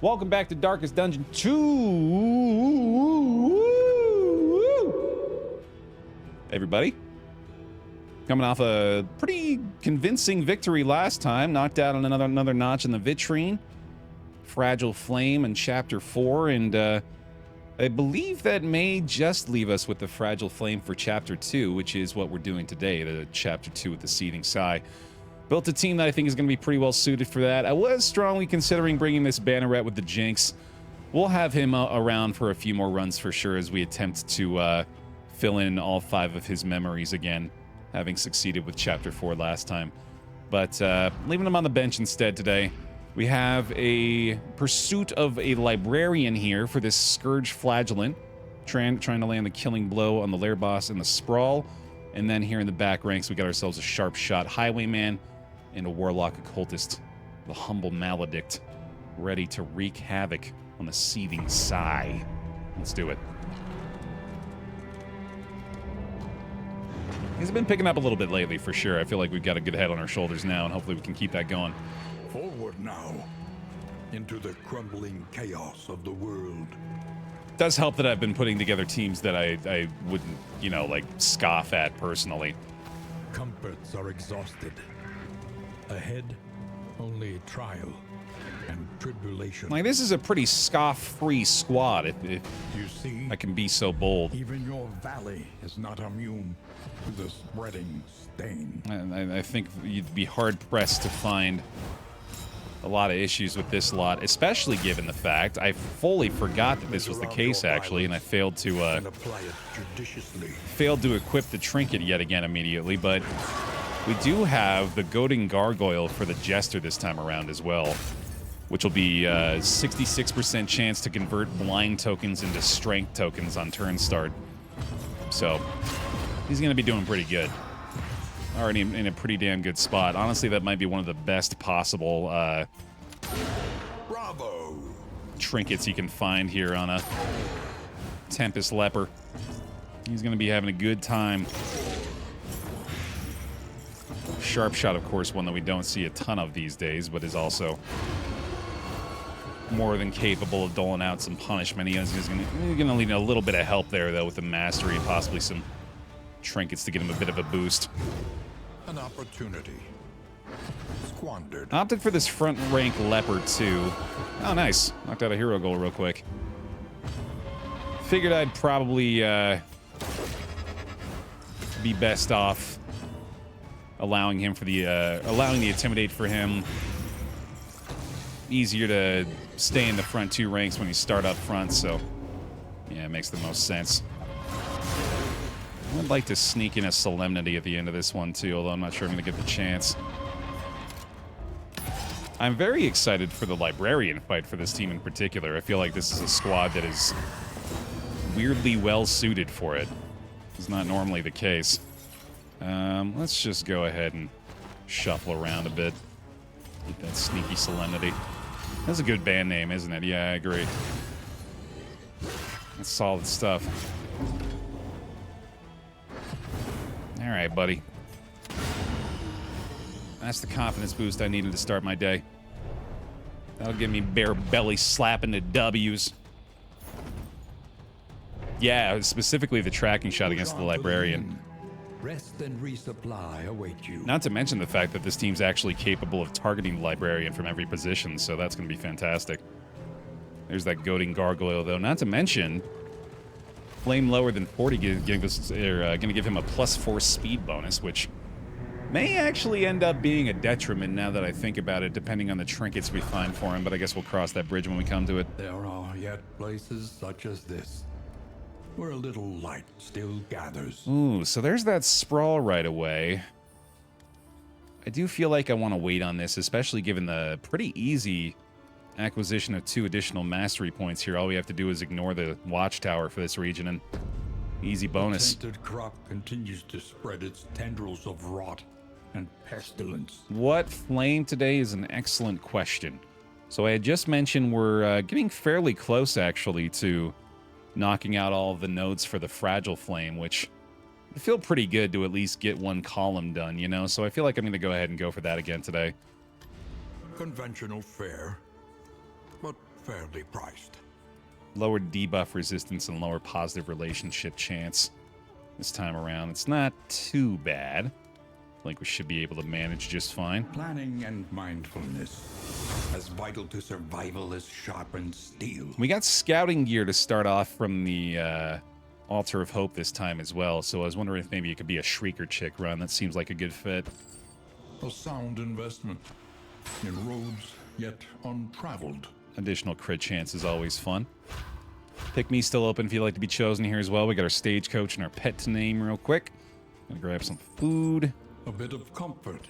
Welcome back to Darkest Dungeon 2. Everybody. Coming off a pretty convincing victory last time. Knocked out on another notch in the vitrine. Fragile Flame in Chapter 4. And I believe that may just leave us with the Fragile Flame for Chapter 2, which is what we're doing today, the Chapter 2 with the Seething Sigh. Built a team that I think is going to be pretty well suited for that. I was strongly considering bringing this Banneret with the Jinx. We'll have him around for a few more runs for sure as we attempt to fill in all 5 of his memories again, having succeeded with Chapter 4 last time. But leaving him on the bench instead today. We have a pursuit of a Librarian here for this Scourge Flagellant, trying to land the killing blow on the Lair Boss and the Sprawl. And then here in the back ranks, we got ourselves a Sharp Shot Highwayman and a Warlock Occultist, the Humble Maledict, ready to wreak havoc on the Seething Sigh. Let's do it. He's been picking up a little bit lately, for sure. I feel like we've got a good head on our shoulders now, and hopefully we can keep that going. Forward now, into the crumbling chaos of the world. It does help that I've been putting together teams that I wouldn't, you know, like, scoff at personally. Comforts are exhausted. Ahead, only trial and tribulation. Like, this is a pretty scoff-free squad, if you see, I can be so bold. Even your valley is not immune to the spreading stain. I think you'd be hard-pressed to find a lot of issues with this lot, especially given the fact I fully forgot that this was the case, actually, and I failed to equip the trinket yet again immediately, but we do have the Goading Gargoyle for the Jester this time around as well, which will be 66% chance to convert blind tokens into strength tokens on turn start. So he's going to be doing pretty good. Already in a pretty damn good spot. Honestly, that might be one of the best possible Bravo. Trinkets you can find here on a Tempest Leper. He's going to be having a good time. Sharp Shot, of course, one that we don't see a ton of these days, but is also more than capable of doling out some punishment. He's going to need a little bit of help there, though, with the Mastery and possibly some trinkets to get him a bit of a boost. An opportunity squandered. Opted for this front rank Leper, too. Oh, nice. Knocked out a hero goal real quick. Figured I'd probably be best off allowing him for the allowing the Intimidate for him. Easier to stay in the front 2 ranks when you start up front, so yeah, it makes the most sense. I'd like to sneak in a Solemnity at the end of this one too, although I'm not sure I'm going to get the chance. I'm very excited for the Librarian fight for this team in particular. I feel like this is a squad that is weirdly well suited for it. It's not normally the case. Let's just go ahead and shuffle around a bit. Get that sneaky Solemnity. That's a good band name, isn't it? Yeah, I agree. That's solid stuff. All right, buddy. That's the confidence boost I needed to start my day. That'll give me bare belly slapping the W's. Yeah, specifically the tracking shot against the Librarian. Rest and resupply await you. Not to mention the fact that this team's actually capable of targeting the Librarian from every position, so that's going to be fantastic. There's that Goading Gargoyle, though. Not to mention, flame lower than 40 going to give him a +4 speed bonus, which may actually end up being a detriment now that I think about it, depending on the trinkets we find for him, but I guess we'll cross that bridge when we come to it. There are yet places such as this, where a little light still gathers. Ooh, so there's that Sprawl right away. I do feel like I want to wait on this, especially given the pretty easy acquisition of 2 additional mastery points here. All we have to do is ignore the Watchtower for this region, and easy bonus. The tainted crop continues to spread its tendrils of rot and pestilence. What flame today is an excellent question. So I had just mentioned we're getting fairly close, actually, to knocking out all of the nodes for the Fragile Flame, which I feel pretty good to at least get 1 column done, you know? So I feel like I'm going to go ahead and go for that again today. Conventional fare, but fairly priced. Lower debuff resistance and lower positive relationship chance this time around. It's not too bad. I think we should be able to manage just fine. Planning and mindfulness, as vital to survival as sharpened steel. We got scouting gear to start off from the Altar of Hope this time as well, so I was wondering if maybe it could be a Shrieker chick run. That seems like a good fit. A sound investment in roads yet untraveled. Additional crit chance is always fun. Pick me still open if you'd like to be chosen here as well. We got our stagecoach and our pet to name real quick. Gonna grab some food. A bit of comfort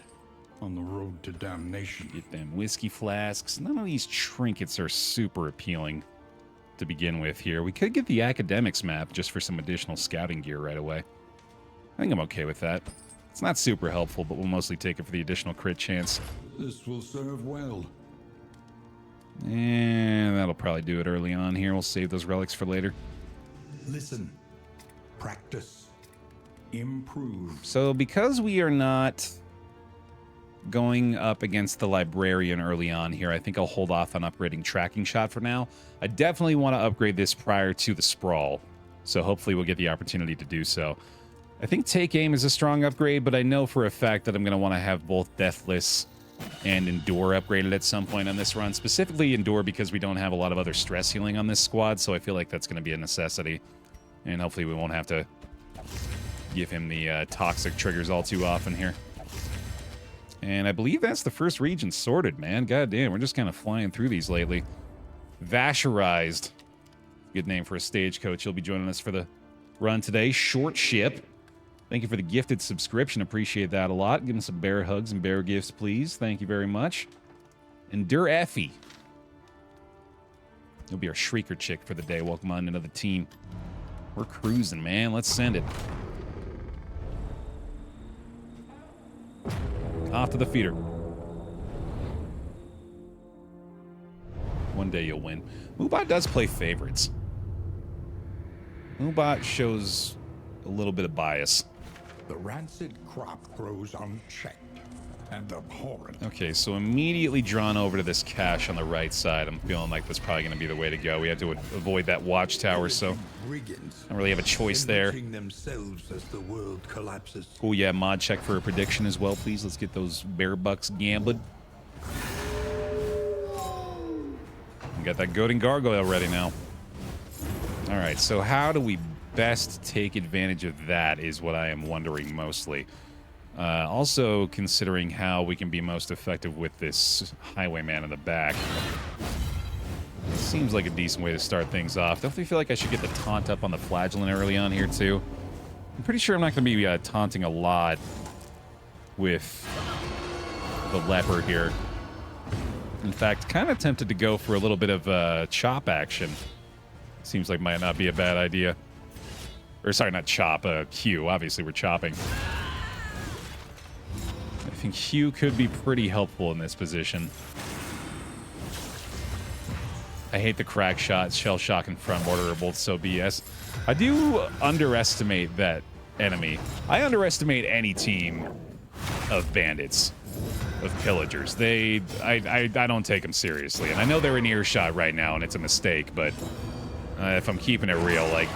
on the road to damnation. Get them whiskey flasks. None of these trinkets are super appealing to begin with here. We could get the academics map just for some additional scouting gear right away. I think I'm okay with that. It's not super helpful, but we'll mostly take it for the additional crit chance. This will serve well. And that'll probably do it early on here. We'll save those relics for later. Listen, practice, improve. So because we are not going up against the Librarian early on here, I think I'll hold off on upgrading Tracking Shot for now. I definitely want to upgrade this prior to the Sprawl, so hopefully we'll get the opportunity to do so. I think Take Aim is a strong upgrade, but I know for a fact that I'm going to want to have both Deathless and Endure upgraded at some point on this run. Specifically Endure because we don't have a lot of other stress healing on this squad, so I feel like that's going to be a necessity. And hopefully we won't have to give him the toxic triggers all too often here. And I believe that's the first region sorted, man. God damn, we're just kind of flying through these lately. Vasherized. Good name for a stagecoach. He'll be joining us for the run today. Short Ship. Thank you for the gifted subscription. Appreciate that a lot. Give him some bear hugs and bear gifts, please. Thank you very much. Endure Effie. You'll be our Shrieker chick for the day. Welcome on into the team. We're cruising, man. Let's send it. Off to the feeder. One day you'll win. Moobot does play favorites. Moobot shows a little bit of bias. The rancid crop grows unchecked and abhorrent. Okay, so immediately drawn over to this cache on the right side. I'm feeling like that's probably going to be the way to go. We have to avoid that watchtower, so I don't really have a choice there. Themselves as the world collapses. Oh yeah, mod check for a prediction as well, please. Let's get those bear bucks gambling. We got that goat and gargoyle ready now. All right, so how do we best take advantage of that is what I am wondering mostly. Also considering how we can be most effective with this highwayman in the back. Seems like a decent way to start things off. Definitely feel like I should get the taunt up on the flagellant early on here too. I'm pretty sure I'm not going to be taunting a lot with the leper here. In fact, kind of tempted to go for a little bit of chop action. Seems like might not be a bad idea. Or sorry, not chop, Q. Obviously we're chopping. I think Q could be pretty helpful in this position. I hate the crack shots. Shell shock and front mortar are both so BS. I do underestimate that enemy. I underestimate any team of bandits, of pillagers. I don't take them seriously. And I know they're in earshot right now and it's a mistake, but if I'm keeping it real, like,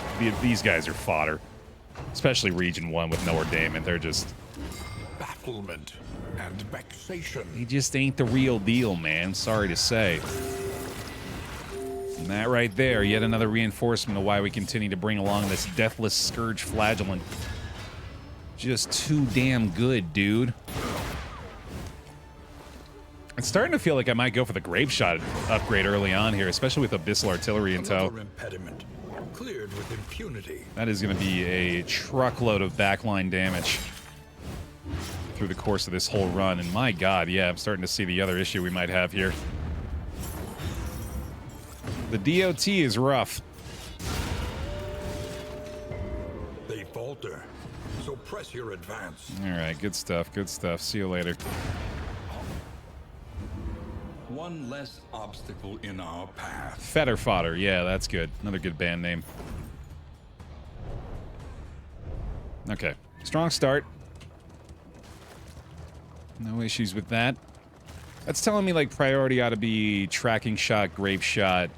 these guys are fodder. Especially Region 1 with no ordainment. They're just... bafflement and vexation. He just ain't the real deal, man. Sorry to say. And that right there, yet another reinforcement of why we continue to bring along this Deathless Scourge Flagellant. Just too damn good, dude. It's starting to feel like I might go for the Grape Shot upgrade early on here, especially with Abyssal Artillery in tow. Impediment cleared with impunity. That is going to be a truckload of backline damage through the course of this whole run. And my god, yeah, I'm starting to see the other issue we might have here. The DOT is rough. They falter, so press your advance. All right, good stuff, good stuff. See you later. One less obstacle in our path. Fetter Fodder, yeah, that's good. Another good band name. Okay, strong start. No issues with that. That's telling me, like, priority ought to be tracking shot, grape shot,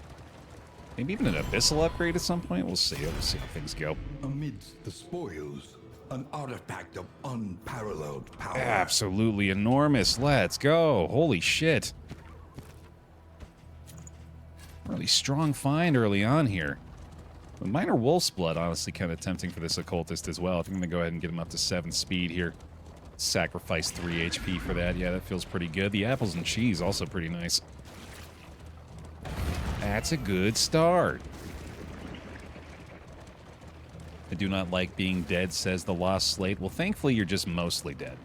maybe even an abyssal upgrade at some point. We'll see. We'll see how things go. Amidst the spoils, an artifact of unparalleled power. Absolutely enormous. Let's go. Holy shit. Really strong find early on here. The minor wolf's blood, honestly, kind of tempting for this occultist as well. I think I'm going to go ahead and get him up to 7 speed here. Sacrifice 3 HP for that. Yeah, that feels pretty good. The apples and cheese, also pretty nice. That's a good start. I do not like being dead, says the Lost Slate. Well, thankfully, you're just mostly dead.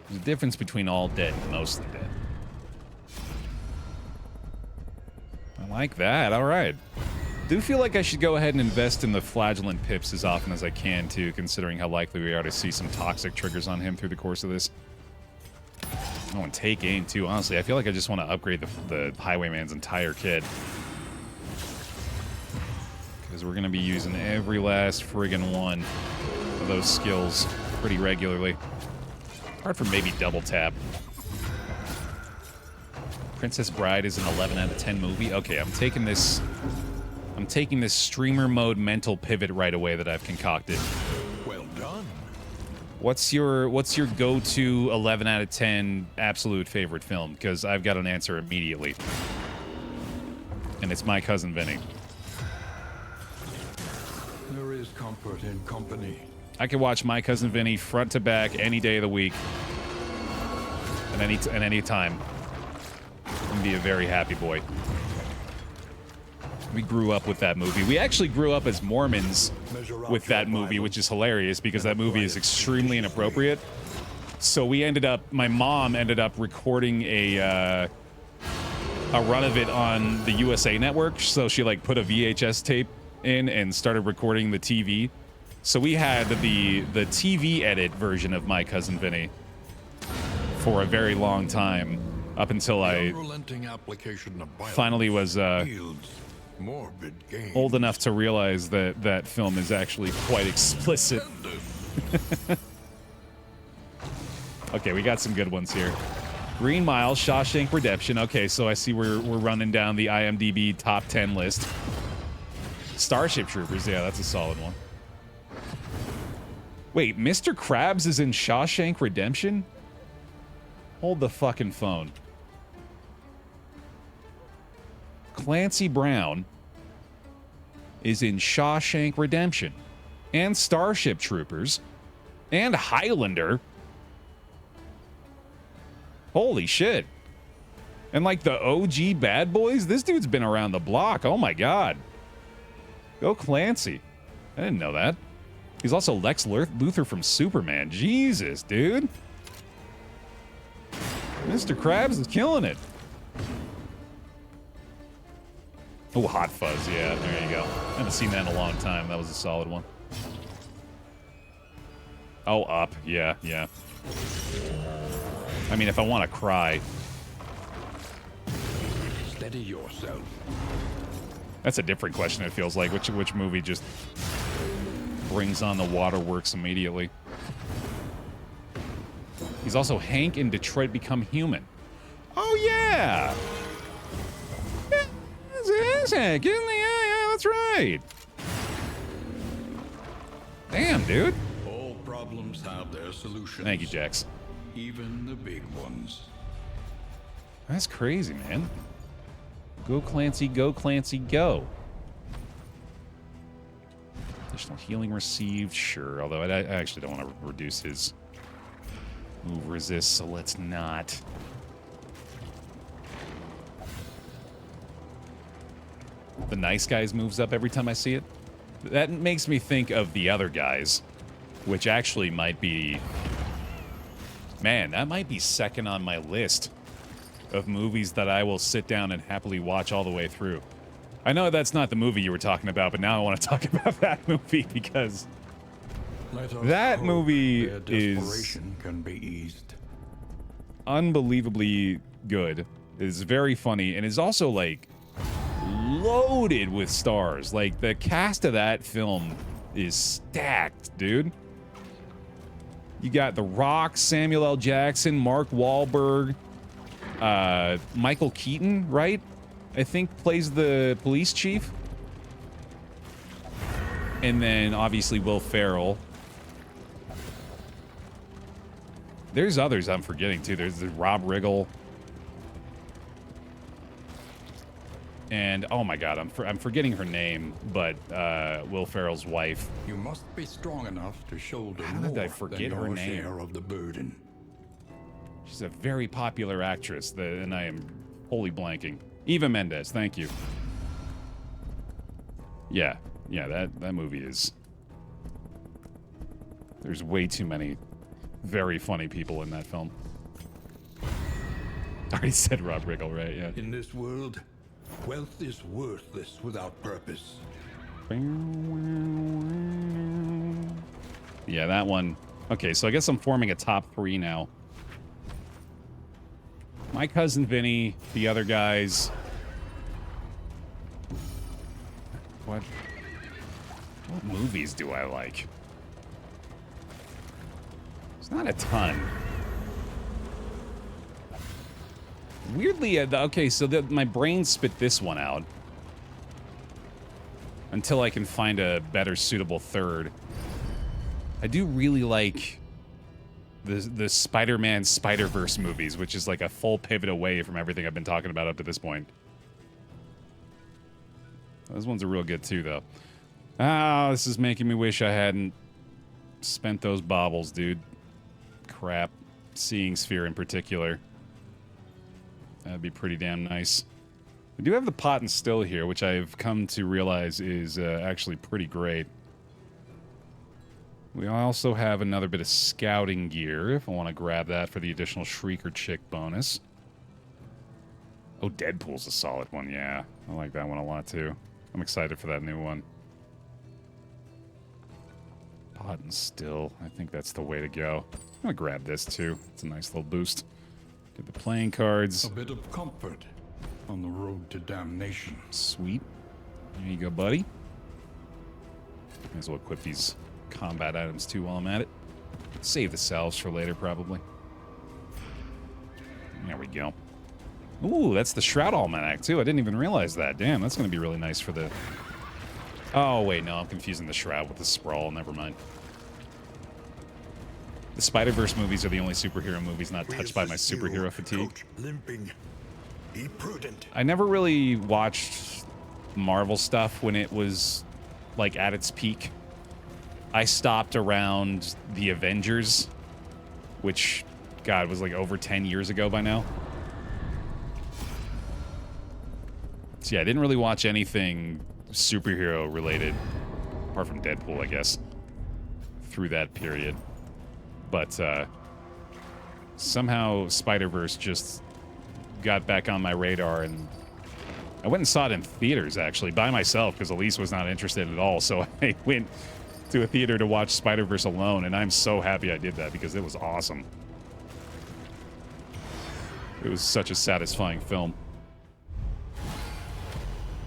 There's a difference between all dead and mostly dead. I like that. All right. Do feel like I should go ahead and invest in the flagellant pips as often as I can, too, considering how likely we are to see some toxic triggers on him through the course of this. Oh, and take aim, too. Honestly, I feel like I just want to upgrade the Highwayman's entire kit. Because we're going to be using every last friggin' one of those skills pretty regularly. Apart from maybe double tap. Princess Bride is an 11 out of 10 movie. Okay, I'm taking this streamer mode mental pivot right away that I've concocted. Well done. What's your go-to 11 out of 10 absolute favorite film? Because I've got an answer immediately. And it's My Cousin Vinny. There is comfort in company. I could watch My Cousin Vinny front to back any day of the week. And any time. And be a very happy boy. We grew up with that movie. We actually grew up as Mormons with that movie, which is hilarious because that movie is extremely inappropriate. So my mom ended up recording a run of it on the USA Network. So she like put a VHS tape in and started recording the TV. So we had the TV edit version of My Cousin Vinny for a very long time, up until I finally was old enough to realize that that film is actually quite explicit. Okay, we got some good ones here. Green Mile, Shawshank Redemption. Okay, so I see we're running down the IMDb top 10 list. Starship Troopers, yeah, that's a solid one. Wait, Mr. Krabs is in Shawshank Redemption? Hold the fucking phone. Clancy Brown is in Shawshank Redemption and Starship Troopers and Highlander. Holy shit. And like the OG Bad Boys, this dude's been around the block. Oh my god. Go Clancy. I didn't know that. He's also Lex Luthor from Superman. Jesus, dude. Mr. Krabs is killing it. Oh, Hot Fuzz. Yeah, there you go. I haven't seen that in a long time. That was a solid one. Oh, Up. Yeah, yeah. I mean, if I want to cry. Steady yourself. That's a different question, it feels like. Which movie just brings on the waterworks immediately? He's also Hank in Detroit Become Human. Oh, yeah! That's Hank, isn't he? Yeah, that's right. Damn, dude. All problems have their solutions. Thank you, Jax. Even the big ones. That's crazy, man. Go, Clancy, go, Clancy, go. Additional healing received, sure. Although I actually don't want to reduce his move resist, so let's not. The Nice Guys moves up every time I see it. That makes me think of the other guys, which actually might be... Man, that might be second on my list of movies that I will sit down and happily watch all the way through. I know that's not the movie you were talking about, but now I want to talk about that movie because that movie is can be eased. Unbelievably good. It is very funny and is also like loaded with stars. Like the cast of that film is stacked, dude. You got The Rock, Samuel L. Jackson, Mark Wahlberg, Michael Keaton, right? I think plays the police chief. And then obviously Will Ferrell. There's others I'm forgetting too. There's Rob Riggle. And oh my god, I'm forgetting her name, but Will Ferrell's wife. You must be strong enough to shoulder How more did I forget than her your name? share of the burden. She's a very popular actress, and I am wholly blanking. Eva Mendes, thank you. Yeah, that movie is... There's way too many very funny people in that film. I already said Rob Riggle, right? Yeah. In this world, wealth is worthless without purpose. Yeah, that one. Okay, so I guess I'm forming a top 3 now. My cousin Vinny, the other guys. What movies do I like? It's not a ton. Weirdly, okay, so my brain spit this one out. Until I can find a better suitable third. I do really like the Spider-Man Spider-Verse movies, which is like a full pivot away from everything I've been talking about up to this point. Those ones are real good too, though. Ah, this is making me wish I hadn't spent those baubles, dude. Crap. Seeing Sphere in particular. That'd be pretty damn nice. We do have the pot and still here, which I've come to realize is actually pretty great. We also have another bit of scouting gear, if I want to grab that for the additional Shrieker Chick bonus. Oh, Deadpool's a solid one, yeah. I like that one a lot, too. I'm excited for that new one. Pot and still. I think that's the way to go. I'm going to grab this, too. It's a nice little boost. Get the playing cards. A bit of comfort on the road to damnation. Sweet. There you go, buddy. May as well equip these combat items too while I'm at it. Save the salves for later, probably. There we go. Ooh, that's the Shroud Almanac, too. I didn't even realize that. Damn, that's going to be really nice for the... Oh, wait, no, I'm confusing the Shroud with the Sprawl. Never mind. The Spider-Verse movies are the only superhero movies not touched by my superhero fatigue. Limping. Be prudent. I never really watched Marvel stuff when it was, like, at its peak. I stopped around the Avengers, which, God, was like over 10 years ago by now. So yeah, I didn't really watch anything superhero related, apart from Deadpool, I guess, through that period. But somehow Spider-Verse just got back on my radar, and I went and saw it in theaters, actually, by myself, because Elise was not interested at all, so I went to a theater to watch Spider-Verse alone, and I'm so happy I did that because it was awesome. It was such a satisfying film.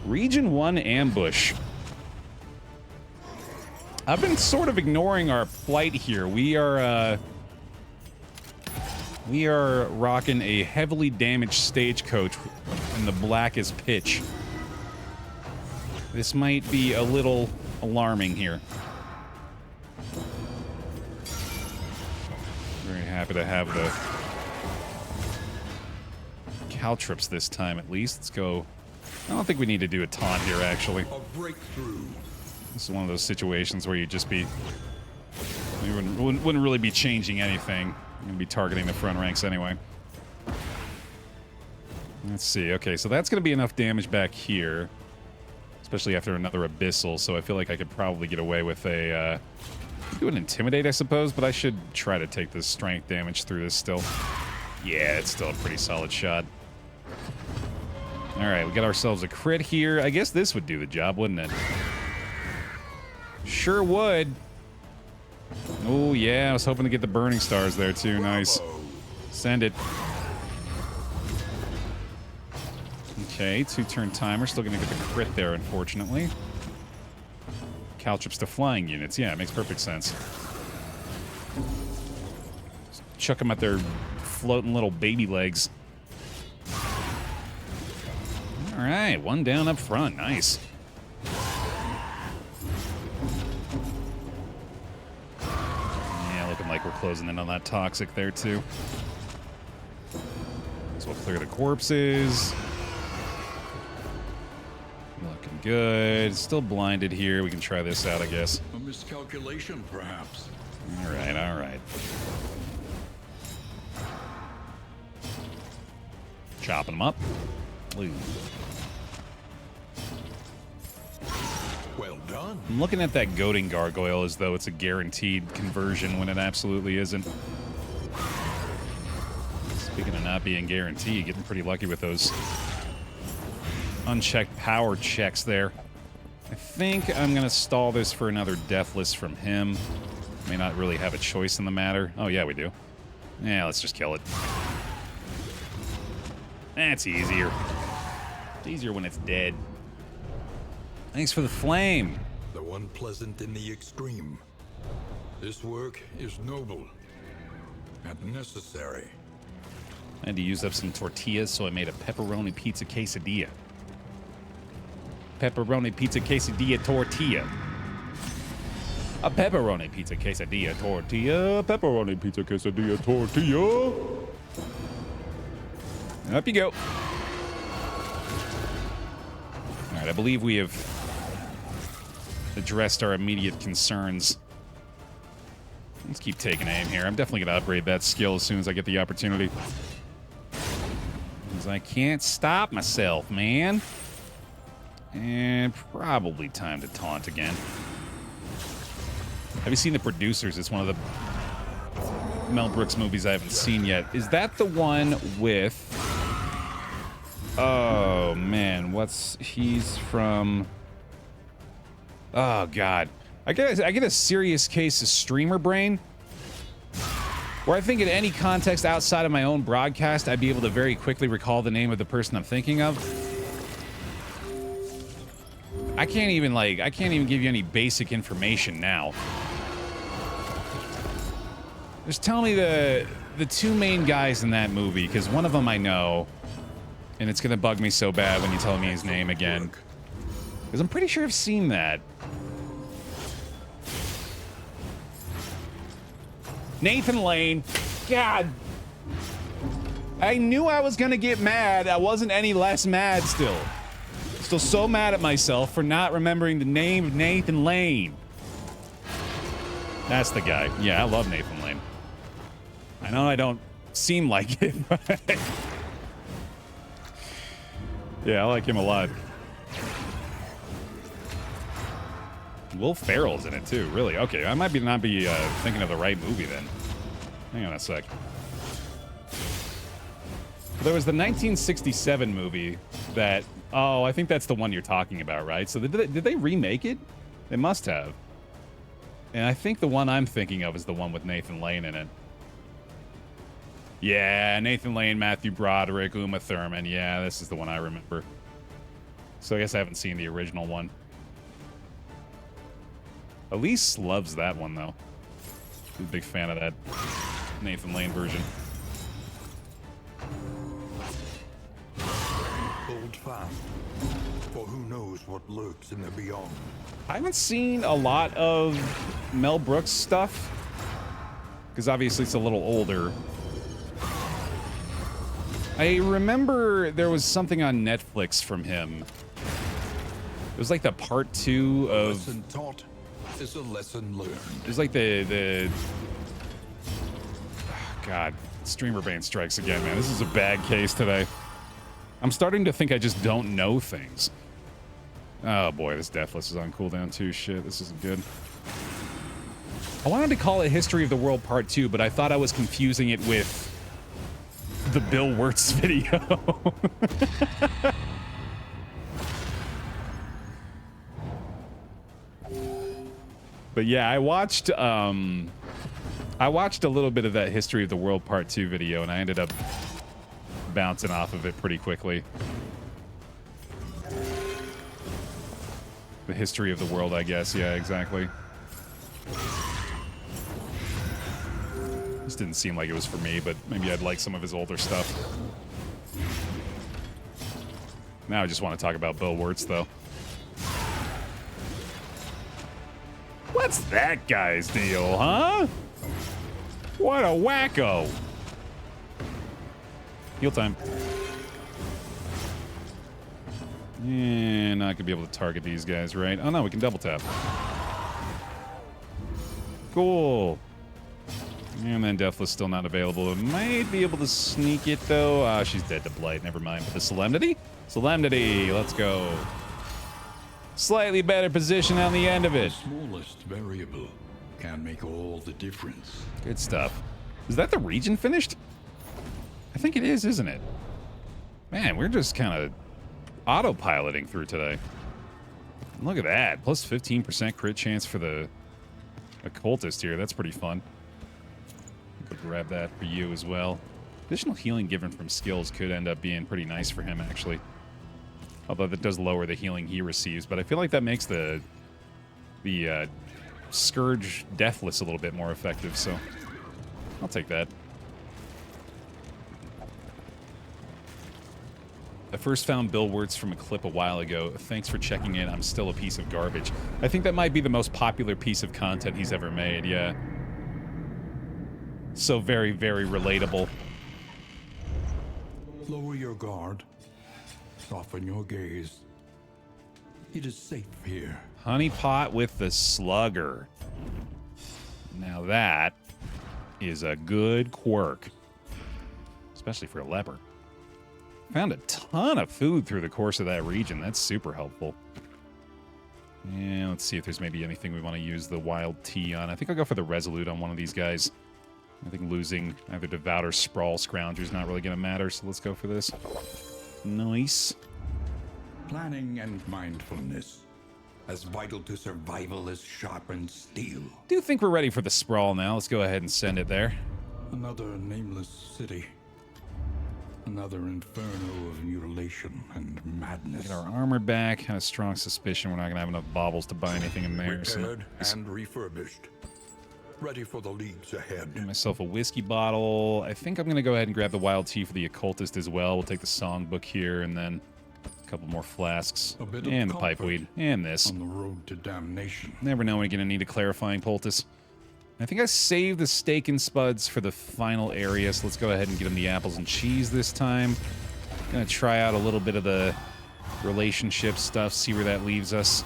Region 1 ambush. I've been sort of ignoring our plight here. We are rocking a heavily damaged stagecoach in the blackest pitch. This might be a little alarming here. Very happy to have the caltrips this time, at least. Let's go. I don't think we need to do a taunt here, actually. A breakthrough. This is one of those situations where you'd just be... You wouldn't really be changing anything. You're going to be targeting the front ranks anyway. Let's see. Okay, so that's going to be enough damage back here. Especially after another Abyssal, so I feel like I could probably get away with a... do an Intimidate, I suppose, but I should try to take the strength damage through this still. Yeah, it's still a pretty solid shot. Alright, we got ourselves a crit here. I guess this would do the job, wouldn't it? Sure would. Oh, yeah, I was hoping to get the Burning Stars there, too. Nice. Send it. Okay, 2-turn timer. Still going to get the crit there, unfortunately. Caltrips to flying units. Yeah, it makes perfect sense. chuck them at their floating little baby legs. All right, one down up front. Nice. Yeah, looking like we're closing in on that toxic there, too. So we'll clear the corpses. Looking good. Still blinded here. We can try this out, I guess. A miscalculation, perhaps. All right, all right. Chopping them up. Ooh. Well done. I'm looking at that goading gargoyle as though it's a guaranteed conversion when it absolutely isn't. Speaking of not being guaranteed, getting pretty lucky with those unchecked power checks there. I think I'm going to stall this for another deathless from him. May not really have a choice in the matter. Oh, yeah, we do. Yeah, let's just kill it. That's easier. It's easier when it's dead. Thanks for the flame. The one pleasant in the extreme. This work is noble and necessary. I had to use up some tortillas, so I made a pepperoni pizza quesadilla. Pepperoni pizza quesadilla tortilla. A pepperoni pizza quesadilla tortilla. Pepperoni pizza quesadilla tortilla. Up you go. All right, I believe we have addressed our immediate concerns. Let's keep taking aim here. I'm definitely going to upgrade that skill as soon as I get the opportunity. Because I can't stop myself, man. And probably time to taunt again. Have you seen The Producers? It's one of the Mel Brooks movies I haven't seen yet. Is that the one with... Oh, man. He's from... Oh, God. I get a serious case of streamer brain, where I think in any context outside of my own broadcast, I'd be able to very quickly recall the name of the person I'm thinking of. I can't even give you any basic information now. Just tell me the two main guys in that movie, because one of them I know, and it's gonna bug me so bad when you tell me his name again. Because I'm pretty sure I've seen that. Nathan Lane. God. I knew I was gonna get mad. I wasn't any less mad still. Still so mad at myself for not remembering the name of Nathan Lane. That's the guy. Yeah, I love Nathan Lane. I know I don't seem like it, but... yeah, I like him a lot. Will Ferrell's in it too, really. Okay, I might not be thinking of the right movie then. Hang on a sec. There was the 1967 movie that... Oh, I think that's the one you're talking about, right? So did they remake it? They must have. And I think the one I'm thinking of is the one with Nathan Lane in it. Yeah, Nathan Lane, Matthew Broderick, Uma Thurman. Yeah, this is the one I remember. So I guess I haven't seen the original one. Elise loves that one, though. She's a big fan of that Nathan Lane version. Hold fast, for who knows what lurks in the beyond. I haven't seen a lot of Mel Brooks stuff, because obviously it's a little older. I remember there was something on Netflix from him. It was like the part 2 of... Lesson taught is a lesson learned. It was like the... God, streamer band strikes again, man. This is a bad case today. I'm starting to think I just don't know things. Oh boy, this Deathless is on cooldown too. Shit, this isn't good. I wanted to call it History of the World Part 2, but I thought I was confusing it with the Bill Wirtz video. But yeah, I watched a little bit of that History of the World Part 2 video, and I ended up bouncing off of it pretty quickly. The history of the world, I guess. Yeah, exactly. This just didn't seem like it was for me, but maybe I'd like some of his older stuff. Now I just want to talk about Bill Wirtz, though. What's that guy's deal, huh? What a wacko. Heal time. Yeah, not gonna be able to target these guys, right? Oh no, we can double tap. Cool. And then Deathless still not available. Might be able to sneak it though. Ah, she's dead to Blight. Never mind. But the Solemnity? Solemnity. Let's go. Slightly better position on the end of it. The smallest variable can make all the difference. Good stuff. Is that the region finished? I think it is, isn't it? Man, we're just kind of autopiloting through today. Look at that. Plus 15% crit chance for the occultist here. That's pretty fun. Could grab that for you as well. Additional healing given from skills could end up being pretty nice for him, actually. Although that does lower the healing he receives. But I feel like that makes the Scourge Deathless a little bit more effective, so I'll take that. I first found Bill Wirtz from a clip a while ago. Thanks for checking in. I'm still a piece of garbage. I think that might be the most popular piece of content he's ever made, yeah. So very, very relatable. Lower your guard. Soften your gaze. It is safe here. Honeypot with the Slugger. Now that is a good quirk. Especially for a leper. Found a ton of food through the course of that region. That's super helpful. Yeah, let's see if there's maybe anything we want to use the Wild Tea on. I think I'll go for the Resolute on one of these guys. I think losing either Devout or Sprawl Scrounger is not really going to matter, so let's go for this. Nice. Planning and mindfulness. As vital to survival as sharpened steel. Do think we're ready for the Sprawl now. Let's go ahead and send it there. Another nameless city. Another inferno of mutilation and madness. Get our armor back. Kind of strong suspicion we're not going to have enough baubles to buy anything in there. Repaired and refurbished. Ready for the leagues ahead. Get myself a whiskey bottle. I think I'm going to go ahead and grab the Wild Tea for the Occultist as well. We'll take the Songbook here and then a couple more flasks. And the Pipeweed. And this. On the road to damnation. Never know when you're going to need a clarifying poultice. I think I saved the steak and spuds for the final area, so let's go ahead and get him the apples and cheese this time. Gonna try out a little bit of the relationship stuff, see where that leaves us.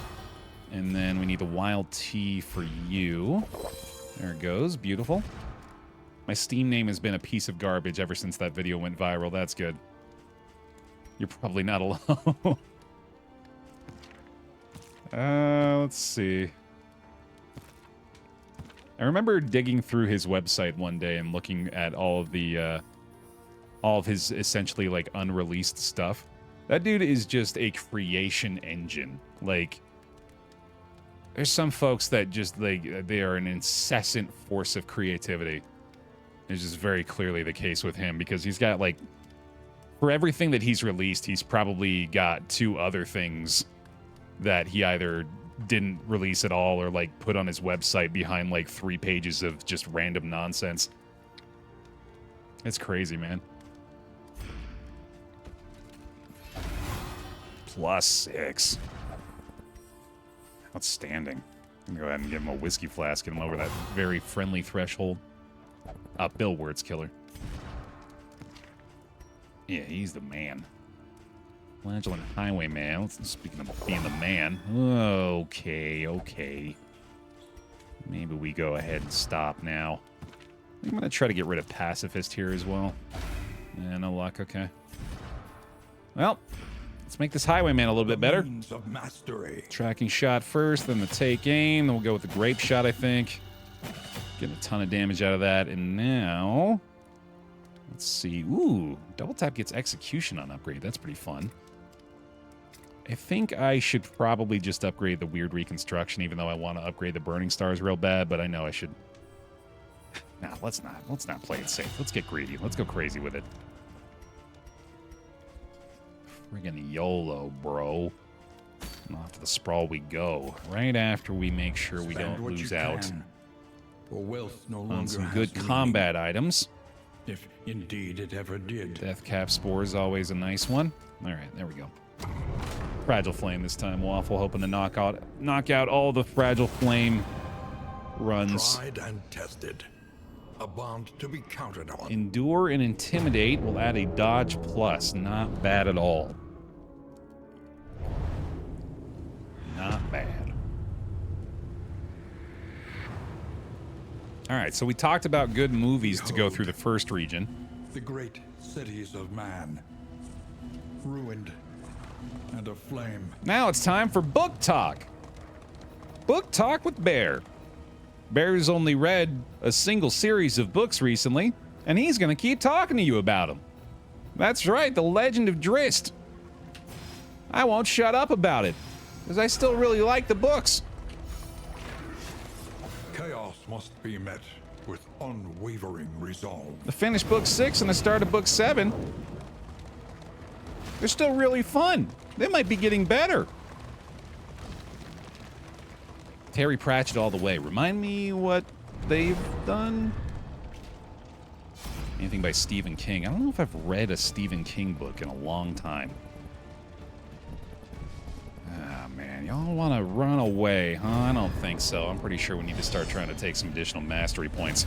And then we need the Wild Tea for you. There it goes, beautiful. My Steam name has been a piece of garbage ever since that video went viral. That's good. You're probably not alone. Let's see. I remember digging through his website one day and looking at all of his essentially like unreleased stuff. That dude is just a creation engine. Like, there's some folks that just like they are an incessant force of creativity. It's just very clearly the case with him because he's got like, for everything that he's released, he's probably got 2 other things that he either didn't release at all or like put on his website behind like 3 pages of just random nonsense. It's crazy, man. +6. Outstanding. I'm gonna go ahead and give him a whiskey flask, get him over that very friendly threshold. Bill Wirtz killer. Yeah, he's the man. Flagellant Highwayman. Speaking of being the man. Okay. Maybe we go ahead and stop now. I'm going to try to get rid of Pacifist here as well. Yeah, no luck. Okay. Well, let's make this Highwayman a little bit better. Of mastery. Tracking shot first, then the take aim. Then we'll go with the grape shot, I think. Getting a ton of damage out of that. And now, let's see. Ooh, double tap gets execution on upgrade. That's pretty fun. I think I should probably just upgrade the Weird Reconstruction, even though I want to upgrade the Burning Stars real bad, but I know I should. Nah, let's not play it safe. Let's get greedy. Let's go crazy with it. Friggin' YOLO, bro. And off to the Sprawl we go. Right after we make sure we don't lose out. for wealth no On longer some has good meaning, combat items. if indeed it ever did. Death Cap Spore is always a nice one. All right, there we go. Fragile Flame this time, Waffle, hoping to knock out all the Fragile Flame runs. Tried and tested. A bond to be counted on. Endure and Intimidate will add a Dodge Plus. Not bad at all. Not bad. All right, so we talked about good movies to go through the first region. The great cities of man, ruined and aflame. Now it's time for Book Talk. Book Talk with Baer. Baer's only read a single series of books recently, and he's going to keep talking to you about them. That's right, The Legend of Drizzt. I won't shut up about it, because I still really like the books. Chaos must be met with unwavering resolve. The finished book 6 and the start of book 7, they're still really fun. They might be getting better. Terry Pratchett all the way. Remind me what they've done? Anything by Stephen King. I don't know if I've read a Stephen King book in a long time. Ah, man. Y'all want to run away, huh? I don't think so. I'm pretty sure we need to start trying to take some additional mastery points.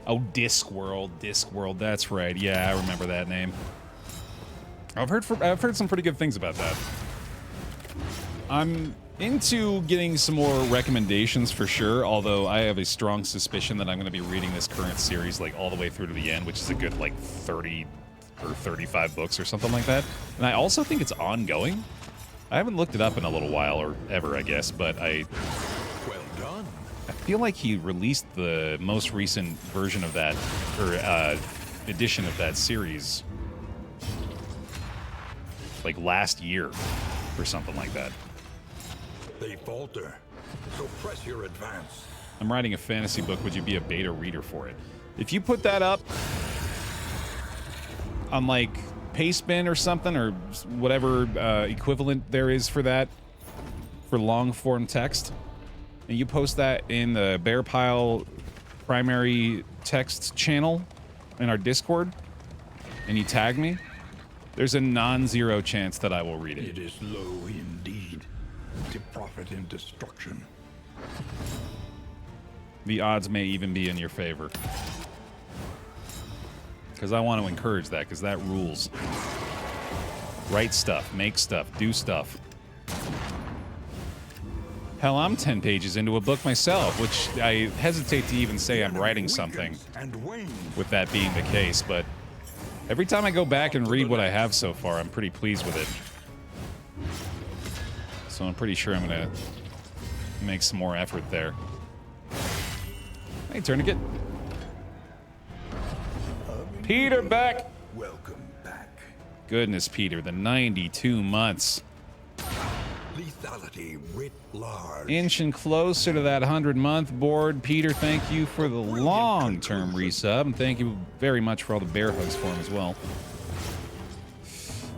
Oh, Discworld, that's right. Yeah, I remember that name. I've heard some pretty good things about that. I'm into getting some more recommendations for sure, although I have a strong suspicion that I'm going to be reading this current series like all the way through to the end, which is a good like 30 or 35 books or something like that. And I also think it's ongoing. I haven't looked it up in a little while, or ever, I guess, but Well done. I feel like he released the most recent version of that, or edition of that series, like last year, or something like that. They falter, so press your advance. I'm writing a fantasy book. Would you be a beta reader for it? If you put that up on like Pastebin or something, or whatever equivalent there is for that, for long form text, and you post that in the Baer Pile primary text channel in our Discord, and you tag me, there's a non-zero chance that I will read it. It is low indeed, to profit in destruction. The odds may even be in your favor. Because I want to encourage that, because that rules. Write stuff, make stuff, do stuff. Hell, I'm 10 pages into a book myself, which I hesitate to even say I'm writing something with that being the case, but every time I go back and read what I have so far, I'm pretty pleased with it. So I'm pretty sure I'm going to make some more effort there. Hey, Tourniquet. Peter back! Welcome back. Goodness, Peter, the 92 months. Lethality writ large. Inching closer to that 100-month board. Peter, thank you for the long-term resub, and thank you very much for all the bear hugs for him as well.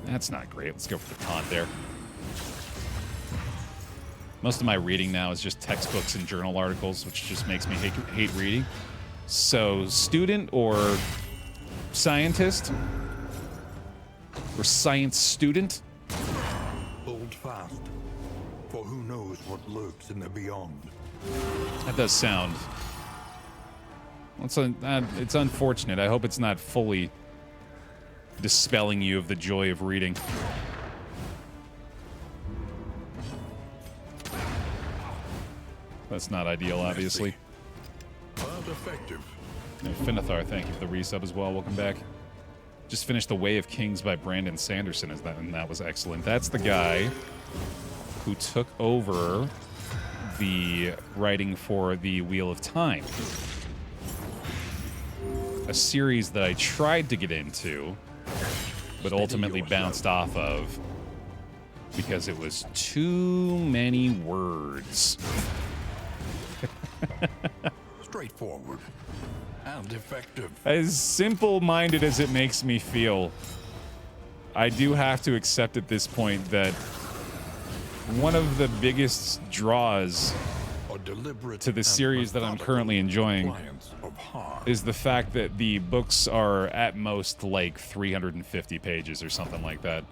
That's not great. Let's go for the taunt there. Most of my reading now is just textbooks and journal articles, which just makes me hate reading. So, student or scientist? Or science student? Hold fast, for who knows what lurks in the beyond. That does sound... it's unfortunate. I hope it's not fully dispelling you of the joy of reading. That's not ideal, obviously. But effective. And Finithar, thank you for the resub as well. Welcome back. Just finished The Way of Kings by Brandon Sanderson, and that was excellent. That's the guy who took over the writing for The Wheel of Time. A series that I tried to get into, but ultimately bounced off of because it was too many words. Straightforward and effective. As simple-minded as it makes me feel, I do have to accept at this point that one of the biggest draws A deliberate to the and series that I'm methodical currently enjoying appliance of harm. is the fact that the books are at most like 350 pages or something like that.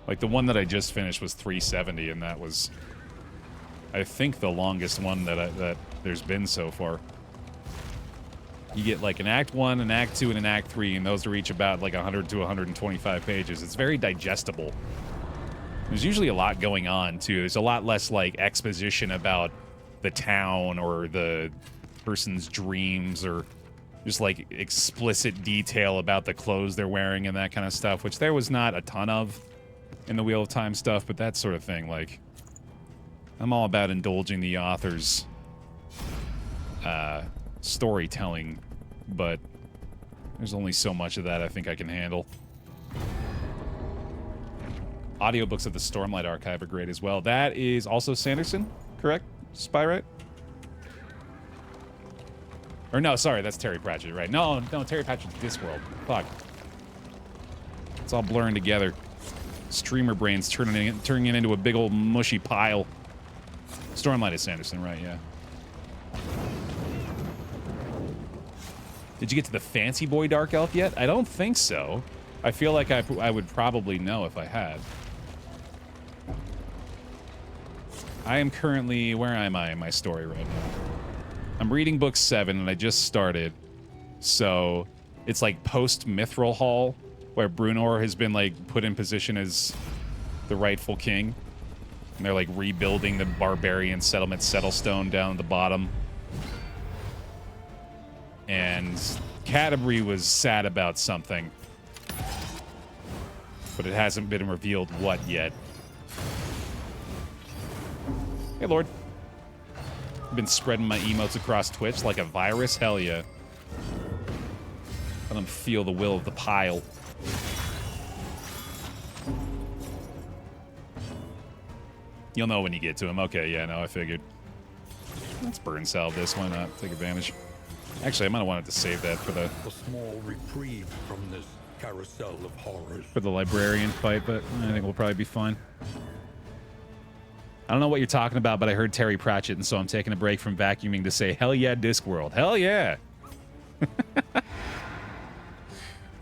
Like the one that I just finished was 370, and that was, I think, the longest one that there's been so far. You get like an Act 1, an Act 2, and an Act 3, and those are each about like 100 to 125 pages. It's very digestible. There's usually a lot going on, too. There's a lot less like exposition about the town or the person's dreams or just like explicit detail about the clothes they're wearing and that kind of stuff, which there was not a ton of in the Wheel of Time stuff, but that sort of thing, like, I'm all about indulging the author's storytelling, but there's only so much of that I think I can handle. Audiobooks of the Stormlight Archive are great as well. That is also Sanderson, correct? Spy, right? Or no, sorry, that's Terry Pratchett, right? No, Terry Pratchett's Discworld. Fuck. It's all blurring together. Streamer brains turning it into a big old mushy pile. Stormlight is Sanderson, right? Yeah. Did you get to the Fancy Boy Dark Elf yet? I don't think so. I feel like I would probably know if I had. I am currently... Where am I in my story right now? I'm reading book 7, and I just started. So, it's like post-Mithril Hall, where Brunor has been, like, put in position as the rightful king. And they're, like, rebuilding the barbarian settlement Settlestone down at the bottom. And Canterbury was sad about something. But it hasn't been revealed what yet. Hey, Lord. I've been spreading my emotes across Twitch like a virus. Hell yeah. Let them feel the will of the pile. You'll know when you get to him. Okay, yeah, no, I figured. Let's burn salve this. Why not? Take advantage. Actually, I might have wanted to save that for the... A small reprieve from this carousel of horrors. For the Librarian fight, but I think we'll probably be fine. I don't know what you're talking about, but I heard Terry Pratchett, and so I'm taking a break from vacuuming to say, hell yeah, Discworld. Hell yeah!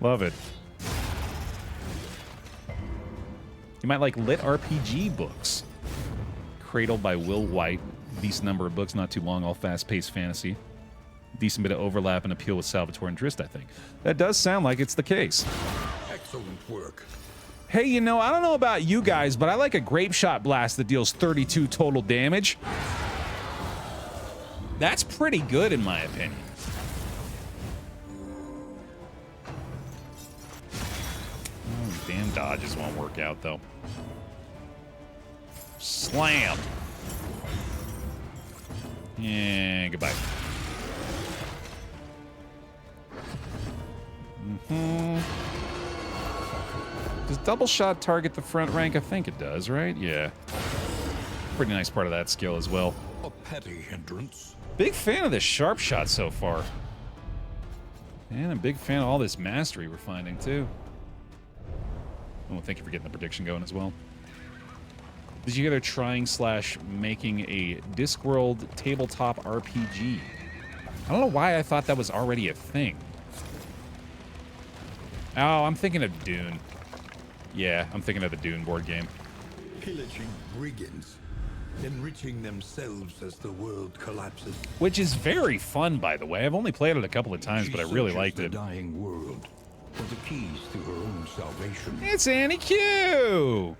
Love it. You might like lit RPG books. Cradle by Will White. Decent number of books, not too long, all fast-paced fantasy. Decent bit of overlap and appeal with Salvatore and Drist, I think. That does sound like it's the case. Excellent work. Hey, you know, I don't know about you guys, but I like a grape shot blast that deals 32 total damage. That's pretty good in my opinion. Oh, damn dodges won't work out, though. Slam. Yeah, goodbye. Does double shot target the front rank? I think it does, right? Yeah. Pretty nice part of that skill as well. A petty hindrance. Big fan of this sharp shot so far. And a big fan of all this mastery we're finding, too. Oh, thank you for getting the prediction going as well. Did you hear they're trying / making a Discworld tabletop RPG? I don't know why I thought that was already a thing. Oh, I'm thinking of Dune. Yeah, I'm thinking of the Dune board game. Pillaging brigands, enriching themselves as the world collapses. Which is very fun, by the way. I've only played it a couple of times, but I really liked it. The dying world for the keys to her own salvation. It's Annie Q!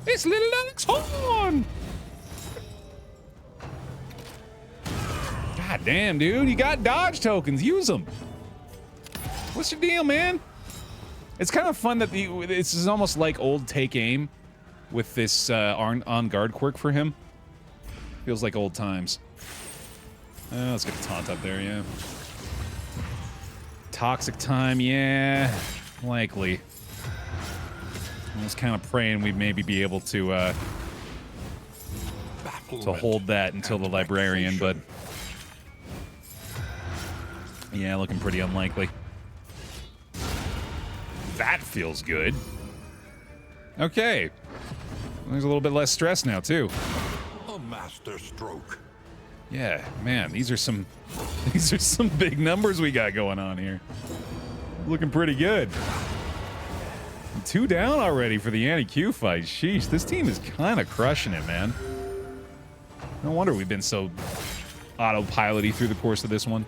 It's little Alex Horn! God damn, dude. You got dodge tokens. Use them. What's your deal, man? It's kind of fun that this is almost like old Take Aim with this on guard quirk for him. Feels like old times. Let's get the taunt up there, yeah. Toxic time, yeah. Likely. I was kind of praying we'd maybe be able to hold that until the Librarian, but yeah, looking pretty unlikely. That feels good. Okay. There's a little bit less stress now, too. A master stroke. Yeah, man, these are some big numbers we got going on here. Looking pretty good. 2 down already for the anti-Q fight. Sheesh, this team is kind of crushing it, man. No wonder we've been so autopilot-y through the course of this one.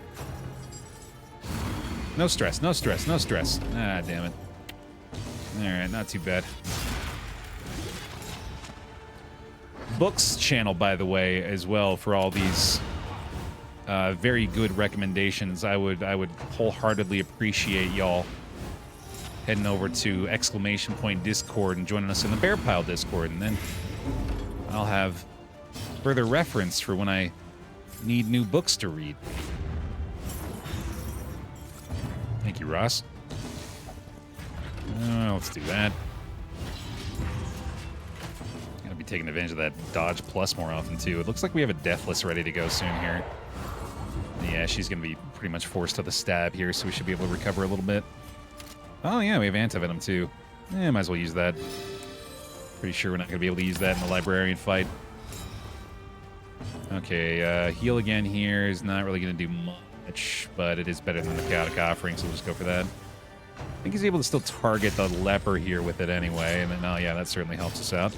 No stress, no stress, no stress. Ah, damn it. Alright, not too bad. Books channel, by the way, as well, for all these very good recommendations. I would wholeheartedly appreciate y'all heading over to ! Discord and joining us in the Baer Pile Discord, and then I'll have further reference for when I need new books to read. Thank you, Ross. Let's do that. Gotta be taking advantage of that dodge plus more often, too. It looks like we have a deathless ready to go soon here. Yeah, she's gonna be pretty much forced to the stab here, so we should be able to recover a little bit. Oh, yeah, we have anti-venom, too. Might as well use that. Pretty sure we're not gonna be able to use that in the Librarian fight. Okay, heal again here is not really gonna do much, but it is better than the chaotic offering, so we'll just go for that. I think he's able to still target the leper here with it anyway, and then, oh yeah, that certainly helps us out.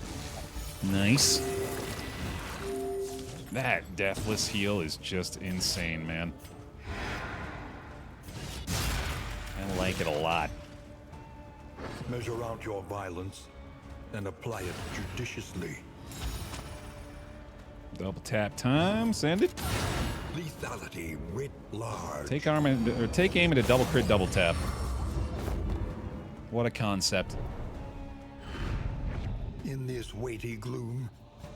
Nice. That deathless heal is just insane, man. I like it a lot. Measure out your violence and apply it judiciously. Double tap time, send it. Lethality writ large. Take aim at a double crit double tap. What a concept. In this weighty gloom,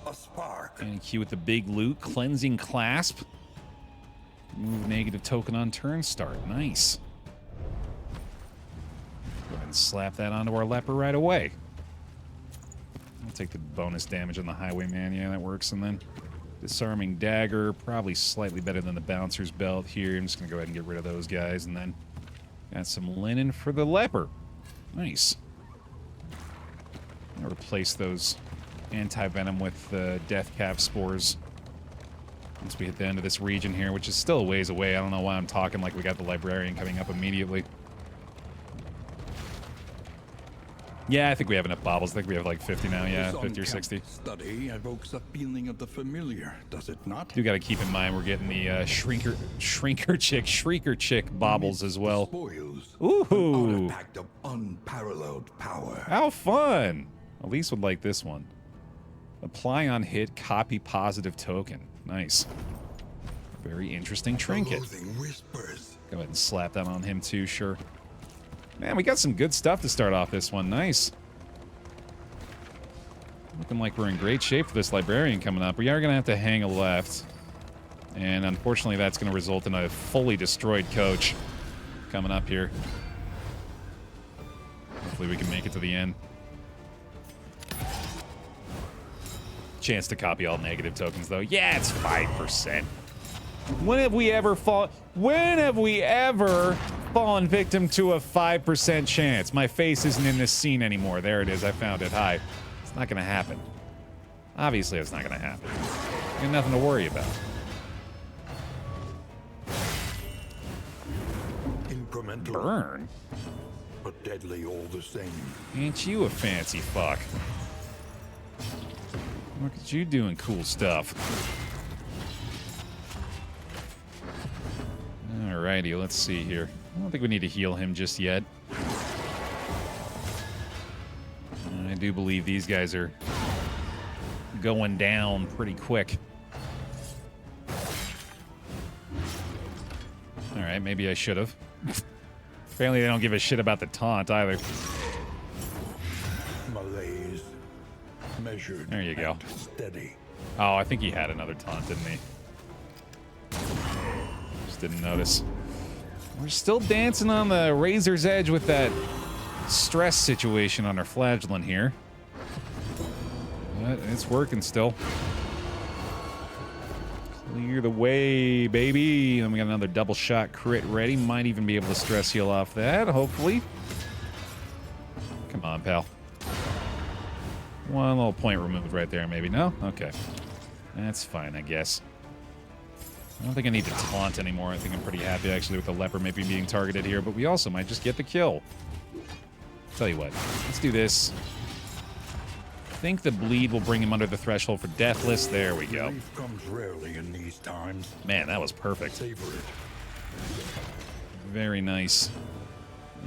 a spark. And Q with the big loot, cleansing clasp. Move negative token on turn start. Nice. Go ahead and slap that onto our leper right away. I'll take the bonus damage on the highwayman. Yeah, that works. And then disarming dagger, probably slightly better than the bouncer's belt here. I'm just gonna go ahead and get rid of those guys, and then got some linen for the leper. Nice. I'll replace those anti-venom with death cap spores once we hit the end of this region here, which is still a ways away. I don't know why I'm talking like we got the Librarian coming up immediately. Yeah, I think we have enough baubles. I think we have like 50 now. Yeah, 50 or 60. Study evokes a feeling of the familiar, does it not? Do got to keep in mind we're getting the shrieker chick baubles as well. Spoils. Ooh, An artifact of unparalleled power. how fun! Elise would like this one. Apply on hit, copy positive token. Nice. Very interesting trinket. Loathing whispers. Go ahead and slap that on him too, sure. Man, we got some good stuff to start off this one. Nice. Looking like we're in great shape for this Librarian coming up. We are going to have to hang a left. And unfortunately, that's going to result in a fully destroyed coach coming up here. Hopefully we can make it to the end. Chance to copy all negative tokens, though. Yeah, it's 5%. When have we ever fallen victim to a 5% chance? My face isn't in this scene anymore. There it is. I found it. Hi. It's not going to happen. Obviously, it's not going to happen. You got nothing to worry about. Incremental. Burn? But deadly all the same. Ain't you a fancy fuck? Look at you doing cool stuff. Alrighty, let's see here. I don't think we need to heal him just yet. I do believe these guys are going down pretty quick. Alright, maybe I should have. Apparently they don't give a shit about the taunt either. Malaise. Measured. There you go. Steady. Oh, I think he had another taunt, didn't he? Just didn't notice. We're still dancing on the razor's edge with that stress situation on our flagellant here. But it's working still. Clear the way, baby. And we got another double shot crit ready. Might even be able to stress heal off that, hopefully. Come on, pal. One little point removed right there, maybe. No? Okay. That's fine, I guess. I don't think I need to taunt anymore. I think I'm pretty happy, actually, with the leper maybe being targeted here, but we also might just get the kill. Tell you what, let's do this. I think the bleed will bring him under the threshold for deathless. There we go. Relief comes rarely in these times. Man, that was perfect. Savor it. Very nice.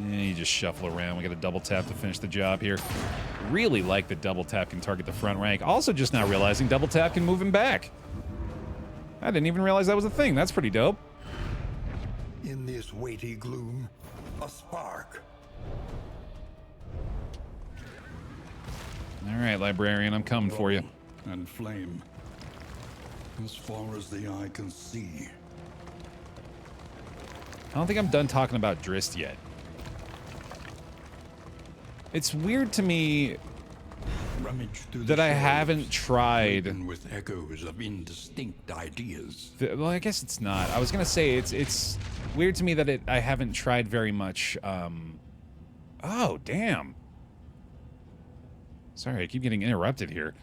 Yeah, you just shuffle around. We got a double tap to finish the job here. Really like that double tap can target the front rank. Also just now realizing double tap can move him back. I didn't even realize that was a thing. That's pretty dope. In this weighty gloom, a spark. All right, Librarian, I'm coming for you. And flame. As far as the eye can see. I don't think I'm done talking about Drist yet. It's weird to me that I haven't tried with echoes of indistinct ideas. Well, I guess it's not. I was gonna say it's weird to me that I haven't tried very much. Oh damn! Sorry, I keep getting interrupted here.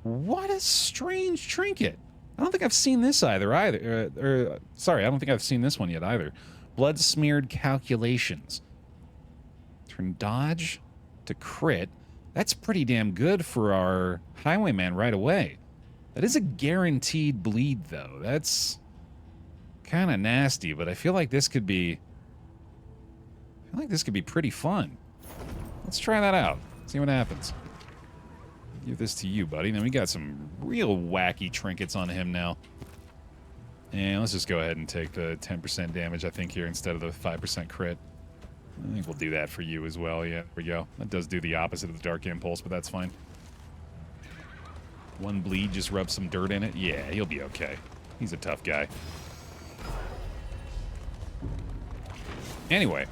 What a strange trinket! I don't think I've seen this either. Sorry, I don't think I've seen this one yet either. Blood smeared calculations. Turn dodge to crit. That's pretty damn good for our highwayman right away. That is a guaranteed bleed, though. That's kind of nasty, but I feel like this could be... pretty fun. Let's try that out. See what happens. Give this to you, buddy. Then we got some real wacky trinkets on him now. And let's just go ahead and take the 10% damage, I think, here instead of the 5% crit. I think we'll do that for you as well. Yeah, there we go. That does do the opposite of the Dark Impulse, but that's fine. One bleed, just rub some dirt in it. Yeah, he'll be okay. He's a tough guy. Anyway,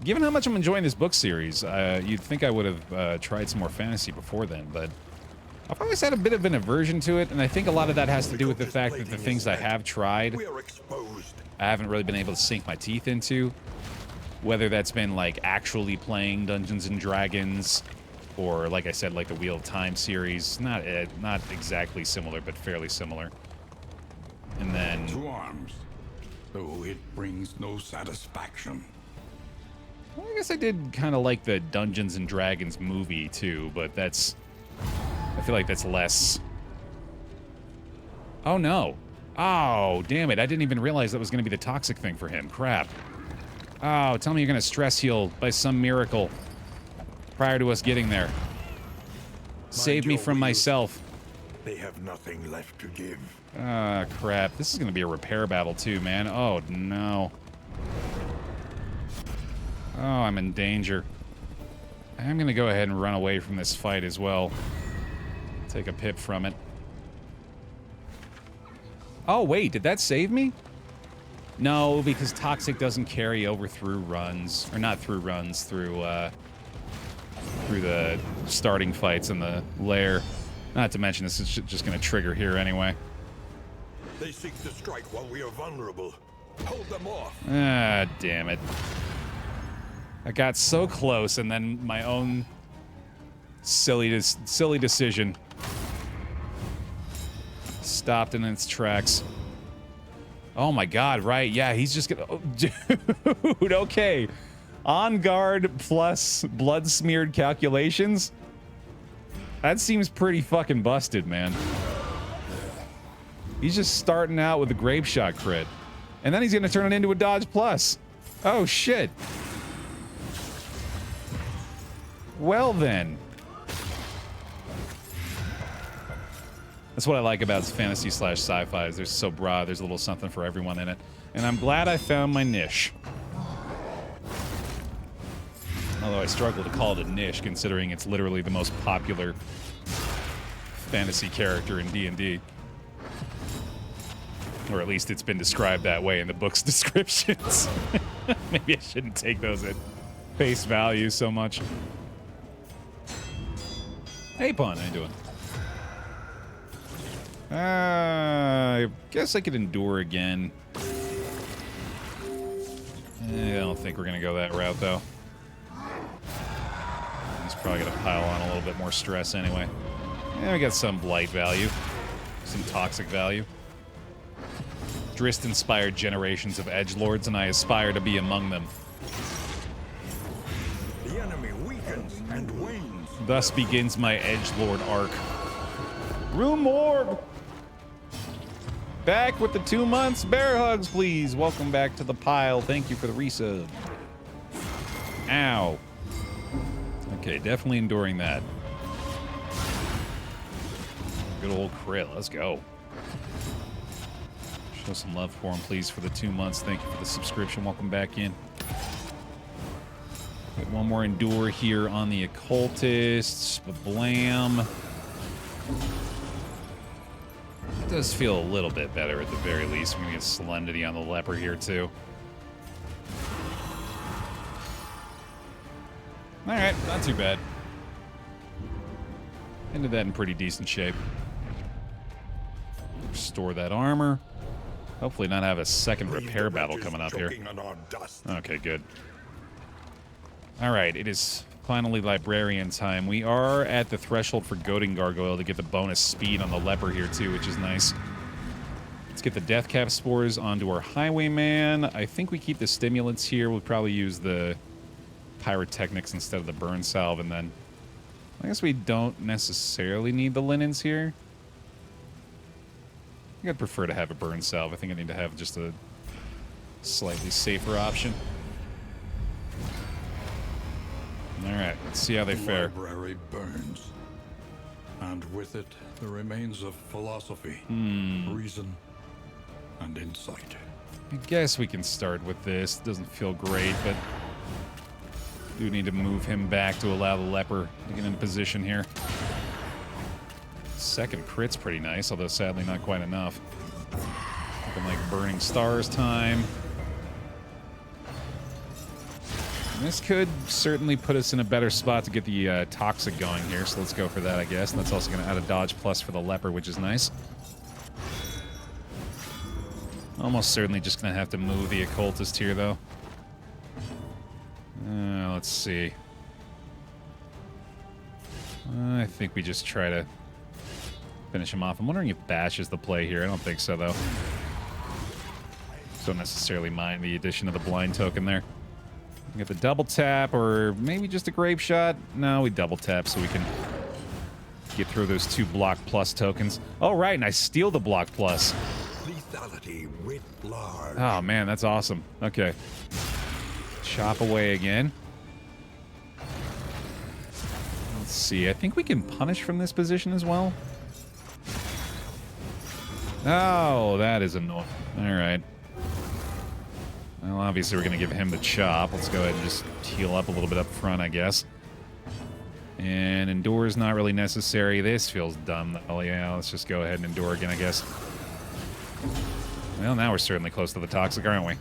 given how much I'm enjoying this book series, you'd think I would have tried some more fantasy before then, but I've always had a bit of an aversion to it, and I think a lot of that has to do with the fact that the things I have tried, I haven't really been able to sink my teeth into. Whether that's been, like, actually playing Dungeons & Dragons, or, like I said, like the Wheel of Time series. Not exactly similar, but fairly similar. And then... To arms, though it brings no satisfaction. Well, I guess I did kind of like the Dungeons & Dragons movie, too, but that's... I feel like that's less... Oh, no. Oh, damn it. I didn't even realize that was going to be the toxic thing for him. Crap. Oh, tell me you're going to stress heal by some miracle prior to us getting there. Save me from myself. They have nothing left to give. Ah, crap. This is going to be a repair battle, too, man. Oh, no. Oh, I'm in danger. I'm going to go ahead and run away from this fight as well. Take a pip from it. Oh, wait. Did that save me? No, because Toxic doesn't carry over through runs. Or not through runs, through the starting fights in the lair. Not to mention this is just going to trigger here anyway. They seek to strike while we are vulnerable. Hold them off. Ah, damn it. I got so close, and then my own silly decision stopped in its tracks. Oh my god, right, yeah, he's just gonna... Oh, dude, okay. On guard plus blood smeared calculations? That seems pretty fucking busted, man. He's just starting out with a grape shot crit. And then he's gonna turn it into a dodge plus. Oh shit. Well then. That's what I like about fantasy / sci-fi is they're so broad, there's a little something for everyone in it. And I'm glad I found my niche. Although I struggle to call it a niche, considering it's literally the most popular fantasy character in D&D. Or at least it's been described that way in the book's descriptions. Maybe I shouldn't take those at face value so much. Hey, Pawn, how you doing? I guess I could endure again. I don't think we're gonna go that route, though. He's probably going to pile on a little bit more stress anyway. And we got some blight value. Some toxic value. Drist-inspired generations of edgelords, and I aspire to be among them. The enemy weakens and wanes. Thus begins my edgelord arc. Room Morg! Back with the 2 months. Bear hugs, please. Welcome back to the pile. Thank you for the resub. Ow. Okay, definitely enduring that. Good old crit. Let's go. Show some love for him, please, for the 2 months. Thank you for the subscription. Welcome back in. Got one more endure here on the occultists. Blam. It does feel a little bit better at the very least. We're gonna get solemnity on the leper here too. All right, not too bad. Ended that in pretty decent shape. Restore that armor. Hopefully not have a second repair battle coming up here. Okay, good. All right, it is finally Librarian time. We are at the threshold for Goading Gargoyle to get the bonus speed on the leper here too, which is nice. Let's get the Death Cap Spores onto our Highwayman. I think we keep the Stimulants here. We'll probably use the Pyrotechnics instead of the Burn Salve, and then I guess we don't necessarily need the Linens here. I think I'd prefer to have a Burn Salve. I think I need to have just a slightly safer option. All right, let's see how they fare. The library burns, and with it, the remains of philosophy, reason, and insight. I guess we can start with this. Doesn't feel great, but do need to move him back to allow the leper to get in position here. Second crit's pretty nice, although sadly not quite enough. Looking like Burning Stars time. This could certainly put us in a better spot to get the Toxic going here, so let's go for that, I guess. And that's also going to add a dodge plus for the Leper, which is nice. Almost certainly just going to have to move the Occultist here, though. Let's see. I think we just try to finish him off. I'm wondering if Bash is the play here. I don't think so, though. Don't necessarily mind the addition of the blind token there. Get the double tap, or maybe just a grape shot. No, we double tap so we can get through those 2 block plus tokens. Oh, right, and I steal the block plus. Lethality writ large. Oh, man, that's awesome. Okay. Chop away again. Let's see. I think we can punish from this position as well. Oh, that is annoying. All right. Well, obviously we're going to give him the chop. Let's go ahead and just heal up a little bit up front, I guess. And endure is not really necessary. This feels dumb. Oh, yeah, let's just go ahead and endure again, I guess. Well, now we're certainly close to the Toxic, aren't we?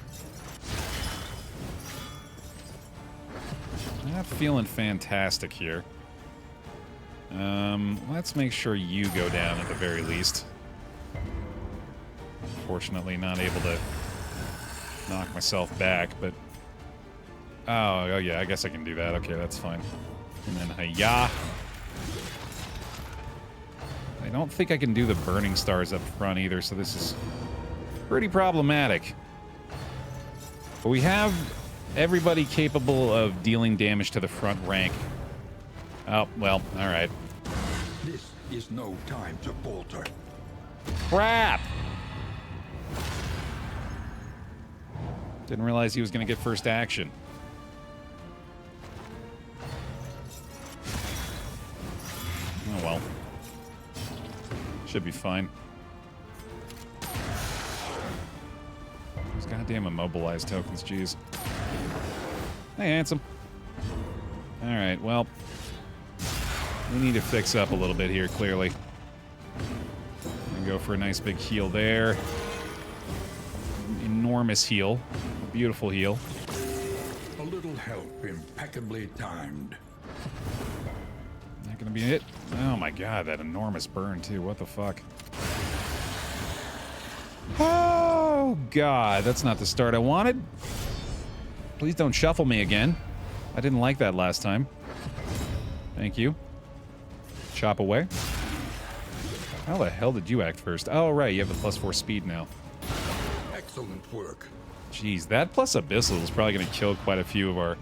Not feeling fantastic here. Let's make sure you go down at the very least. Unfortunately, not able to knock myself back, but oh yeah, I guess I can do that. Okay, that's fine. And then hiya. I don't think I can do the Burning Stars up front either, so this is pretty problematic. But we have everybody capable of dealing damage to the front rank. Oh, well, all right. This is no time to falter. Crap! Didn't realize he was going to get first action. Oh, well. Should be fine. Those goddamn immobilized tokens, jeez. Hey, handsome. Alright, well. We need to fix up a little bit here, clearly. And go for a nice big heal there. Enormous heal. Beautiful heal. A little help impeccably timed. Not gonna be it. Oh my god, that enormous burn too. What the fuck? Oh god, that's not the start I wanted. Please don't shuffle me again. I didn't like that last time. Thank you. Chop away. How the hell did you act first? Oh, right, you have the +4 speed now. Excellent work. Jeez, that plus Abyssal is probably going to kill quite a few of our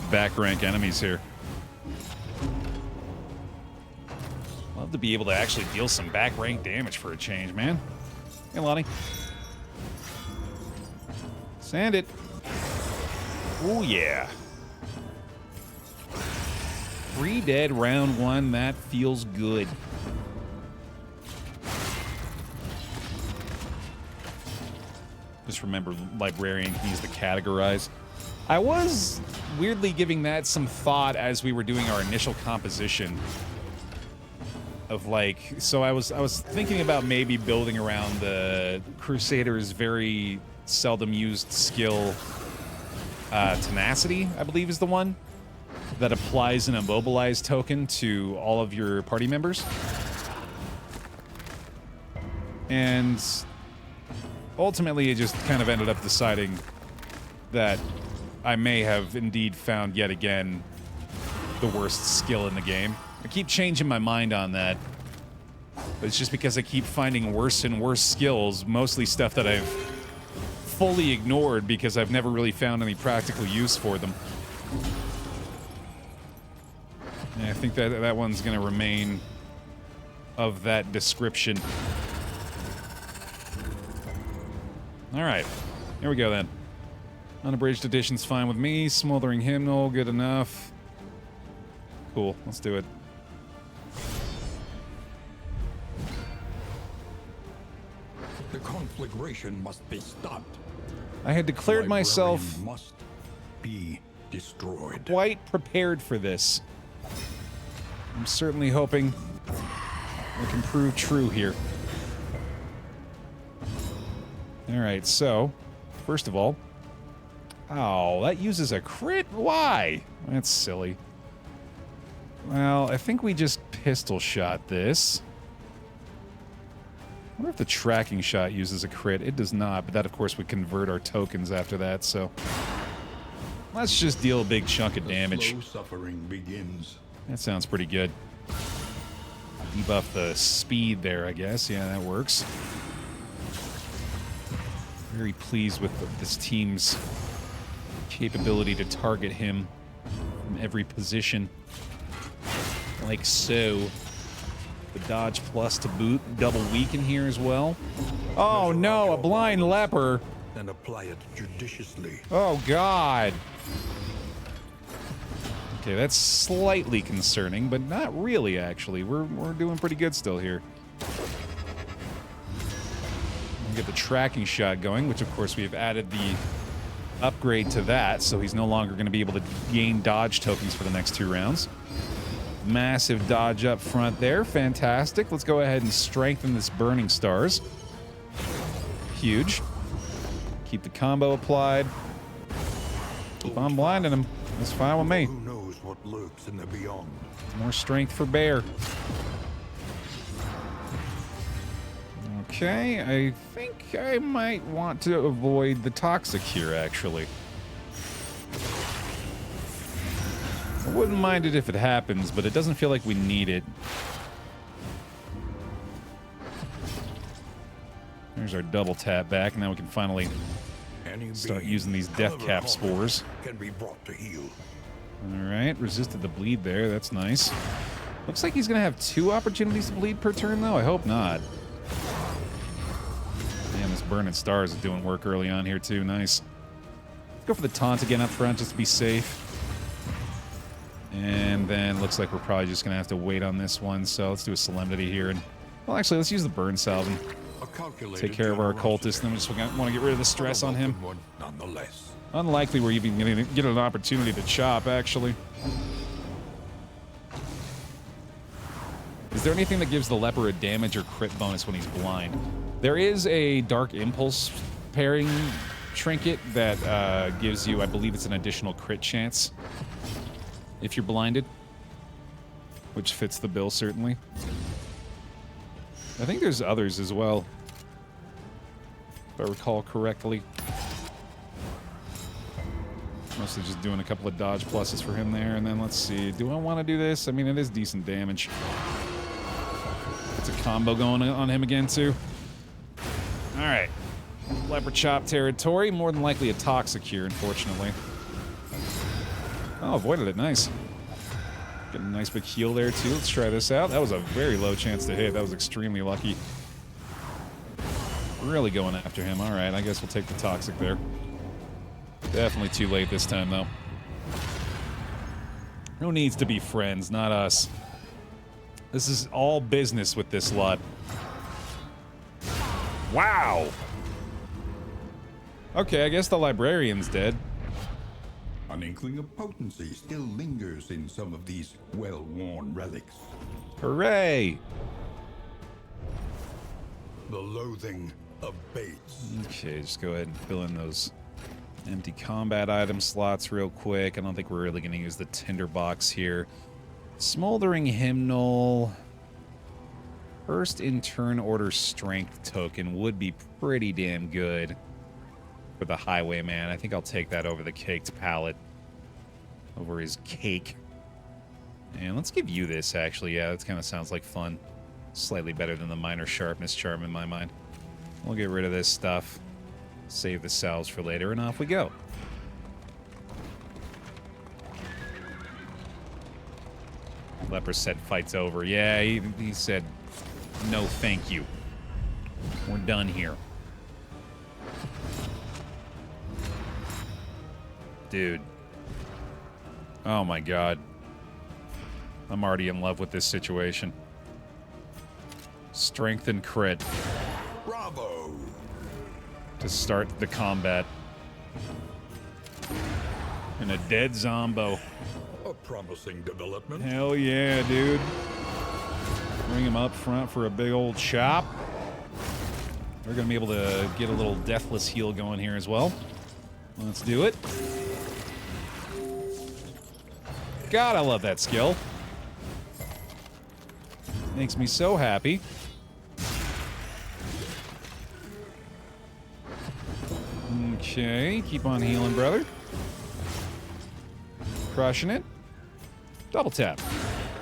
back rank enemies here. Love to be able to actually deal some back rank damage for a change, man. Hey, Lonnie. Sand it. Oh, yeah. 3 dead round 1. That feels good. Just remember, Librarian can use the categorize. I was weirdly giving that some thought as we were doing our initial composition. Of like, so I was thinking about maybe building around the Crusader's very seldom used skill, Tenacity, I believe is the one, that applies an immobilize token to all of your party members. And ultimately, it just kind of ended up deciding that I may have indeed found yet again the worst skill in the game. I keep changing my mind on that. But it's just because I keep finding worse and worse skills, mostly stuff that I've fully ignored because I've never really found any practical use for them. And I think that one's going to remain of that description. All right, here we go then. Unabridged edition's fine with me. Smoldering Hymnal, good enough. Cool, let's do it. The conflagration must be stopped. I had declared myself Librarian must be destroyed. quite prepared for this. I'm certainly hoping it can prove true here. Alright, so, first of all... Oh, that uses a crit? Why? That's silly. Well, I think we just pistol shot this. I wonder if the tracking shot uses a crit. It does not, but that, of course, would convert our tokens after that, so... Let's just deal a big chunk of damage. Slow suffering begins. That sounds pretty good. Debuff the speed there, I guess. Yeah, that works. Very pleased with this team's capability to target him from every position. Like so. The dodge plus to boot. Double weaken here as well. Oh no, a blind leper. And apply it judiciously. Oh god. Okay, that's slightly concerning, but not really, actually. We're doing pretty good still here. We'll get the tracking shot going, which, of course, we've added the upgrade to that, so he's no longer going to be able to gain dodge tokens for the next 2 rounds. Massive dodge up front there. Fantastic. Let's go ahead and strengthen this Burning Stars. Huge. Keep the combo applied. Keep on blinding him. That's fine with me. Who knows what lurks in the beyond? More strength for Baer. Okay, I think I might want to avoid the toxic here, actually. I wouldn't mind it if it happens, but it doesn't feel like we need it. There's our double tap back, and now we can finally start using these death cap spores. Can be brought to heal. Alright, resisted the bleed there, that's nice. Looks like he's gonna have 2 opportunities to bleed per turn, though. I hope not. Man, this Burning Stars is doing work early on here, too. Nice. Let's go for the taunt again up front, just to be safe. And then looks like we're probably just gonna have to wait on this one, so let's do a Solemnity here. And well, actually, let's use the Burn Salve and take care of our occultist, and then we just want to get rid of the stress on him. Nonetheless. Unlikely we're even going to get an opportunity to chop, actually. Is there anything that gives the leper a damage or crit bonus when he's blind? There is a Dark Impulse pairing trinket that gives you, I believe it's an additional crit chance if you're blinded, which fits the bill, certainly. I think there's others as well, if I recall correctly. Mostly just doing a couple of dodge pluses for him there. And then let's see. Do I want to do this? I mean, it is decent damage. It's a combo going on him again, too. All right. Leopard chop territory. More than likely a toxic here, unfortunately. Oh, avoided it. Nice. Getting a nice big heal there, too. Let's try this out. That was a very low chance to hit. That was extremely lucky. Really going after him. All right, I guess we'll take the toxic there. Definitely too late this time, though. Who needs to be friends? Not us. This is all business with this lot. Wow! Okay, I guess the Librarian's dead. An inkling of potency still lingers in some of these well-worn relics. Hooray! The loathing abates. Okay, just go ahead and fill in those empty combat item slots real quick. I don't think we're really going to use the tinderbox here. Smoldering Hymnal. First in turn order strength token would be pretty damn good for the Highwayman. I think I'll take that over the Caked Palette. Over his cake. And let's give you this, actually. Yeah, that kind of sounds like fun. Slightly better than the Minor Sharpness charm in my mind. We'll get rid of this stuff. Save the salves for later, and off we go. Leper said fight's over. Yeah, he said no thank you. We're done here. Dude. Oh my god. I'm already in love with this situation. Strength and crit. Bravo! To start the combat. And a dead zombo. A promising development. Hell yeah, dude. Bring him up front for a big old chop. We're gonna be able to get a little deathless heal going here as well. Let's do it. God, I love that skill. Makes me so happy. Okay, keep on healing, brother. Crushing it. Double tap.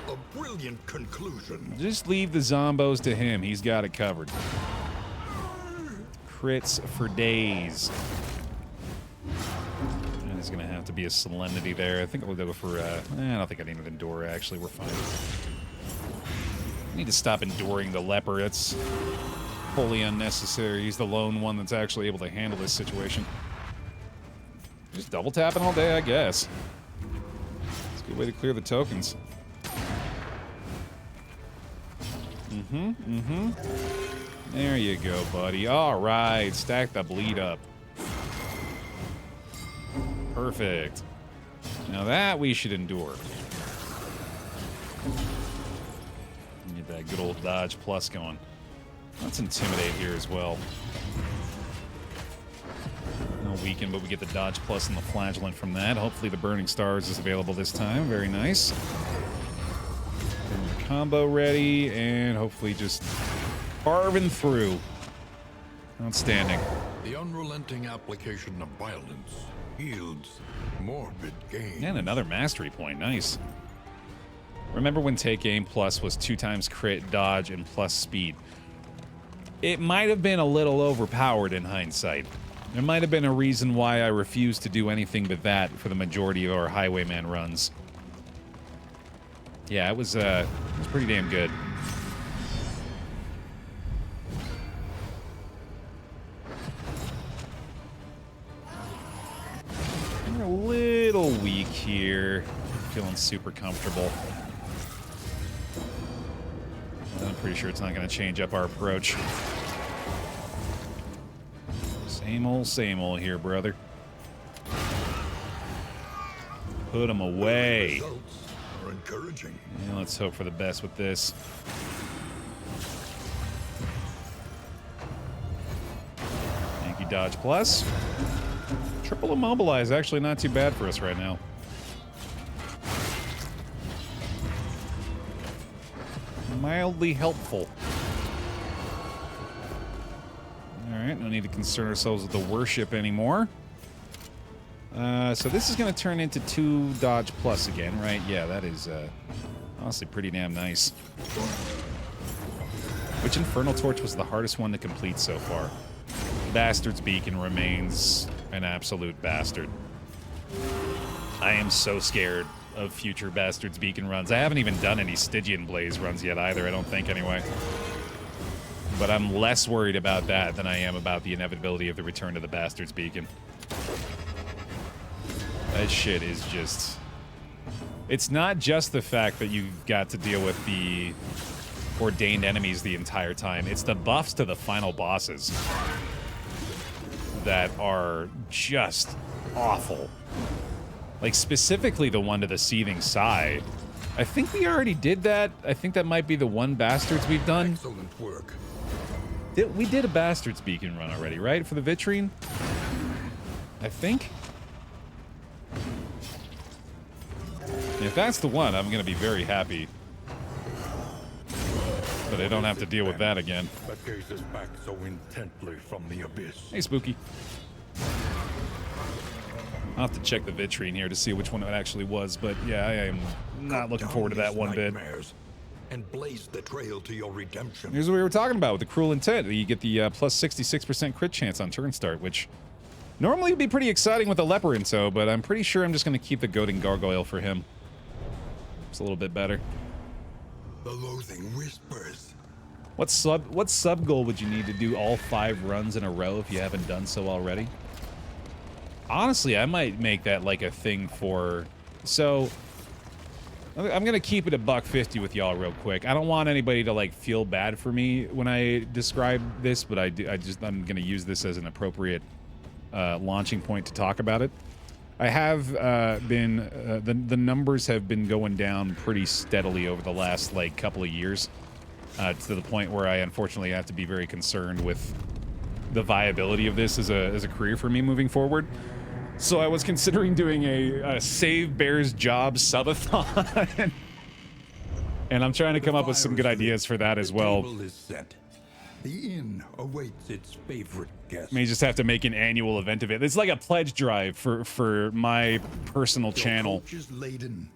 A brilliant conclusion. Just leave the zombos to him. He's got it covered. Crits for days. And there's going to have to be a Solemnity there. I think we'll go for... I don't think I need an Endure, actually. We're fine. I need to stop enduring the Leper. That's wholly unnecessary. He's the lone one that's actually able to handle this situation. Just double tapping all day, I guess. It's a good way to clear the tokens. There you go, buddy. All right, stack the bleed up. Perfect. Now that we should endure. Get that good old dodge plus going. Let's intimidate here as well. No weaken, but we get the dodge plus and the flagellant from that. Hopefully the Burning Stars is available this time. Very nice. Getting the combo ready, and hopefully just carving through. Outstanding. The unrelenting application of violence yields morbid gain. And another mastery point. Nice. Remember when Take Aim Plus was 2x crit, dodge, and plus speed? It might have been a little overpowered in hindsight. There might have been a reason why I refused to do anything but that for the majority of our Highwayman runs. Yeah, it was pretty damn good. We're a little weak here. Feeling super comfortable. I'm pretty sure it's not going to change up our approach. Same old here, brother. Put them away. Results are encouraging. Yeah, let's hope for the best with this. Thank you, Dodge Plus. Triple Immobilize, actually not too bad for us right now. Mildly helpful. Alright, no need to concern ourselves with the worship anymore. So this is going to turn into 2 dodge plus again, right? Yeah, that is honestly pretty damn nice. Which Infernal Torch was the hardest one to complete so far? Bastard's Beacon remains an absolute bastard. I am so scared of future Bastard's Beacon runs. I haven't even done any Stygian Blaze runs yet either, I don't think, anyway. But I'm less worried about that than I am about the inevitability of the return to the Bastard's Beacon. That shit is just... It's not just the fact that you've got to deal with the ordained enemies the entire time. It's the buffs to the final bosses that are just awful. Like, specifically the one to the Seething Sigh. I think we already did that. I think that might be the one Bastards we've done. Excellent work. We did a Bastard's Beacon run already, right? For the Vitrine? I think? If that's the one, I'm going to be very happy that I don't have to deal with that again. That gazes back so intently from the abyss. Hey, Spooky. I'll have to check the Vitrine here to see which one it actually was, but yeah, I am not looking forward to that one bit. And blaze the trail to your redemption. Here's what we were talking about with the Cruel Intent. You get the plus 66% crit chance on turn start, which normally would be pretty exciting with a Leporinto, but I'm pretty sure I'm just going to keep the Goading Gargoyle for him. It's a little bit better. The loathing whispers. What sub goal would you need to do all 5 runs in a row if you haven't done so already? Honestly, I might make that like a thing for... So, I'm gonna keep it a $150 with y'all real quick. I don't want anybody to like feel bad for me when I describe this, but I'm gonna use this as an appropriate launching point to talk about it. I have the numbers have been going down pretty steadily over the last like couple of years, to the point where I unfortunately have to be very concerned with the viability of this as a career for me moving forward. So I was considering doing a Save Bear's Job subathon. And I'm trying to come up with some good ideas for that as well. The inn awaits its favorite guest. May just have to make an annual event of it. It's like a pledge drive for my personal channel. Coach is laden.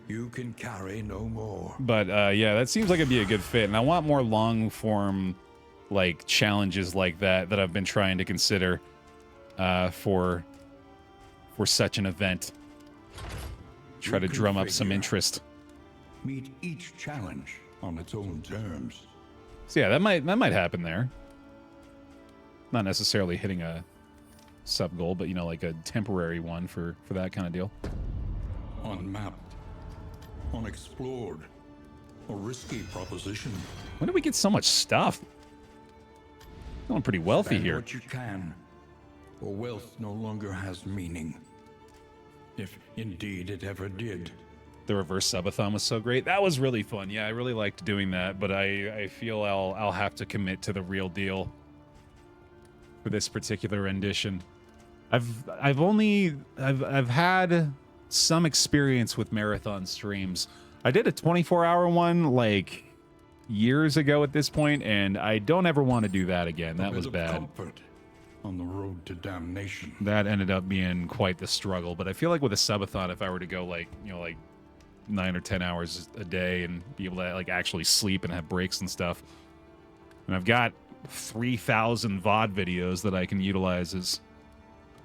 You can carry no more. But yeah, that seems like it'd be a good fit, and I want more long form like challenges like that I've been trying to consider for such an event. Try to drum up some interest. Meet each challenge on its own terms. So yeah, that might happen there. Not necessarily hitting a sub goal, but you know, like a temporary one for that kind of deal. Unmapped, unexplored, a risky proposition. When did we get so much stuff? Going pretty wealthy Spend here. what you can, or wealth no longer has meaning. If indeed it ever did. The reverse subathon was so great. That was really fun. Yeah, I really liked doing that, but I feel I'll have to commit to the real deal for this particular rendition. I've had some experience with marathon streams. I did a 24-hour one like years ago at this point, and I don't ever want to do that again. That was bad. Comfort on the road to damnation. That ended up being quite the struggle, but I feel like with a subathon, if I were to go like 9 or 10 hours a day and be able to like actually sleep and have breaks and stuff. And I've got 3,000 VOD videos that I can utilize as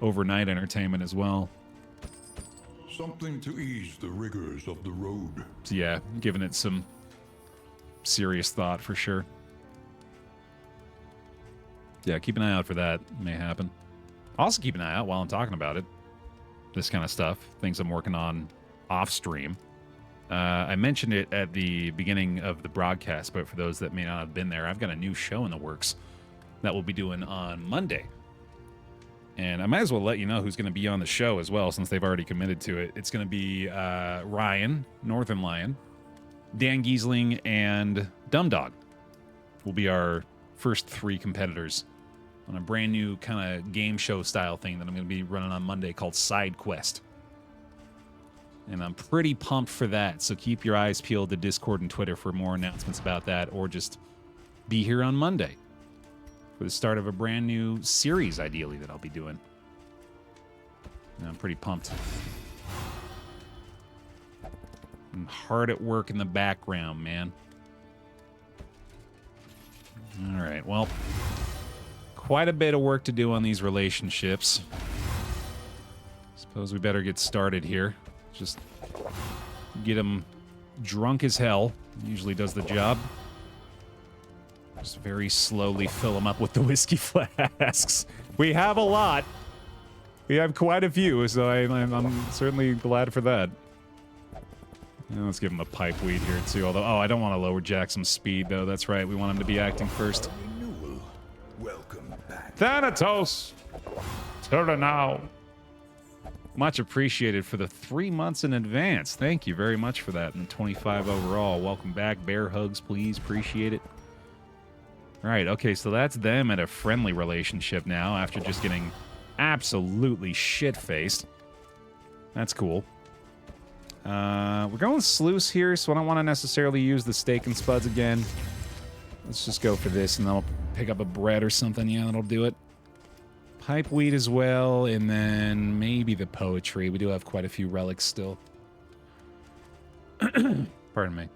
overnight entertainment as well. Something to ease the rigors of the road. So yeah, giving it some serious thought for sure. Yeah, keep an eye out for that. It may happen. Also keep an eye out while I'm talking about it. This kind of stuff. Things I'm working on off stream. I mentioned it at the beginning of the broadcast, but for those that may not have been there, I've got a new show in the works that we'll be doing on Monday. And I might as well let you know who's going to be on the show as well, since they've already committed to it. It's going to be Ryan, Northern Lion, Dan Giesling, and Dumb Dog will be our first 3 competitors on a brand new kind of game show style thing that I'm going to be running on Monday called Side Quest. And I'm pretty pumped for that, so keep your eyes peeled to Discord and Twitter for more announcements about that, or just be here on Monday for the start of a brand new series, ideally, that I'll be doing. I'm pretty pumped. I'm hard at work in the background, man. All right, well, quite a bit of work to do on these relationships. Suppose we better get started here. Just get them drunk as hell. Usually does the job. Just very slowly fill them up with the whiskey flasks. We have a lot. We have quite a few, so I'm certainly glad for that. And let's give him a pipe weed here, too. Although, oh, I don't want to lower Jackson's speed, though. That's right. We want him to be acting first. Welcome back. Thanatos! Turn now. Much appreciated for the 3 months in advance. Thank you very much for that. And 25 overall. Welcome back. Bear hugs, please. Appreciate it. All right, okay, so that's them at a friendly relationship now after just getting absolutely shit-faced. That's cool. We're going sluice here, so I don't want to necessarily use the steak and spuds again. Let's just go for this, and then I'll pick up a bread or something. Yeah, that'll do it. Pipe weed as well, and then maybe the poetry. We do have quite a few relics still. Pardon me.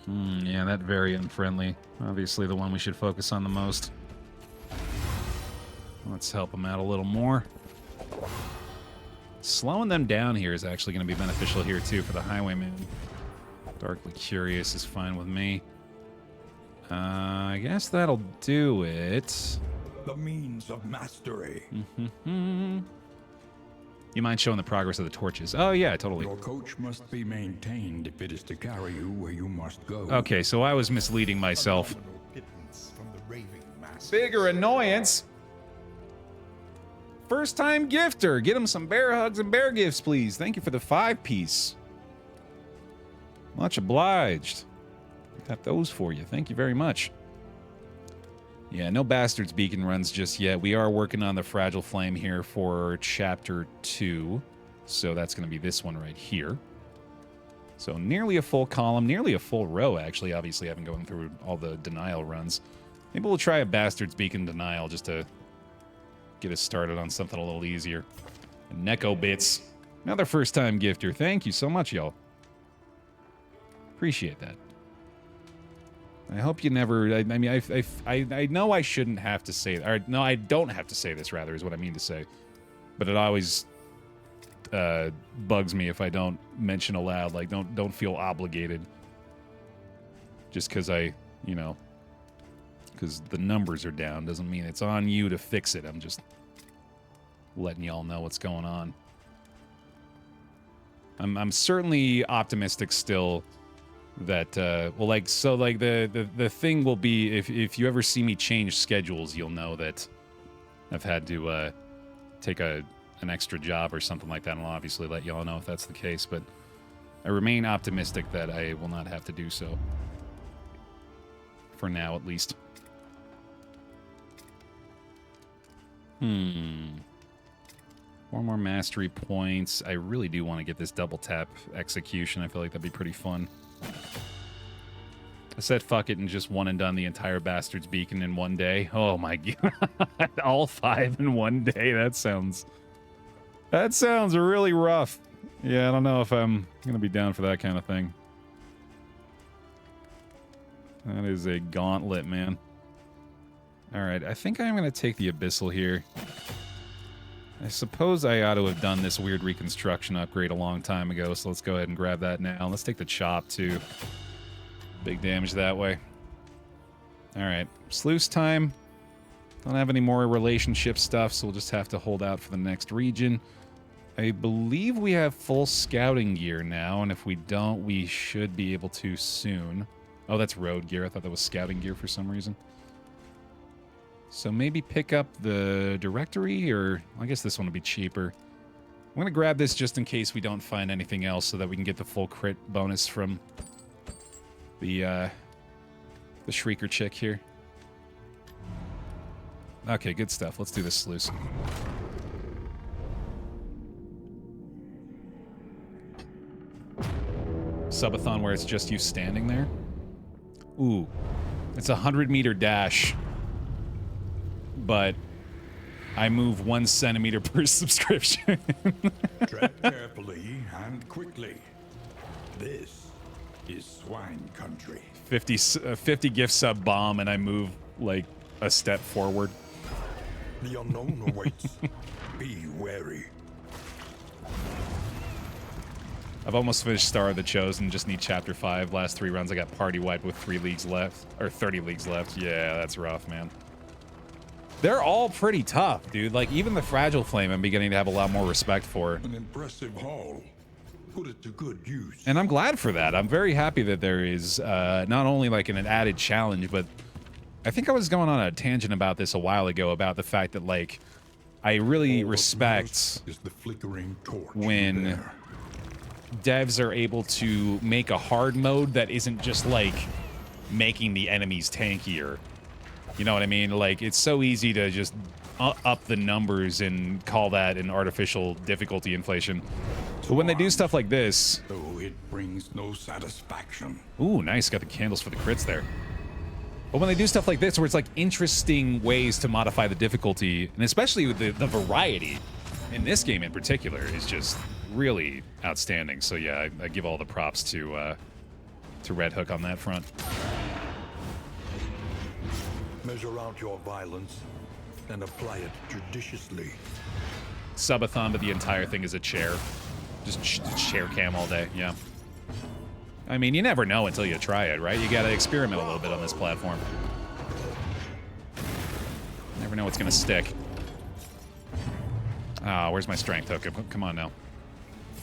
Yeah, that very unfriendly. Obviously the one we should focus on the most. Let's help them out a little more. Slowing them down here is actually going to be beneficial here, too, for the highwayman. Darkly Curious is fine with me. I guess that'll do it. The means of mastery. You mind showing the progress of the torches? Oh, yeah, totally. Your coach must be maintained if it is to carry you where you must go. Okay, so I was misleading myself. Bigger annoyance. First-time gifter. Get him some bear hugs and bear gifts, please. Thank you for the 5-piece. Much obliged. Got those for you. Thank you very much. Yeah, no Bastard's Beacon runs just yet. We are working on the Fragile Flame here for Chapter 2. So that's going to be this one right here. So nearly a full column, nearly a full row, actually. Obviously, I haven't gone through all the Denial runs. Maybe we'll try a Bastard's Beacon Denial just to get us started on something a little easier. And Neko Bits, another first-time gifter. Thank you so much, y'all. Appreciate that. I hope you never... I mean, I know I shouldn't have to say... Or, no, I don't have to say this, rather, is what I mean to say. But it always bugs me if I don't mention aloud. Like, don't feel obligated. Just because you know... Because the numbers are down doesn't mean it's on you to fix it. I'm just letting y'all know what's going on. I'm certainly optimistic still that well, like, so like the thing will be, if you ever see me change schedules, you'll know that I've had to take an extra job or something like that, and I'll obviously let y'all know if that's the case, but I remain optimistic that I will not have to do so. For now, at least. 4 more mastery points. I really do want to get this double tap execution. I feel like that'd be pretty fun. I said fuck it and just one and done the entire Bastard's Beacon in one day. Oh my god. All 5 in one day. That sounds really rough. Yeah, I don't know if I'm gonna be down for that kind of thing. That is a gauntlet, man. Alright, I think I'm going to take the Abyssal here. I suppose I ought to have done this weird reconstruction upgrade a long time ago, so let's go ahead and grab that now. Let's take the chop, too. Big damage that way. Alright, sluice time. Don't have any more relationship stuff, so we'll just have to hold out for the next region. I believe we have full scouting gear now, and if we don't, we should be able to soon. Oh, that's road gear. I thought that was scouting gear for some reason. So maybe pick up the directory, or I guess this one would be cheaper. I'm going to grab this just in case we don't find anything else so that we can get the full crit bonus from the Shrieker chick here. Okay, good stuff. Let's do this sluice. Subathon where it's just you standing there. Ooh. It's a 100-meter dash. But I move 1 centimeter per subscription. Tread carefully and quickly. This is swine country. 50 gift sub bomb, and I move like a step forward. The unknown awaits. Be wary. I've almost finished Star of the Chosen, just need Chapter 5. Last 3 runs, I got party wiped with 3 leagues left. Or 30 leagues left. Yeah, that's rough, man. They're all pretty tough, dude. Like, even the Fragile Flame, I'm beginning to have a lot more respect for. An impressive haul. Put it to good use. And I'm glad for that. I'm very happy that there is not only, like, an added challenge, but I think I was going on a tangent about this a while ago, about the fact that, like, I really respect is the flickering torch when there. devs are able to make a hard mode that isn't just like making the enemies tankier. You know what I mean? Like, it's so easy to just up the numbers and call that an artificial difficulty inflation. But when they do stuff like this... Though it brings no satisfaction. Ooh, nice. Got the candles for the crits there. But when they do stuff like this, where it's like interesting ways to modify the difficulty, and especially with the variety in this game in particular, is just really outstanding. So yeah, I give all the props to Red Hook on that front. Measure out your violence and apply it judiciously. Subathon, but the entire thing is a chair. Just chair cam all day, yeah. I mean, you never know until you try it, right? You gotta experiment a little bit on this platform. Never know what's gonna stick. Ah, where's my strength hook? Come on now.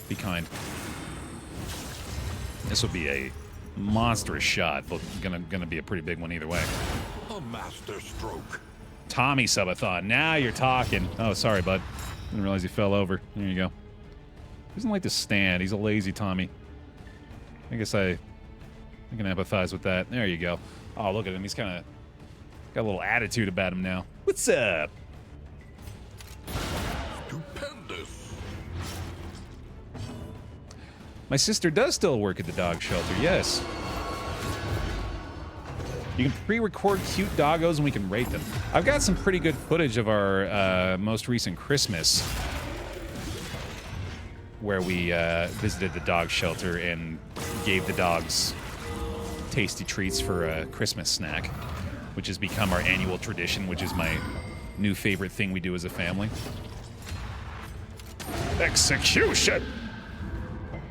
Be kind. This would be a monstrous shot, but gonna be a pretty big one either way. A master stroke. Tommy Subathon, now you're talking. Oh, sorry, bud. Didn't realize he fell over. There you go. He doesn't like to stand. He's a lazy Tommy. I guess I can empathize with that. There you go. Oh, look at him. He's kind of got a little attitude about him now. What's up? Stupendous. My sister does still work at the dog shelter, yes. You can pre-record cute doggos and we can rate them. I've got some pretty good footage of our most recent Christmas where we visited the dog shelter and gave the dogs tasty treats for a Christmas snack, which has become our annual tradition, which is my new favorite thing we do as a family. Execution!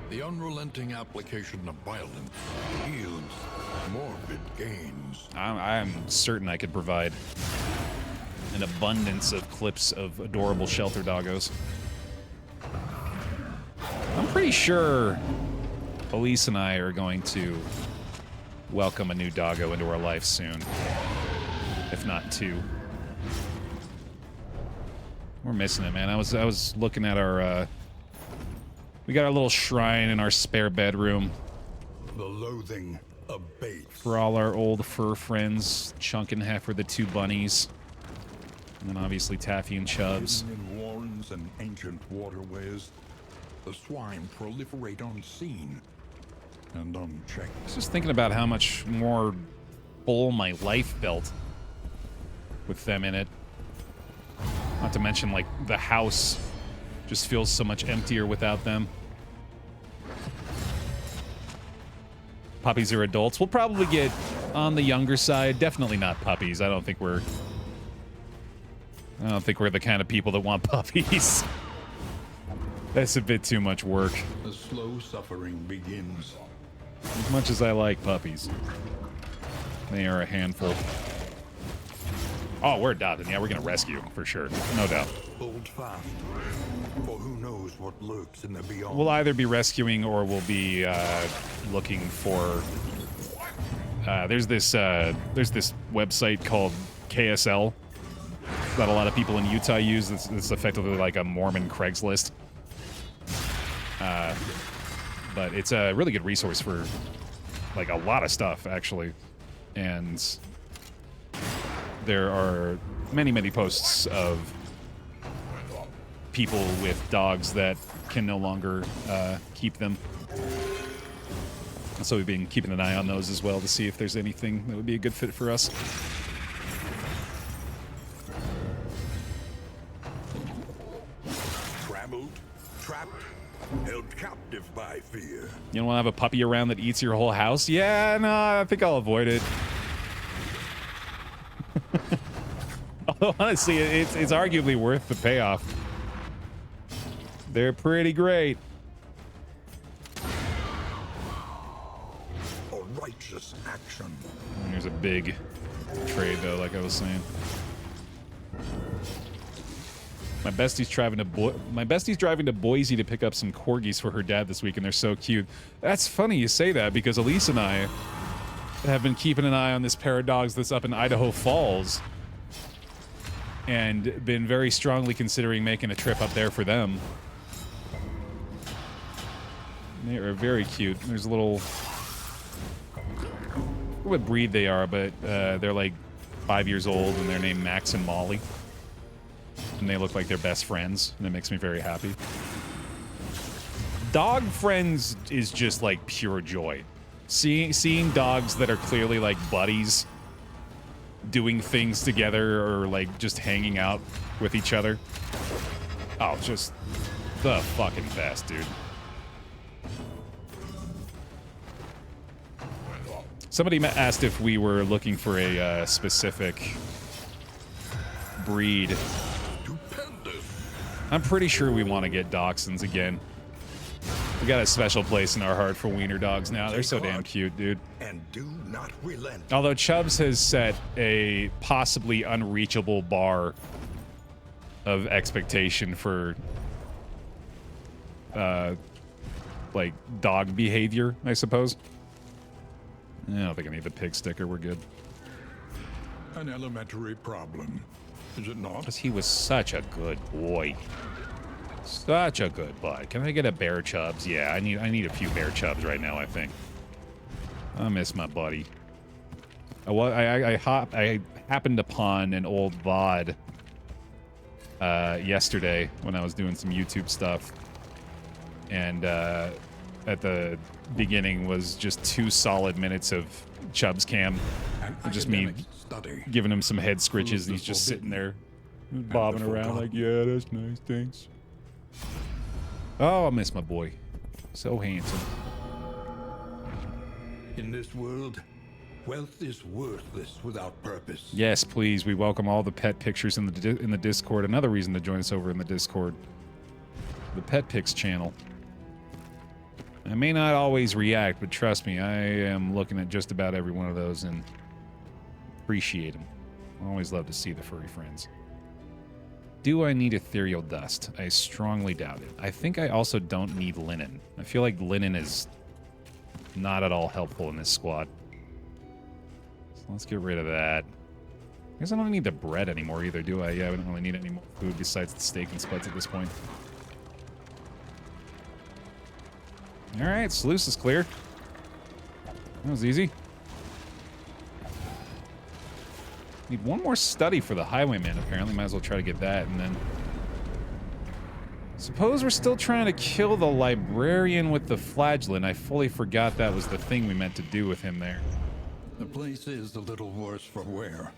The unrelenting application of violence Yields morbid gains. I'm certain I could provide an abundance of clips of adorable shelter doggos. I'm pretty sure Elise and I are going to welcome a new doggo into our life soon, if not 2. We're missing it, man. I was looking at our we got our little shrine in our spare bedroom The loathing abates. for all our old fur friends. Chunk and Heifer, the 2 bunnies, and then obviously Taffy and Chubbs. Hidden in warrens and ancient waterways, the swine proliferate unseen and unchecked. I was just thinking about how much more full my life felt with them in it. Not to mention, like, the house just feels so much emptier without them. Puppies are adults. We'll probably get on the younger side. Definitely not puppies. I don't think we're the kind of people that want puppies. That's a bit too much work. The slow suffering begins. As much as I like puppies, they are a handful. Oh, we're adopted. Yeah, we're gonna rescue for sure, no doubt. Hold fast, for who knows what lurks in the beyond. We'll either be rescuing or we'll be looking for. There's this website called KSL that a lot of people in Utah use. It's effectively like a Mormon Craigslist. But it's a really good resource for like a lot of stuff, actually. And there are many posts of people with dogs that can no longer keep them. So we've been keeping an eye on those as well to see if there's anything that would be a good fit for us. held captive by fear. You don't want to have a puppy around that eats your whole house? Yeah, no, I think I'll avoid it. Although, honestly, it's arguably worth the payoff. They're pretty great. A righteous action. And there's a big trade, though, like I was saying. My bestie's driving to Boise to pick up some corgis for her dad this week, and they're so cute. That's funny you say that, because Elise and I have been keeping an eye on this pair of dogs that's up in Idaho Falls, and been very strongly considering making a trip up there for them. They are very cute. There's a little... I don't know what breed they are, but they're like 5 years old, and they're named Max and Molly. And they look like they're best friends, and it makes me very happy. Dog friends is just like pure joy. Seeing dogs that are clearly like buddies doing things together, or like just hanging out with each other. Oh, just the fucking best, dude. Somebody asked if we were looking for a specific breed. I'm pretty sure we want to get dachshunds again. We got a special place in our heart for wiener dogs now. They're so damn cute, dude. And do not relent. Although Chubbs has set a possibly unreachable bar of expectation for like dog behavior, I suppose. I don't think I need the pig sticker. We're good. An elementary problem, is it not? Because he was such a good boy. Such a good boy. Can I get a bear Chubbs? Yeah, I need a few bear Chubbs right now, I think. I miss my buddy. I happened upon an old VOD yesterday when I was doing some YouTube stuff. And at the beginning was just 2 solid minutes of Chubbs cam. Just me giving him some head scritches, and he's just sitting there bobbing around like, yeah, that's nice, thanks. Oh, I miss my boy. So handsome. In this world, wealth is worthless without purpose. Yes, please. We welcome all the pet pictures in the Discord. Another reason to join us over in the Discord. The Pet Pics channel. I may not always react, but trust me, I am looking at just about every one of those and appreciate them. I always love to see the furry friends. Do I need ethereal dust? I strongly doubt it. I think I also don't need linen. I feel like linen is not at all helpful in this squad. So let's get rid of that. I guess I don't need the bread anymore either, do I? Yeah, I don't really need any more food besides the steak and spuds at this point. Alright, sluice is clear. That was easy. Need one more study for the highwayman, apparently. Might as well try to get that, and then... Suppose we're still trying to kill the librarian with the flagellant. I fully forgot that was the thing we meant to do with him there. The place is a little worse for wear,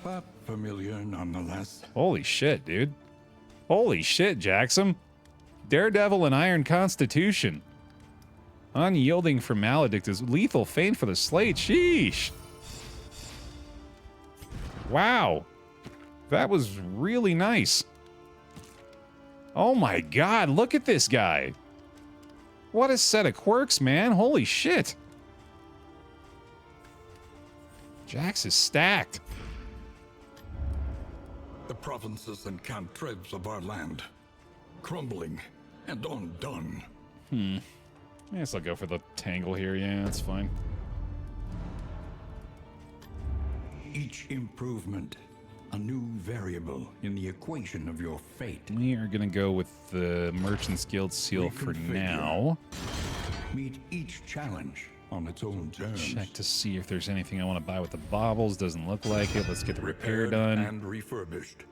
but familiar nonetheless. Holy shit, dude. Holy shit, Jackson. Daredevil and Iron Constitution. Unyielding for Maledict is lethal feint for the slate. Sheesh. Wow. That was really nice. Oh my god, look at this guy. What a set of quirks, man. Holy shit. Jax is stacked. The provinces and cantrevs of our land, crumbling and undone. I guess I'll go for the tangle here. Yeah, that's fine. Each improvement, a new variable in the equation of your fate. We are going to go with the Merchant's Guild seal for now. Meet each challenge on its own terms. Check to see if there's anything I want to buy with the baubles. Doesn't look like it. Let's get the repair Repaired done. and refurbished.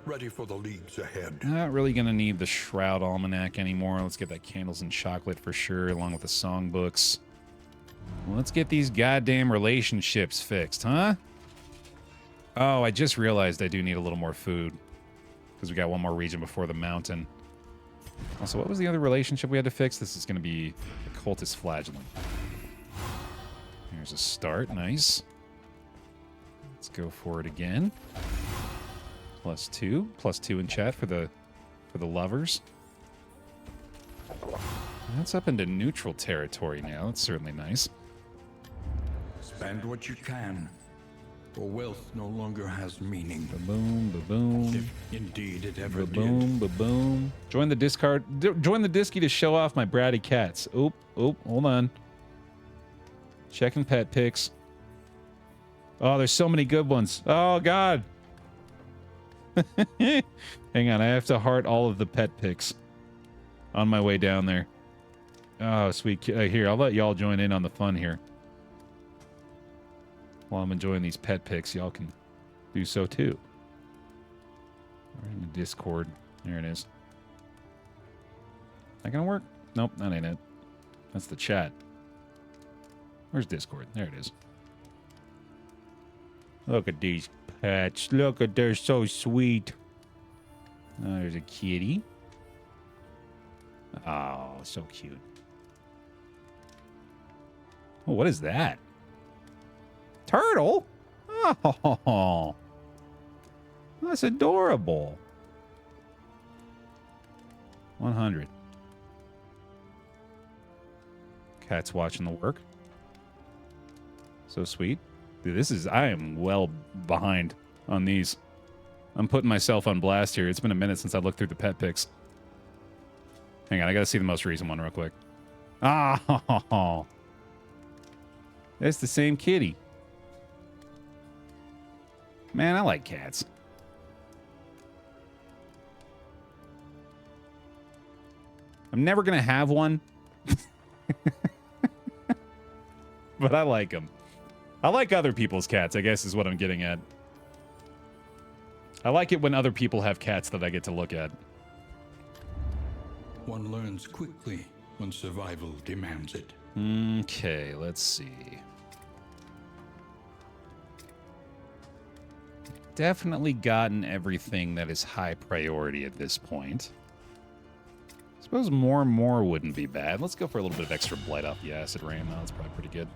Ready for the leagues ahead. Not really going to need the Shroud Almanac anymore. Let's get that Candles and Chocolate for sure, along with the songbooks. Let's get these goddamn relationships fixed, huh? Oh, I just realized I do need a little more food. Because we got one more region before the mountain. Also, what was the other relationship we had to fix? This is going to be the cultist flagellant. Here's a start. Nice. Let's go for it again. +2. +2 in chat for the lovers. That's up into neutral territory now. That's certainly nice. Spend what you can, for wealth no longer has meaning. Ba-boom, ba-boom. If indeed it ever Ba-boom, did. ba-boom. Join the join the disky to show off my bratty cats. Oop, hold on. Checking pet pics. Oh, there's so many good ones. Oh, God. Hang on, I have to heart all of the pet pics on my way down there. Oh, sweet. Here, I'll let y'all join in on the fun here. While I'm enjoying these pet pics, y'all can do so too. We're in the Discord. There it is. That gonna work? Nope, that ain't it. That's the chat. Where's Discord? There it is. Look at these pets. Look at, they're so sweet. Oh, there's a kitty. Oh, so cute. Oh, what is that? Turtle? Oh, that's adorable. 100. Cat's watching the work. So sweet. Dude, I am well behind on these. I'm putting myself on blast here. It's been a minute since I looked through the pet pics. Hang on, I gotta see the most recent one real quick. Oh, that's the same kitty. Man, I like cats. I'm never gonna have one. But I like them. I like other people's cats, I guess is what I'm getting at. I like it when other people have cats that I get to look at. One learns quickly when survival demands it. Okay, let's see. Definitely gotten everything that is high priority at this point. I suppose more and more wouldn't be bad. Let's go for a little bit of extra blight off the acid rain, though. That's probably pretty good.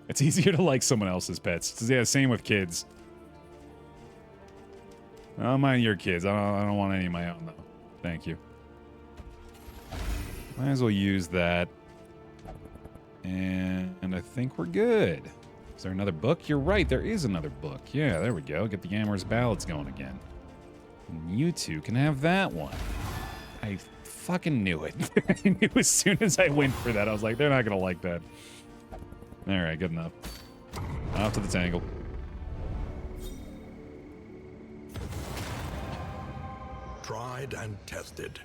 It's easier to like someone else's pets. Yeah, same with kids. I don't mind your kids. I don't want any of my own, though. Thank you. Might as well use that. And I think we're good. Is there another book? You're right, there is another book. Yeah, there we go. Get the Amorous Ballads going again. And you two can have that one. I fucking knew it. I knew as soon as I went for that, I was like, they're not going to like that. All right, good enough. Off to the tangle. Tried and tested.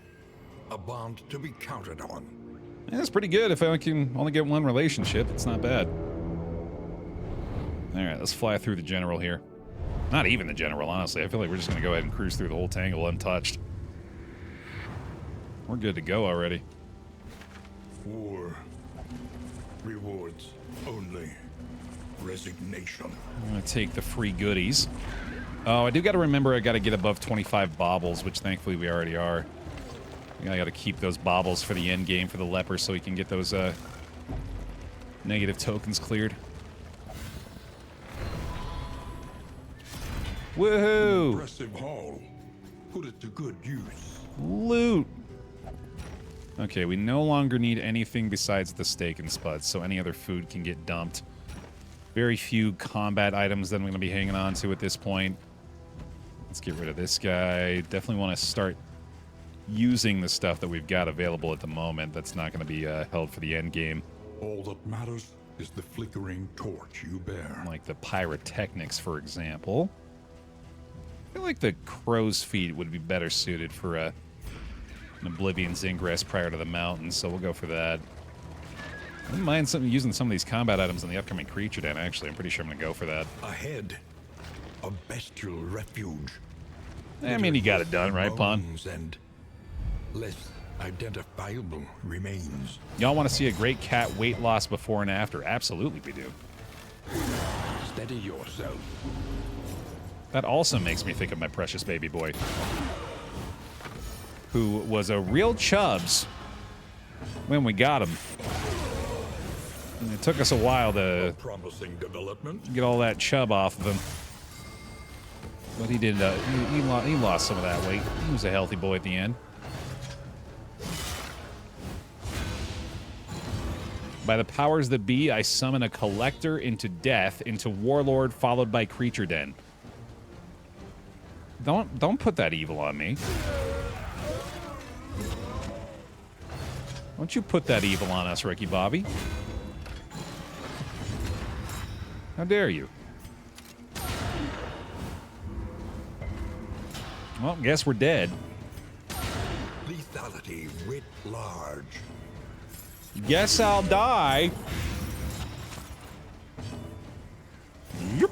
A bond to be counted on. Yeah, that's pretty good. If I can only get one relationship, it's not bad. All right, let's fly through the general here. Not even the general, honestly. I feel like we're just going to go ahead and cruise through the whole tangle untouched. We're good to go already. For rewards only. Resignation. I'm going to take the free goodies. Oh, I do got to remember I got to get above 25 baubles, which thankfully we already are. I got to keep those baubles for the end game for the leper so we can get those negative tokens cleared. Woohoo! Impressive haul. Put it to good use. Loot! Okay, we no longer need anything besides the steak and spuds, so any other food can get dumped. Very few combat items that I'm going to be hanging on to at this point. Let's get rid of this guy. Definitely want to start using the stuff that we've got available at the moment. That's not going to be held for the end game. All that matters is the flickering torch you bear. Like the pyrotechnics, for example. I feel like the crow's feet would be better suited for an Oblivion's Ingress prior to the mountains, so we'll go for that. I wouldn't mind using some of these combat items in the upcoming creature den, actually. I'm pretty sure I'm going to go for that. Ahead, a bestial refuge. I mean, you got it done, right, Pon? And less identifiable remains. Y'all want to see a great cat weight loss before and after? Absolutely we do. Steady yourself. That also makes me think of my precious baby boy. who was a real chubs when we got him. And it took us a while to Promising development. get all that chub off of him. But he did, he lost some of that weight. He was a healthy boy at the end. By the powers that be, I summon a collector into death, into Warlord, followed by Creature Den. Don't put that evil on me. Don't you put that evil on us, Ricky Bobby. How dare you? Well, guess we're dead. Lethality writ large. Guess I'll die. Yep.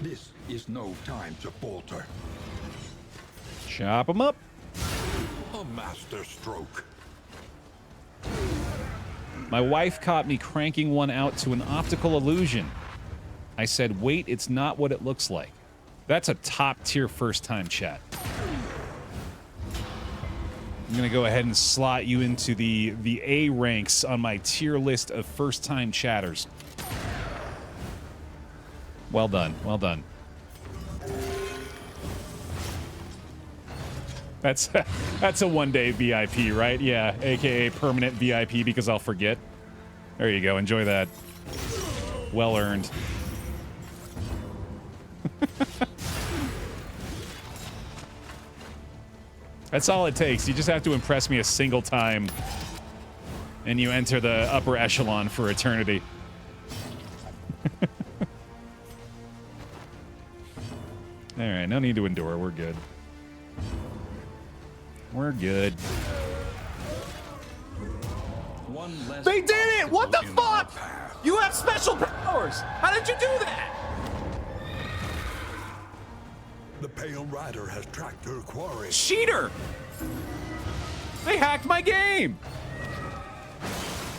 This is no time to falter. Chop him up. A master stroke. My wife caught me cranking one out to an optical illusion. I said, wait, it's not what it looks like. That's a top-tier first-time chat. I'm going to go ahead and slot you into the A ranks on my tier list of first-time chatters. Well done. Well done. That's a one-day VIP, right? Yeah, a.k.a. permanent VIP because I'll forget. There you go. Enjoy that. Well earned. That's all it takes. You just have to impress me a single time, and you enter the upper echelon for eternity. All right, no need to endure. We're good. We're good. They did it! What the fuck? You have special powers! How did you do that? The Pale Rider has tracked her quarry. Cheater! They hacked my game!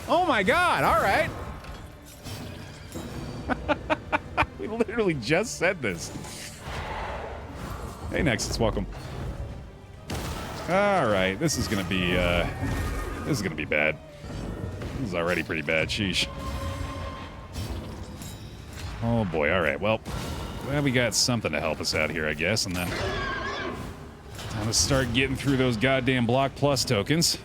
Oh my god, alright. We literally just said this. Hey, Nexus, welcome. Alright, this is gonna be bad. This is already pretty bad, sheesh. Oh boy, alright, well, glad we got something to help us out here, I guess, and then time to start getting through those goddamn Block Plus tokens.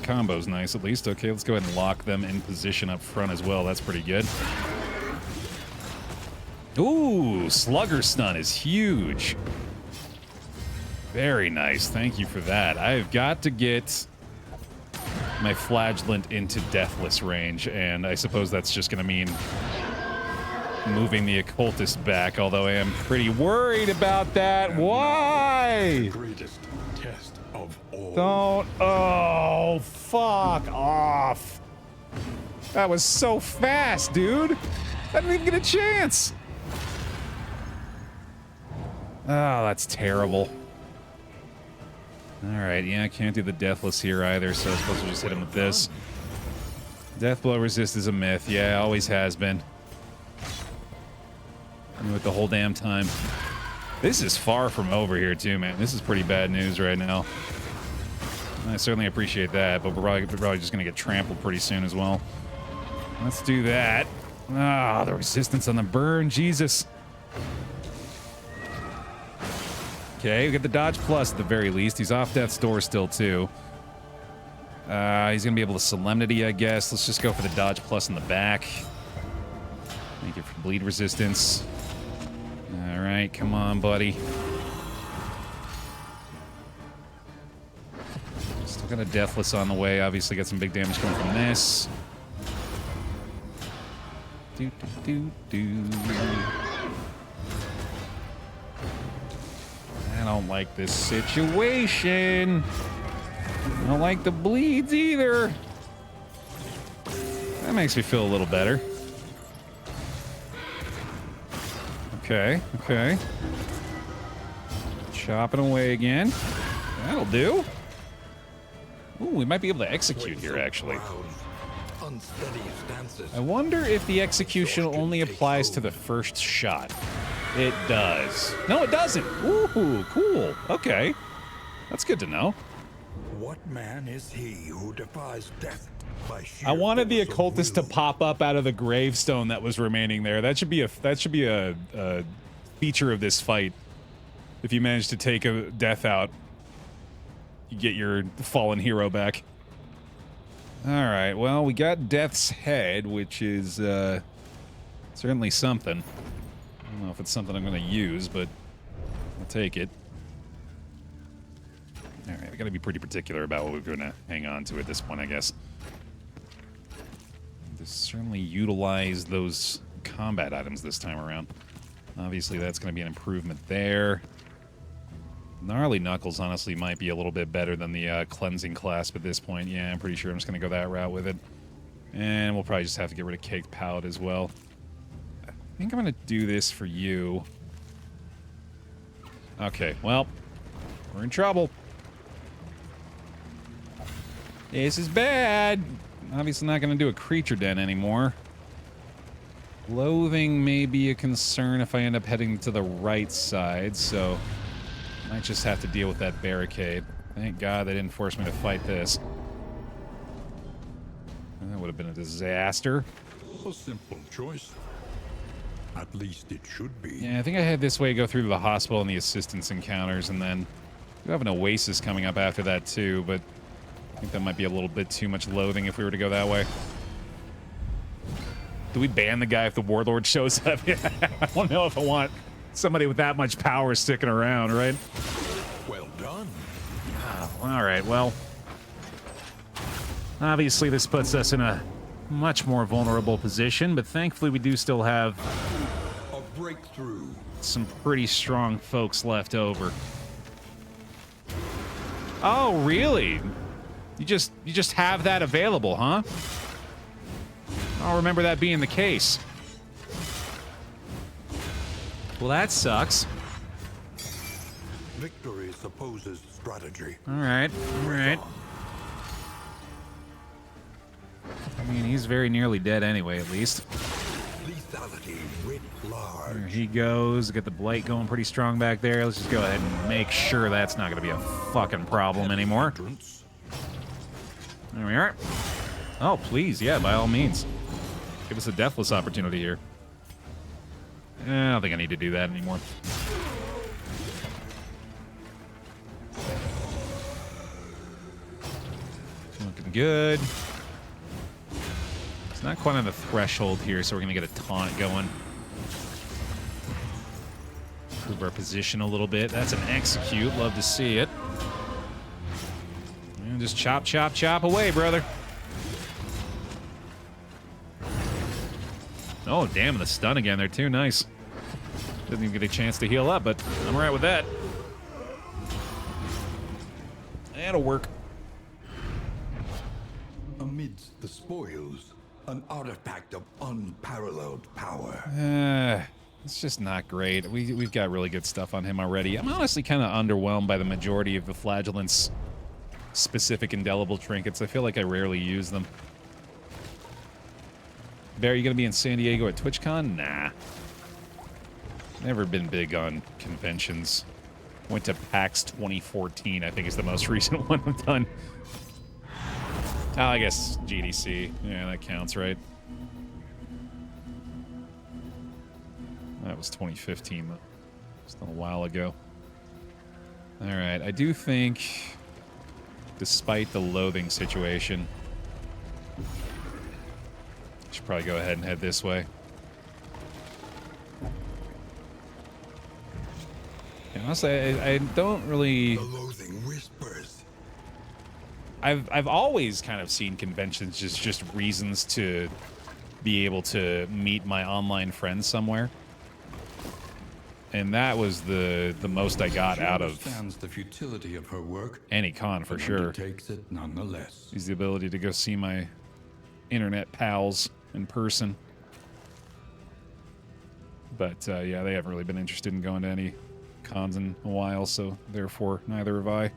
Combo's nice, at least. Okay, let's go ahead and lock them in position up front as well. That's pretty good. Ooh, Slugger Stun is huge. Very nice. Thank you for that. I've got to get my Flagellant into Deathless range, and I suppose that's just going to mean moving the Occultist back, although I am pretty worried about that. Why? Greatest test of all. Don't. Oh, fuck off. That was so fast, dude. I didn't even get a chance. Oh, that's terrible. All right, yeah, I can't do the Deathless here either, so I suppose we'll just hit him with this. Deathblow resist is a myth. Yeah, always has been. I knew it the whole damn time. This is far from over here, too, man. This is pretty bad news right now. I certainly appreciate that, but we're probably just going to get trampled pretty soon as well. Let's do that. Ah, the resistance on the burn, Jesus. Okay, we get the Dodge Plus at the very least. He's off Death's Door still, too. He's going to be able to Solemnity, I guess. Let's just go for the Dodge Plus in the back. Thank you for bleed resistance. All right, come on, buddy. Still got a Deathless on the way. Obviously got some big damage coming from this. Do, do, do, do. I don't like this situation. I don't like the bleeds either. That makes me feel a little better. Okay, okay. Chopping away again. That'll do. Ooh, we might be able to execute here, actually. unsteady stances. I wonder if the execution only applies to the first shot. It does. No, it doesn't. Ooh, cool. Okay. That's good to know. What man is he who defies death by sheer I wanted the force of occultist to will? pop up out of the gravestone that was remaining there. That should be a feature of this fight. If you manage to take a death out, you get your fallen hero back. All right, well, we got Death's Head, which is certainly something. I don't know if it's something I'm going to use, but I'll take it. All right, we got to be pretty particular about what we're going to hang on to at this point, I guess. Certainly utilize those combat items this time around. Obviously, that's going to be an improvement there. Gnarly Knuckles, honestly, might be a little bit better than the Cleansing Clasp at this point. Yeah, I'm pretty sure I'm just going to go that route with it. And we'll probably just have to get rid of Caked Palate as well. I think I'm going to do this for you. Okay, well, we're in trouble. This is bad. Obviously not going to do a creature den anymore. Loathing may be a concern if I end up heading to the right side, so might just have to deal with that barricade. Thank God they didn't force me to fight this. That would have been a disaster. A simple choice. At least it should be. Yeah, I think I head this way, go through to the hospital and the assistance encounters, and then we have an oasis coming up after that too, but I think that might be a little bit too much loathing if we were to go that way. Do we ban the guy if the Warlord shows up? I don't know if I want somebody with that much power sticking around, right? Well done. Oh, all right, well, obviously this puts us in a much more vulnerable position, but thankfully we do still have A breakthrough. some pretty strong folks left over. Oh, really? You just have that available, huh? I'll remember that being the case. Well, that sucks. Victory supposes strategy. All right, all right. I mean, he's very nearly dead anyway, at least. Lethality writ large. There he goes. Get the blight going pretty strong back there. Let's just go ahead and make sure that's not going to be a fucking problem anymore. Entrance. There we are. Oh, please, yeah, by all means. Give us a deathless opportunity here. I don't think I need to do that anymore. Looking good. It's not quite on the threshold here, so we're going to get a taunt going. Improve our position a little bit. That's an execute. Love to see it. And just chop, chop, chop away, brother. Oh, damn, the stun again there, too. Nice. Didn't even get a chance to heal up, but I'm all right with that. That'll work. Amidst the spoils, an artifact of unparalleled power. It's just not great. We've got really good stuff on him already. I'm honestly kind of underwhelmed by the majority of the Flagellant's specific indelible trinkets. I feel like I rarely use them. Bear, you gonna be in San Diego at TwitchCon? Nah. Never been big on conventions. Went to PAX 2014, I think is the most recent one I've done. Oh, I guess GDC. Yeah, that counts, right? That was 2015, though. Just a while ago. All right, I do think, despite the loathing situation, I should probably go ahead and head this way. And honestly, I don't really. The loathing whispers. I've always kind of seen conventions as just reasons to be able to meet my online friends somewhere. And that was the most I got out of understands the futility of her work, any con, for but sure. undertakes it nonetheless. Is the ability to go see my internet pals in person. But yeah, they haven't really been interested in going to any cons in a while, so therefore neither have I.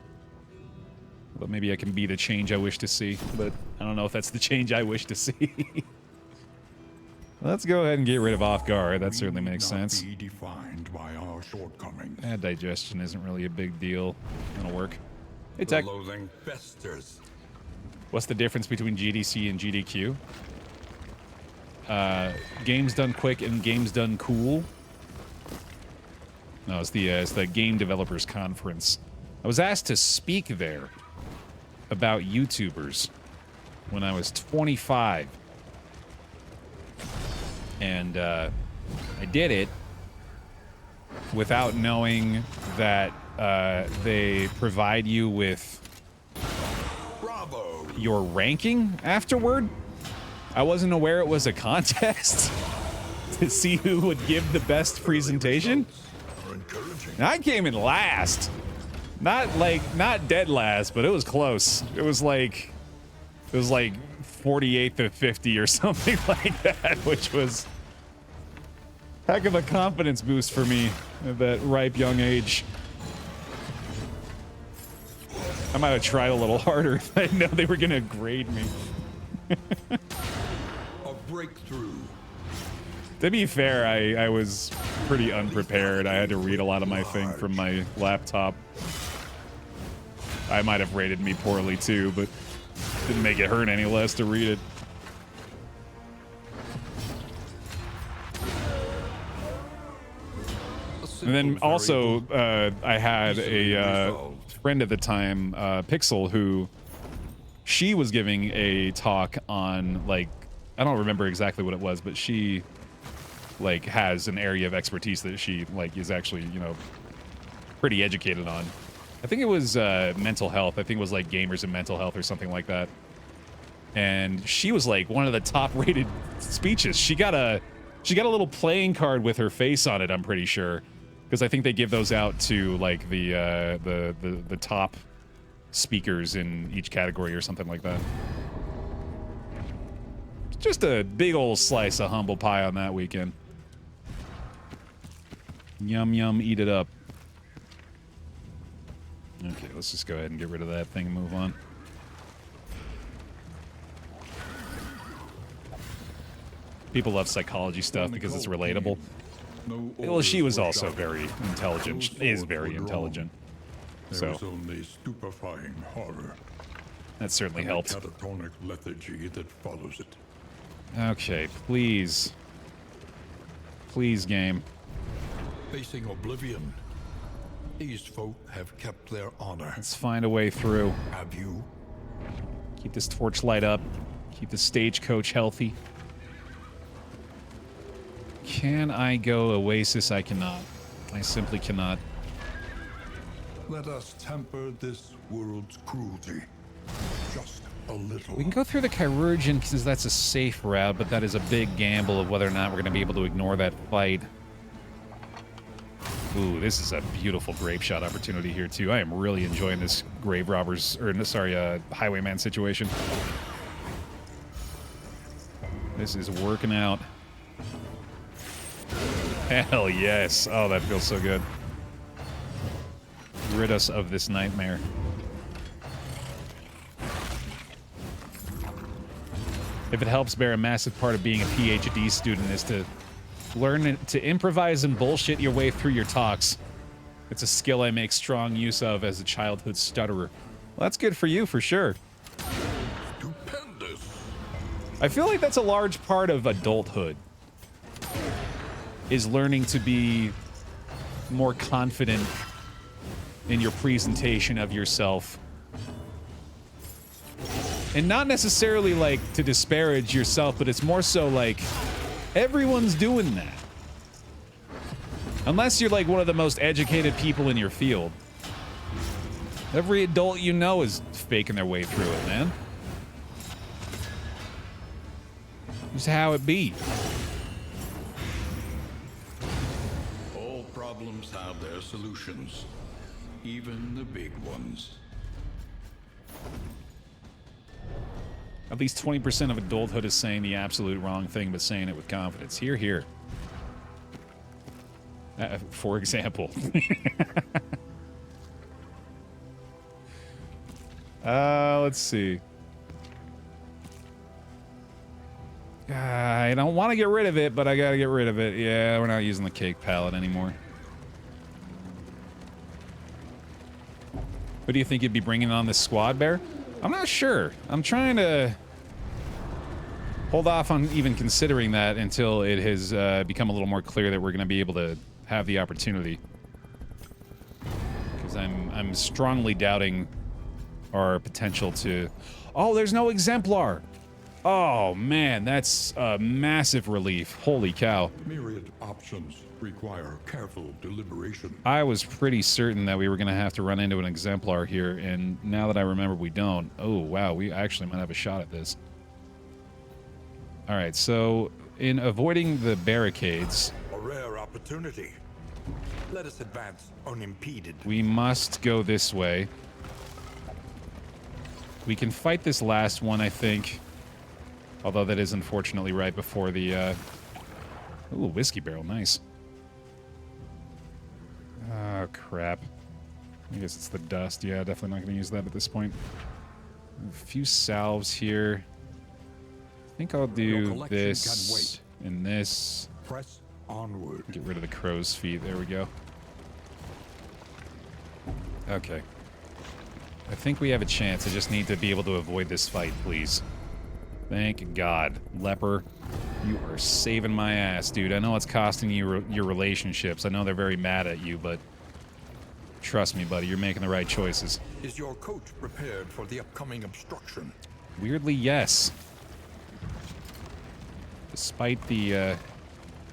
But maybe I can be the change I wish to see. But I don't know if that's the change I wish to see. Let's go ahead and get rid of off guard. That certainly makes sense. Be defined by our shortcomings. Bad digestion isn't really a big deal. That'll work. Hey, The Tech. loathing festers. What's the difference between GDC and GDQ? Games done quick and games done cool. No, it's the Game Developers Conference. I was asked to speak there about YouTubers when I was 25. And I did it without knowing that they provide you with Bravo. your ranking afterward. I wasn't aware it was a contest to see who would give the best presentation. Are encouraging. And I came in last. Not dead last, but it was close. It was like 48th to 50 or something like that, which was heck of a confidence boost for me at that ripe young age. I might have tried a little harder if I know they were gonna grade me. A breakthrough. To be fair, I was pretty unprepared. I had to read a lot of my thing from my laptop. I might have rated me poorly too, but didn't make it hurt any less to read it. And then also, I had a friend at the time, Pixel, who she was giving a talk on, like, I don't remember exactly what it was, but she, like, has an area of expertise that she, like, is actually, you know, pretty educated on. I think it was mental health. I think it was, like, gamers and mental health or something like that. And she was, like, one of the top-rated speeches. She got a little playing card with her face on it, I'm pretty sure. Because I think they give those out to, like, the top speakers in each category or something like that. Just a big old slice of humble pie on that weekend. Yum, yum, eat it up. Okay, let's just go ahead and get rid of that thing and move on. People love psychology stuff because it's relatable. Well, she was also very intelligent. She is very intelligent. There So was only stupefying horror. that certainly And the helped. catatonic lethargy that follows it. Okay, please. Please, game. Facing oblivion, these folk have kept their honor. Let's find a way through. Have you? Keep this torchlight up. Keep the stagecoach healthy. Can I go Oasis? I cannot. I simply cannot. Let us temper this world's cruelty. Just a little. We can go through the Chirurgeon because that's a safe route, but that is a big gamble of whether or not we're going to be able to ignore that fight. Ooh, this is a beautiful grape shot opportunity here, too. I am really enjoying this grave robbers, or sorry, highwayman situation. This is working out. Hell yes. Oh, that feels so good. Rid us of this nightmare. If it helps, Bear, a massive part of being a PhD student is to learn to improvise and bullshit your way through your talks. It's a skill I make strong use of as a childhood stutterer. Well, that's good for you, for sure. Stupendous. I feel like that's a large part of adulthood, is learning to be more confident in your presentation of yourself. And not necessarily, like, to disparage yourself, but it's more so, like, everyone's doing that. Unless you're, like, one of the most educated people in your field. Every adult you know is faking their way through it, man. Just how it be. All problems have their solutions, even the big ones. At least 20% of adulthood is saying the absolute wrong thing, but saying it with confidence. Hear, hear. For example. Let's see. I don't want to get rid of it, but I gotta get rid of it. Yeah, we're not using the cake pallet anymore. Who do you think you'd be bringing on this squad, Bear? I'm not sure. I'm trying to hold off on even considering that until it has become a little more clear that we're going to be able to have the opportunity. Because I'm strongly doubting our potential to... Oh, there's no exemplar! Oh, man, that's a massive relief. Holy cow. Myriad options require careful deliberation. I was pretty certain that we were going to have to run into an exemplar here, and now that I remember we don't. Oh, wow, we actually might have a shot at this. All right, so in avoiding the barricades... A rare opportunity. Let us advance unimpeded. We must go this way. We can fight this last one, I think. Although that is unfortunately right before the... Ooh, whiskey barrel, nice. Oh, crap. I guess it's the dust. Yeah, definitely not going to use that at this point. A few salves here. I think I'll do this and this. Press onward. Get rid of the crow's feet. There we go. Okay. I think we have a chance. I just need to be able to avoid this fight, please. Thank God. Leper, you are saving my ass, dude. I know it's costing you your relationships. I know they're very mad at you, but trust me, buddy, you're making the right choices. Is your coach prepared for the upcoming obstruction? Weirdly, yes. Despite the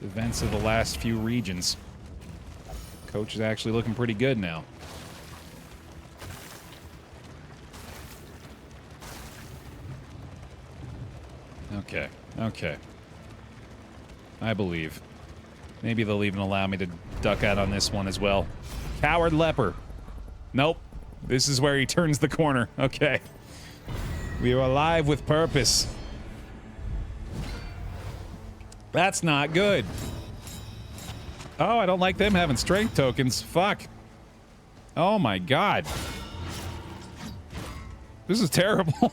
events of the last few regions. Coach is actually looking pretty good now. Okay, okay. I believe. Maybe they'll even allow me to duck out on this one as well. Coward leper. Nope. This is where he turns the corner. Okay. We are alive with purpose. That's not good. Oh, I don't like them having strength tokens. Fuck. Oh my God. This is terrible.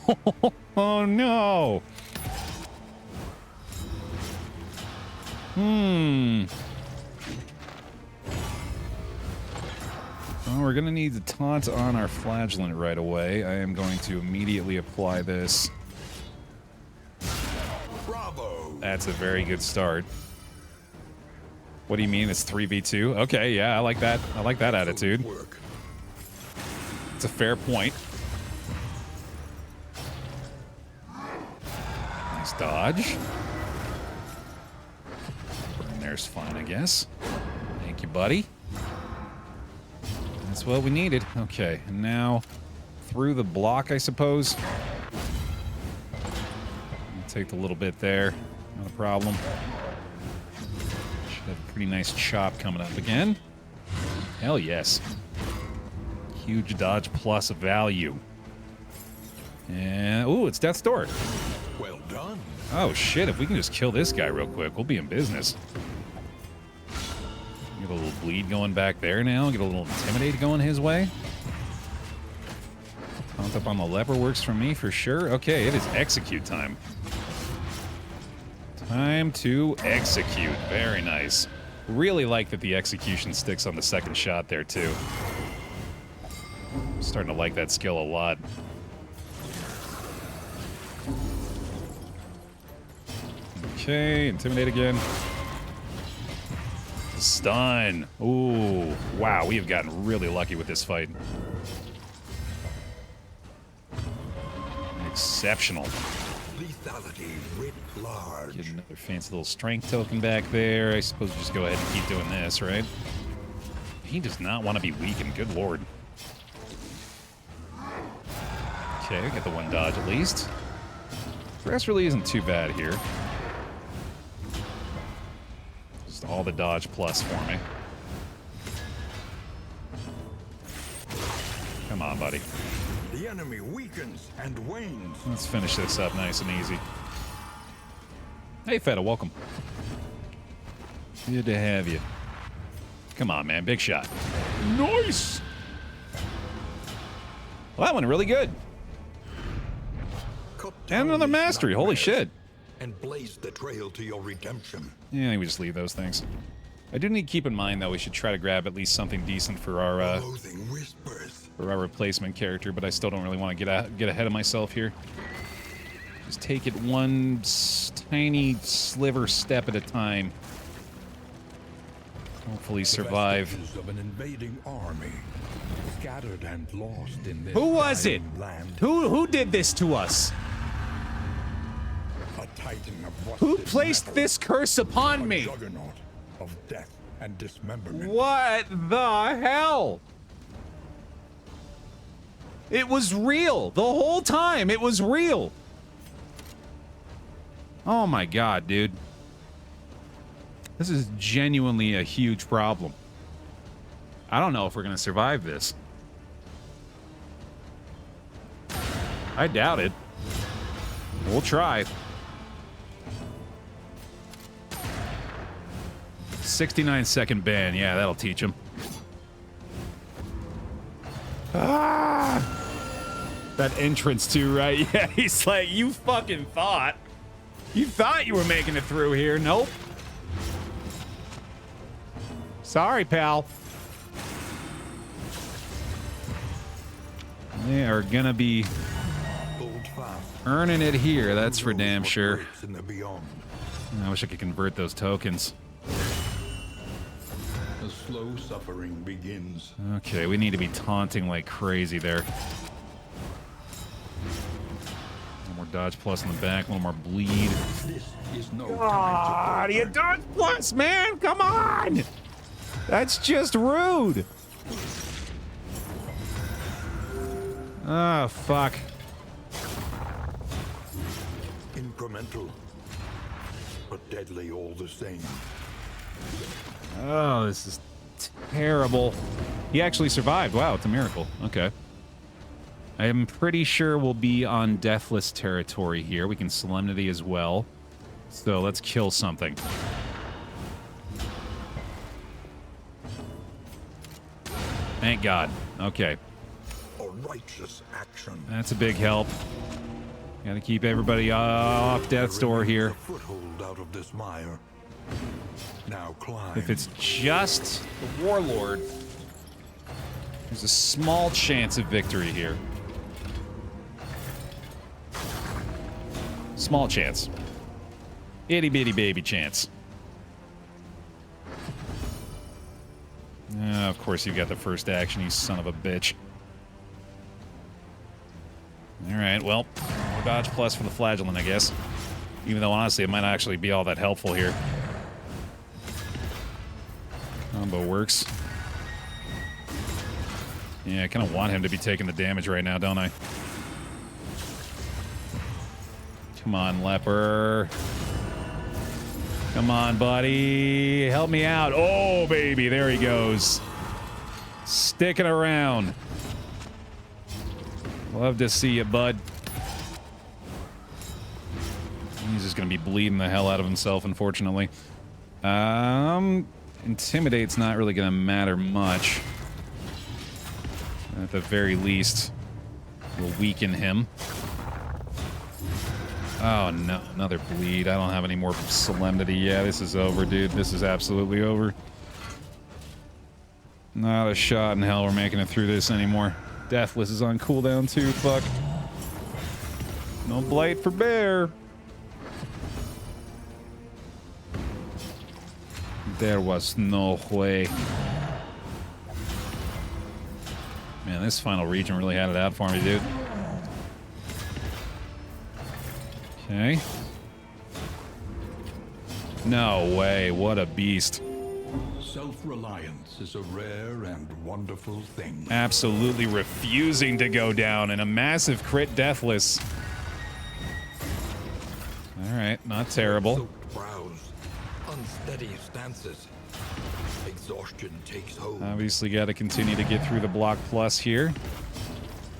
Oh no. Well, we're gonna need to taunt on our flagellant right away. I am going to immediately apply this. Bravo! That's a very good start. What do you mean it's 3v2? Okay, yeah, I like that. I like that attitude. It's a fair point. Nice dodge. There's fine, I guess. Thank you, buddy. That's what we needed. Okay, and now through the block, I suppose. I'll take the little bit there. Not a problem. Should have a pretty nice chop coming up again. Hell yes. Huge dodge plus value. And, ooh, it's Death's Door. Well done. Oh, shit, if we can just kill this guy real quick, we'll be in business. Get a little bleed going back there now. Get a little intimidate going his way. Taunt up on the leper works for me for sure. Okay, it is execute time. Time to execute. Very nice. Really like that the execution sticks on the second shot there, too. I'm starting to like that skill a lot. Okay, intimidate again. Stun. Ooh, wow, we have gotten really lucky with this fight. Exceptional. Lethality writ large. Get another fancy little strength token back there. I suppose we just go ahead and keep doing this, right? He does not want to be weakened, good lord. Okay, we got the one dodge at least. The rest really isn't too bad here. Just all the dodge plus for me. Come on, buddy. The enemy weakens and wanes. Let's finish this up nice and easy. Hey, Feta, welcome. Good to have you. Come on, man. Big shot. Nice! Well, that went really good. And another mastery. Holy shit. And blaze the trail to your redemption. Yeah, I think we just leave those things. I do need to keep in mind, though, we should try to grab at least something decent for our replacement character, but I still don't really want to get ahead of myself here. Just take it one tiny sliver step at a time. Hopefully survive. Of an invading army, scattered and lost in this Who was it? land. Who did this to us? A titan of Who rusted placed metal, this curse upon a me? juggernaut of death and dismemberment. What the hell? It was real. The whole time, it was real. Oh my god, dude. This is genuinely a huge problem. I don't know if we're going to survive this. I doubt it. We'll try. 69-second ban. Yeah, that'll teach him. Ah! That entrance too, right? Yeah, he's like, you fucking thought. You thought you were making it through here. Nope. Sorry, pal. They are gonna be earning it here, that's for damn sure. I wish I could convert those tokens. The slow suffering begins. Okay, we need to be taunting like crazy there. One more dodge plus in the back, a little more bleed. This is no God, time you dodge plus, man! Come on! That's just rude! Oh, fuck. incremental, but deadly all the same. Oh, this is terrible. He actually survived. Wow, it's a miracle. Okay. I am pretty sure we'll be on deathless territory here. We can solemnity as well. So let's kill something. Thank God. Okay. A righteous action. That's a big help. Gotta keep everybody off death's door here. A foothold out of this mire. Now climb. If it's just the Warlord, there's a small chance of victory here. Small chance. Itty bitty baby chance. Of course you got the first action, you son of a bitch. Alright, well, more dodge plus for the flagellant, I guess. Even though, honestly, it might not actually be all that helpful here. Combo works. Yeah, I kind of want him to be taking the damage right now, don't I? Come on, leper. Come on, buddy. Help me out. Oh, baby. There he goes. Sticking around. Love to see you, bud. He's just going to be bleeding the hell out of himself, unfortunately. Intimidate's not really going to matter much. At the very least, we'll weaken him. Oh, no. Another bleed. I don't have any more solemnity. Yeah, this is over, dude. This is absolutely over. Not a shot in hell we're making it through this anymore. Deathless is on cooldown, too. Fuck. No blight for Baer. There was no way. Man, this final region really had it out for me, dude. Okay. No way. What a beast. Self-reliance is a rare and wonderful thing. Absolutely refusing to go down in a massive crit deathless. Alright, not terrible. Soaked brows, unsteady stances. Exhaustion takes hold. Obviously got to continue to get through the block plus here.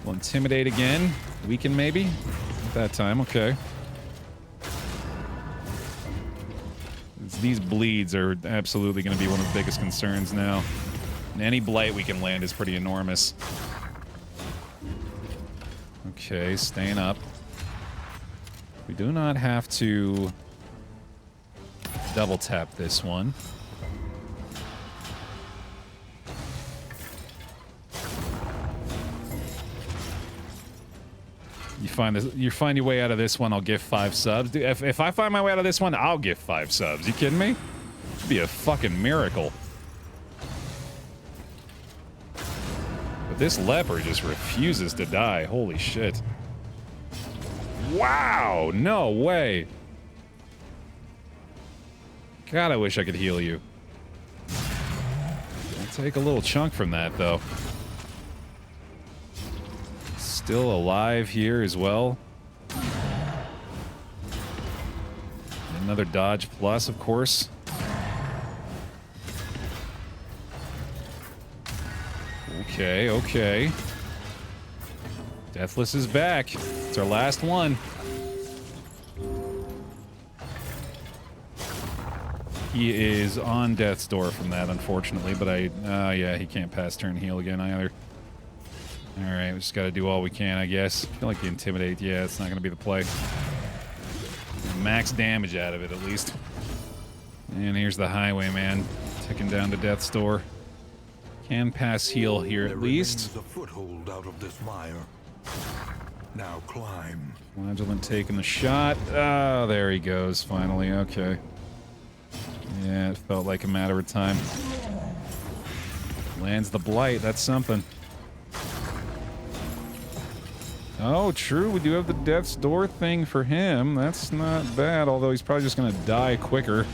We'll intimidate again. Weaken maybe? At that time, okay. These bleeds are absolutely going to be one of the biggest concerns now. And any blight we can land is pretty enormous. Okay, staying up. We do not have to double tap this one. You find your way out of this one, I'll give 5 subs. Dude, if I find my way out of this one, I'll give 5 subs. You kidding me? It'd be a fucking miracle. But this leper just refuses to die. Holy shit. Wow! No way! God, I wish I could heal you. I'll take a little chunk from that, though. Still alive here as well. Another dodge plus, of course. Okay, okay. Deathless is back. It's our last one. He is on death's door from that, unfortunately, but yeah, he can't pass turn heal again either. Alright, we just gotta do all we can, I guess. I feel like the Intimidate, yeah, it's not gonna be the play. Max damage out of it, at least. And here's the Highwayman, ticking down to death's door. Can pass heal here at least. There remains a foothold out of this mire. Now climb. Flagellant taking the shot. Oh, there he goes, finally, okay. Yeah, it felt like a matter of time. Lands the Blight, that's something. Oh, true, we do have the Death's Door thing for him. That's not bad, although he's probably just gonna die quicker.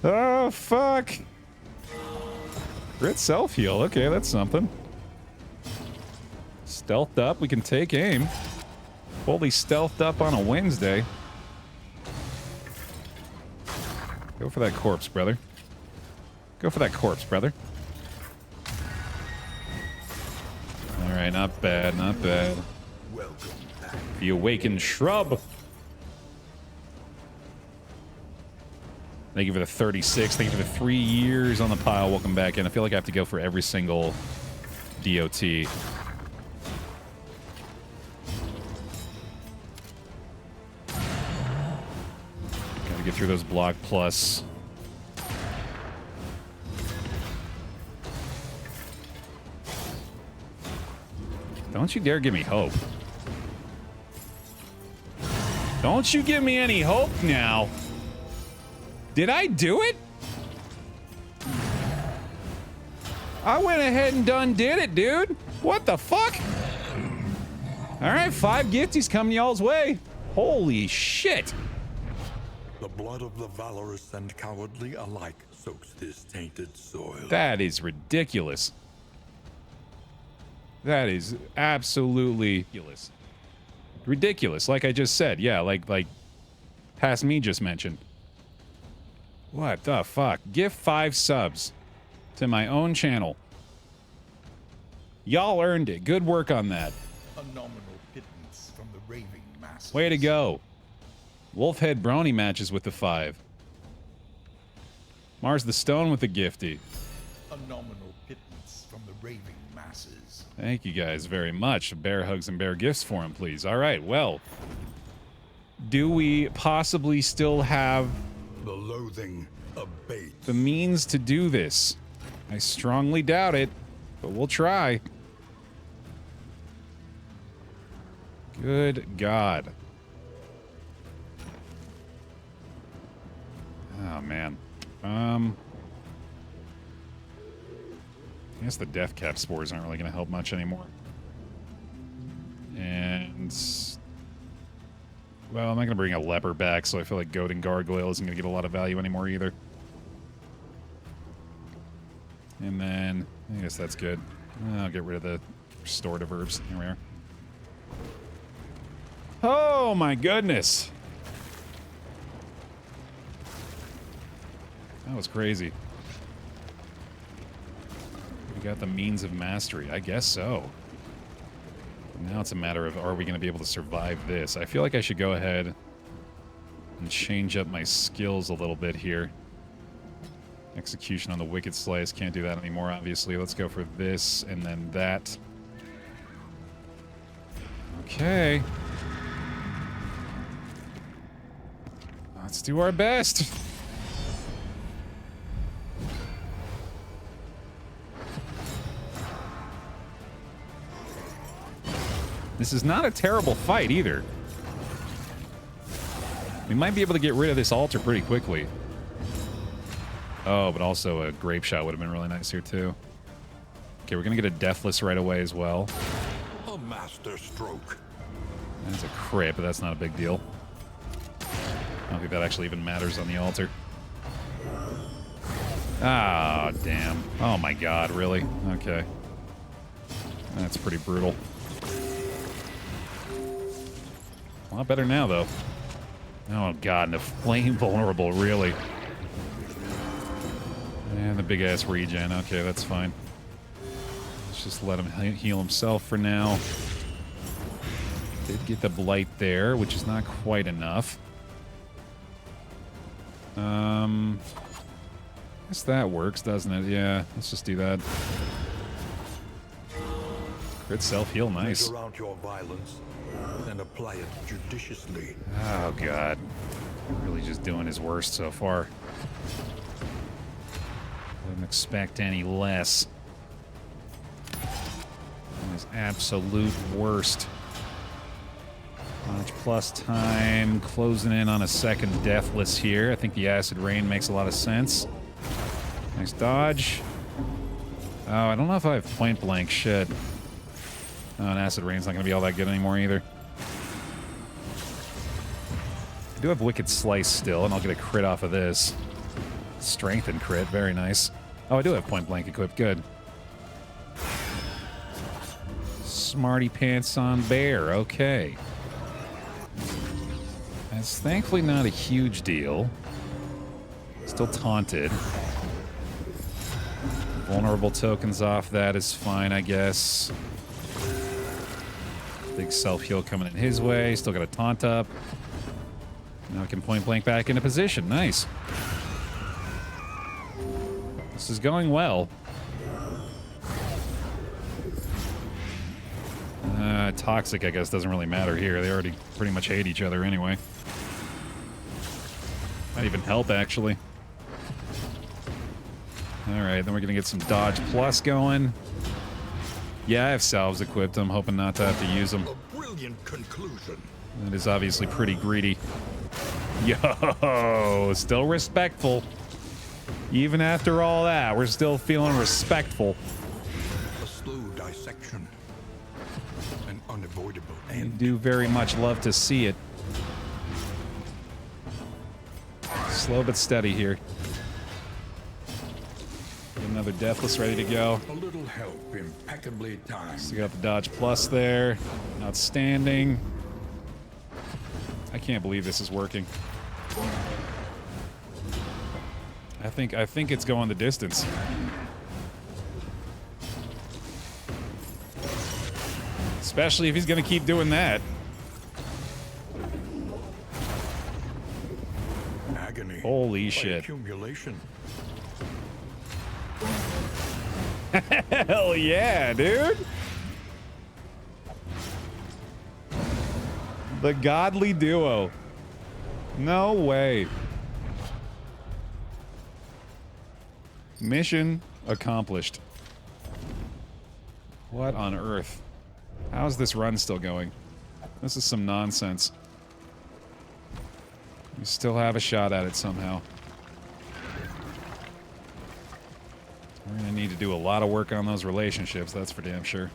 Oh, fuck. Crit self-heal, okay, that's something. Stealthed up, we can take aim. Fully stealthed up on a Wednesday. Go for that corpse, brother. Go for that corpse, brother. Alright, not bad, not bad. The Awakened Shrub. Thank you for the 36. Thank you for the 3 years on the pile. Welcome back in. I feel like I have to go for every single DOT. Gotta get through those block plus. Don't you dare give me hope. Don't you give me any hope now. Did I do it? I went ahead and done did it, dude. What the fuck? All right, 5 gifties coming y'all's way. Holy shit. The blood of the valorous and cowardly alike soaks this tainted soil. That is ridiculous. That is absolutely ridiculous. Ridiculous, like I just said. Yeah, like past me just mentioned. What the fuck? Give 5 subs to my own channel. Y'all earned it. Good work on that. A nominal pittance from the raving masses. Way to go. Wolfhead Brony matches with the 5. Mars the Stone with the gifty. A nominal pittance from the raving masses. Thank you guys very much. Bear hugs and bear gifts for him, please. All right, well. Do we possibly still have the loathing abates. The means to do this? I strongly doubt it, but we'll try. Good God. Oh, man. I guess the death cap spores aren't really going to help much anymore. And well, I'm not going to bring a leper back, so I feel like Goading Gargoyle isn't going to get a lot of value anymore either. And then, I guess that's good. I'll get rid of the restorative herbs. Here we are. Oh my goodness! That was crazy. We got the means of mastery. I guess so. Now it's a matter of, are we going to be able to survive this? I feel like I should go ahead and change up my skills a little bit here. Execution on the Wicked Slice. Can't do that anymore, obviously. Let's go for this and then that. Okay. Let's do our best. This is not a terrible fight either. We might be able to get rid of this altar pretty quickly. Oh, but also a grape shot would have been really nice here too. Okay, we're gonna get a deathless right away as well. A master stroke. That's a crit, but that's not a big deal. I don't think that actually even matters on the altar. Ah, damn. Oh my god, really? Okay. That's pretty brutal. A lot better now, though. Oh god, and the flame vulnerable, really. And the big-ass regen. Okay, that's fine. Let's just let him heal himself for now. Did get the blight there, which is not quite enough. I guess that works, doesn't it? Yeah, let's just do that. Crit self-heal, nice. Measure out your violence and apply it judiciously. Oh, God. Really just doing his worst so far. Wouldn't expect any less. His absolute worst. Launch plus time, closing in on a second deathless here. I think the acid rain makes a lot of sense. Nice dodge. Oh, I don't know if I have point blank shit. Oh, and acid rain's not going to be all that good anymore either. I do have wicked slice still, and I'll get a crit off of this. Strength and crit, very nice. Oh, I do have point blank equipped, good. Smarty pants on Baer, okay. That's thankfully not a huge deal. Still taunted. Vulnerable tokens off that is fine, I guess. Big self-heal coming in his way. Still got a taunt up. Now I can point blank back into position. Nice. This is going well. Toxic, I guess, doesn't really matter here. They already pretty much hate each other anyway. Might even help, actually. Alright, then we're gonna get some dodge plus going. Yeah, I have salves equipped. I'm hoping not to have to use them. A brilliant conclusion. That is obviously pretty greedy. Yo, still respectful. Even after all that, we're still feeling respectful. A slow dissection. An unavoidable I end. do very much love to see it. Slow but steady here. Get another deathless ready to go. A little help impeccably timed. So got the dodge plus there. Outstanding. I can't believe this is working. I think it's going the distance. Especially if he's gonna keep doing that. Agony. Holy by shit. Accumulation. Hell yeah, dude. The godly duo. No way. Mission accomplished. What on earth? How's this run still going? This is some nonsense. We still have a shot at it somehow. We're gonna need to do a lot of work on those relationships, that's for damn sure.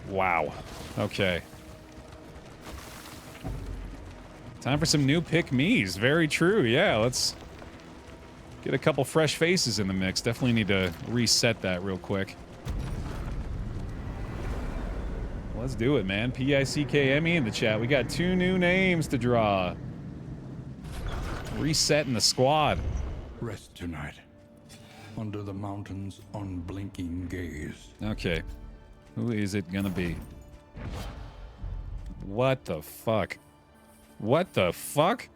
Wow. Okay. Time for some new pick-me's. Very true, yeah, let's get a couple fresh faces in the mix. Definitely need to reset that real quick. Let's do it, man. P-I-C-K-M-E in the chat. We got 2 new names to draw. Resetting the squad. Rest tonight. Under the mountain's unblinking gaze. Okay. Who is it gonna be? What the fuck? What the fuck?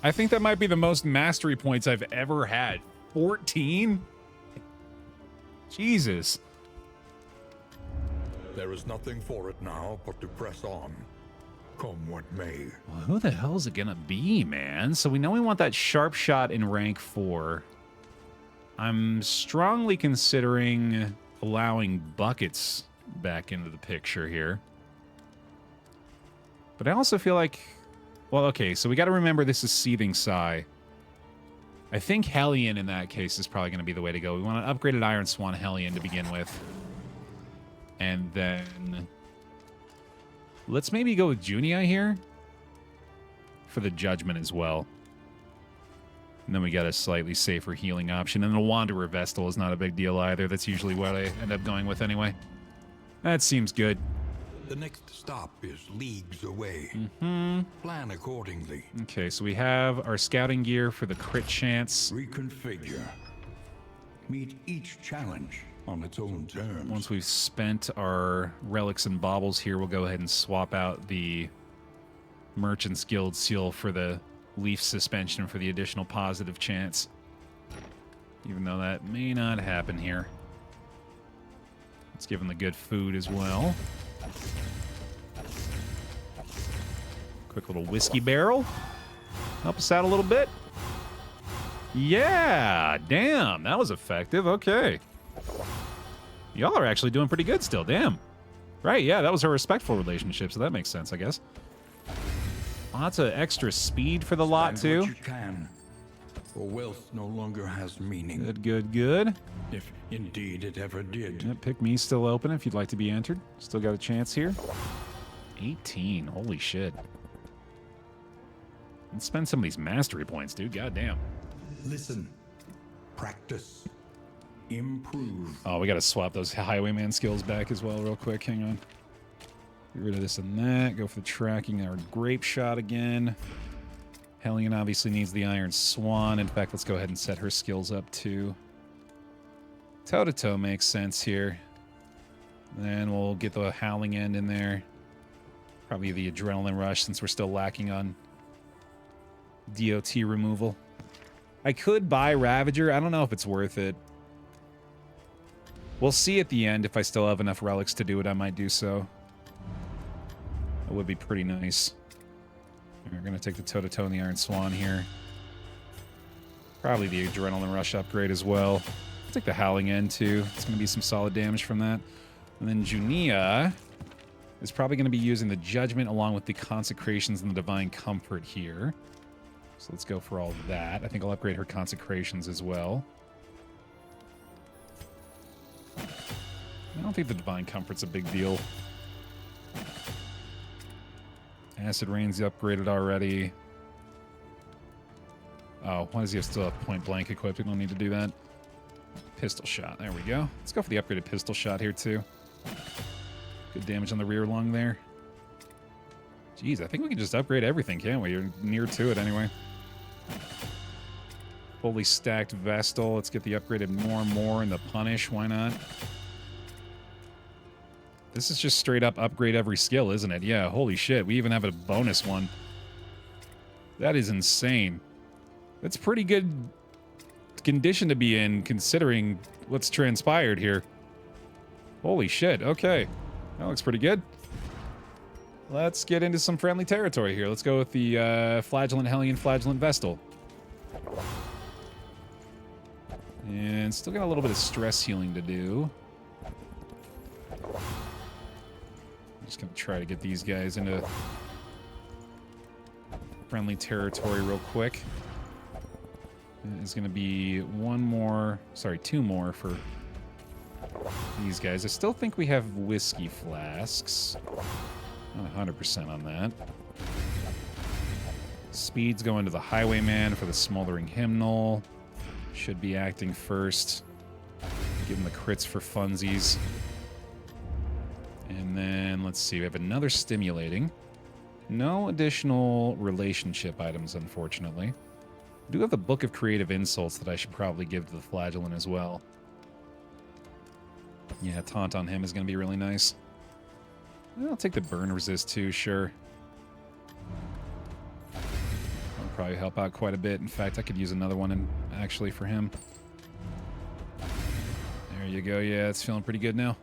I think that might be the most mastery points I've ever had. 14? Jesus. There is nothing for it now but to press on, come what may. Well, who the hell is it gonna be, man? So we know we want that sharp shot in rank 4. I'm strongly considering allowing buckets back into the picture here. But I also feel like... Well, okay, so we got to remember this is Seething Sigh. I think Hellion in that case is probably going to be the way to go. We want an upgraded Iron Swan Hellion to begin with. And then... let's maybe go with Junia here for the Judgment as well. And then we got a slightly safer healing option. And the Wanderer Vestal is not a big deal either. That's usually what I end up going with anyway. That seems good. The next stop is leagues away. Plan accordingly. Okay, so we have our scouting gear for the crit chance. Reconfigure. Meet each challenge on its own terms. Once we've spent our relics and baubles here, we'll go ahead and swap out the Merchant's Guild seal for the leaf suspension for the additional positive chance. Even though that may not happen here. Let's give him the good food as well. Quick little whiskey barrel. Help us out a little bit. Yeah, damn, that was effective. Okay. Y'all are actually doing pretty good still, damn. Right, yeah, that was our respectful relationship, so that makes sense, I guess. Lots of extra speed for the lot, Spend too. what you can, for wealth no longer has meaning. Good, good, good. If indeed it ever did. Yeah, pick me still open if you'd like to be entered. Still got a chance here. 18, holy shit. Let's spend some of these mastery points, dude, goddamn. Listen, practice, improve. Oh, we gotta swap those highwayman skills back as well real quick, hang on. Get rid of this and that, go for the tracking, our grape shot again. Hellion obviously needs the Iron Swan. In fact, let's go ahead and set her skills up too. Toe-to-toe makes sense here. Then we'll get the Howling End in there. Probably the Adrenaline Rush since we're still lacking on DOT removal. I could buy Ravager. I don't know if it's worth it. We'll see at the end. If I still have enough relics to do it, I might do so. It would be pretty nice. We're going to take the toe-to-toe and the Iron Swan here. Probably the Adrenaline Rush upgrade as well. I'll take the Howling End too. It's going to be some solid damage from that. And then Junia is probably going to be using the Judgment along with the Consecrations and the Divine Comfort here. So let's go for all of that. I think I'll upgrade her Consecrations as well. I don't think the Divine Comfort's a big deal. Acid Rain's upgraded already. Oh, why does he still have point blank equipped? We don't need to do that. Pistol shot. There we go. Let's go for the upgraded pistol shot here, too. Good damage on the rear lung there. Jeez, I think we can just upgrade everything, can't we? You're near to it anyway. Fully stacked Vestal. Let's get the upgraded more and more in the Punish. Why not? This is just straight up upgrade every skill, isn't it? Yeah, holy shit. We even have a bonus one. That is insane. That's pretty good condition to be in considering what's transpired here. Holy shit. Okay. That looks pretty good. Let's get into some friendly territory here. Let's go with the Flagellant Hellion, Flagellant Vestal. And still got a little bit of stress healing to do. Just gonna try to get these guys into friendly territory real quick. There's gonna be two more for these guys. I still think we have whiskey flasks. Not 100% on that. Speed's going to the Highwayman for the Smoldering Hymnal. Should be acting first. Give him the crits for funsies. And then, let's see, we have another Stimulating. No additional relationship items, unfortunately. I do have the Book of Creative Insults that I should probably give to the Flagellant as well. Yeah, Taunt on him is going to be really nice. I'll take the Burn Resist too, sure. That'll probably help out quite a bit. In fact, I could use another one actually for him. There you go, yeah, it's feeling pretty good now.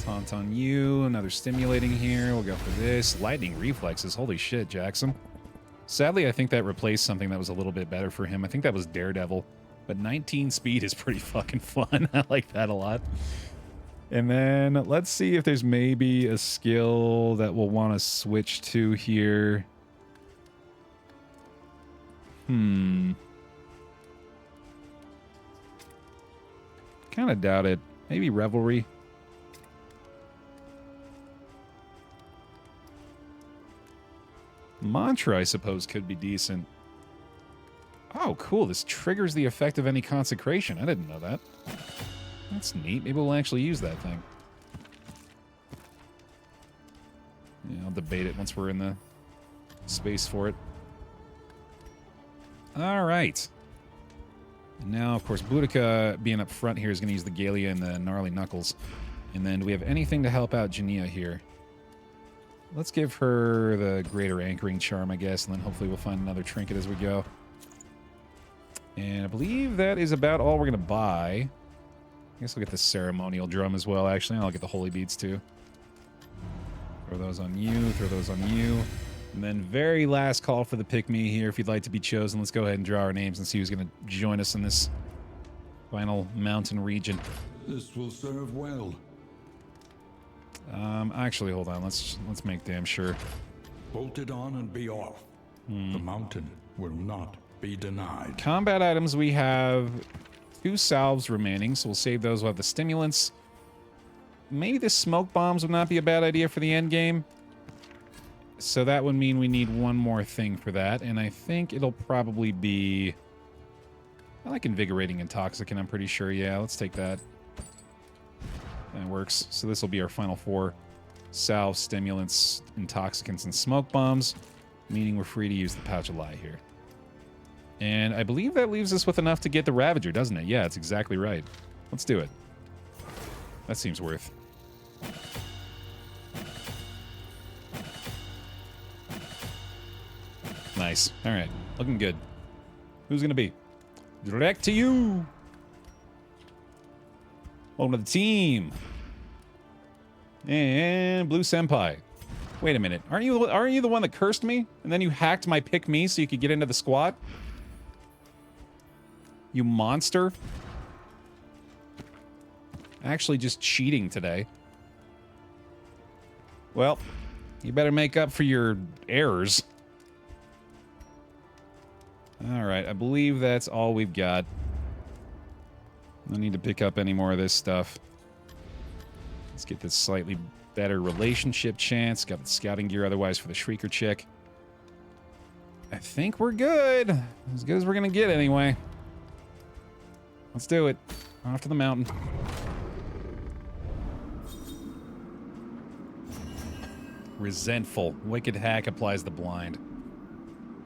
Taunt on you. Another stimulating here. We'll go for this. Lightning reflexes. Holy shit, Jackson. Sadly, I think that replaced something that was a little bit better for him. I think that was Daredevil. But 19 speed is pretty fucking fun. I like that a lot. And then let's see if there's maybe a skill that we'll want to switch to here. Kind of doubt it. Maybe Revelry. Mantra, I suppose, could be decent. Oh, cool. This triggers the effect of any consecration. I didn't know that. That's neat. Maybe we'll actually use that thing. Yeah, I'll debate it once we're in the space for it. All right. And now, of course, Boudica being up front here is going to use the Galia and the Gnarly Knuckles. And then do we have anything to help out Jania here? Let's give her the Greater Anchoring Charm, I guess, and then hopefully we'll find another trinket as we go. And I believe that is about all we're going to buy. I guess we'll get the Ceremonial Drum as well, actually. I'll get the Holy Beads, too. Throw those on you, throw those on you. And then very last call for the pick-me here. If you'd like to be chosen, let's go ahead and draw our names and see who's going to join us in this final mountain region. This will serve well. Actually, hold on. Let's make damn sure. Bolt it on and be off. The mountain will not be denied. Combat items, we have 2 salves remaining, so we'll save those. We'll have the stimulants. Maybe the smoke bombs would not be a bad idea for the end game. So that would mean we need one more thing for that, and I think it'll probably be... I like Invigorating Intoxicant, I'm pretty sure. Yeah, let's take that. That works. So this will be our final 4. Salve, stimulants, intoxicants, and smoke bombs, meaning we're free to use the Pouch of Lie here. And I believe that leaves us with enough to get the Ravager, doesn't it? Yeah, it's exactly right. Let's do it. That seems worth. Nice. All right. Looking good. Who's going to be? Direct to you. Welcome to the team. And Blue Senpai. Wait a minute. Aren't you the one that cursed me? And then you hacked my pick me so you could get into the squad? You monster. Actually just cheating today. Well, you better make up for your errors. Alright, I believe that's all we've got. No need to pick up any more of this stuff. Let's get this slightly better relationship chance. Got the scouting gear otherwise for the Shrieker chick. I think we're good. As good as we're gonna get anyway. Let's do it. Off to the mountain. Resentful. Wicked Hack applies the blind.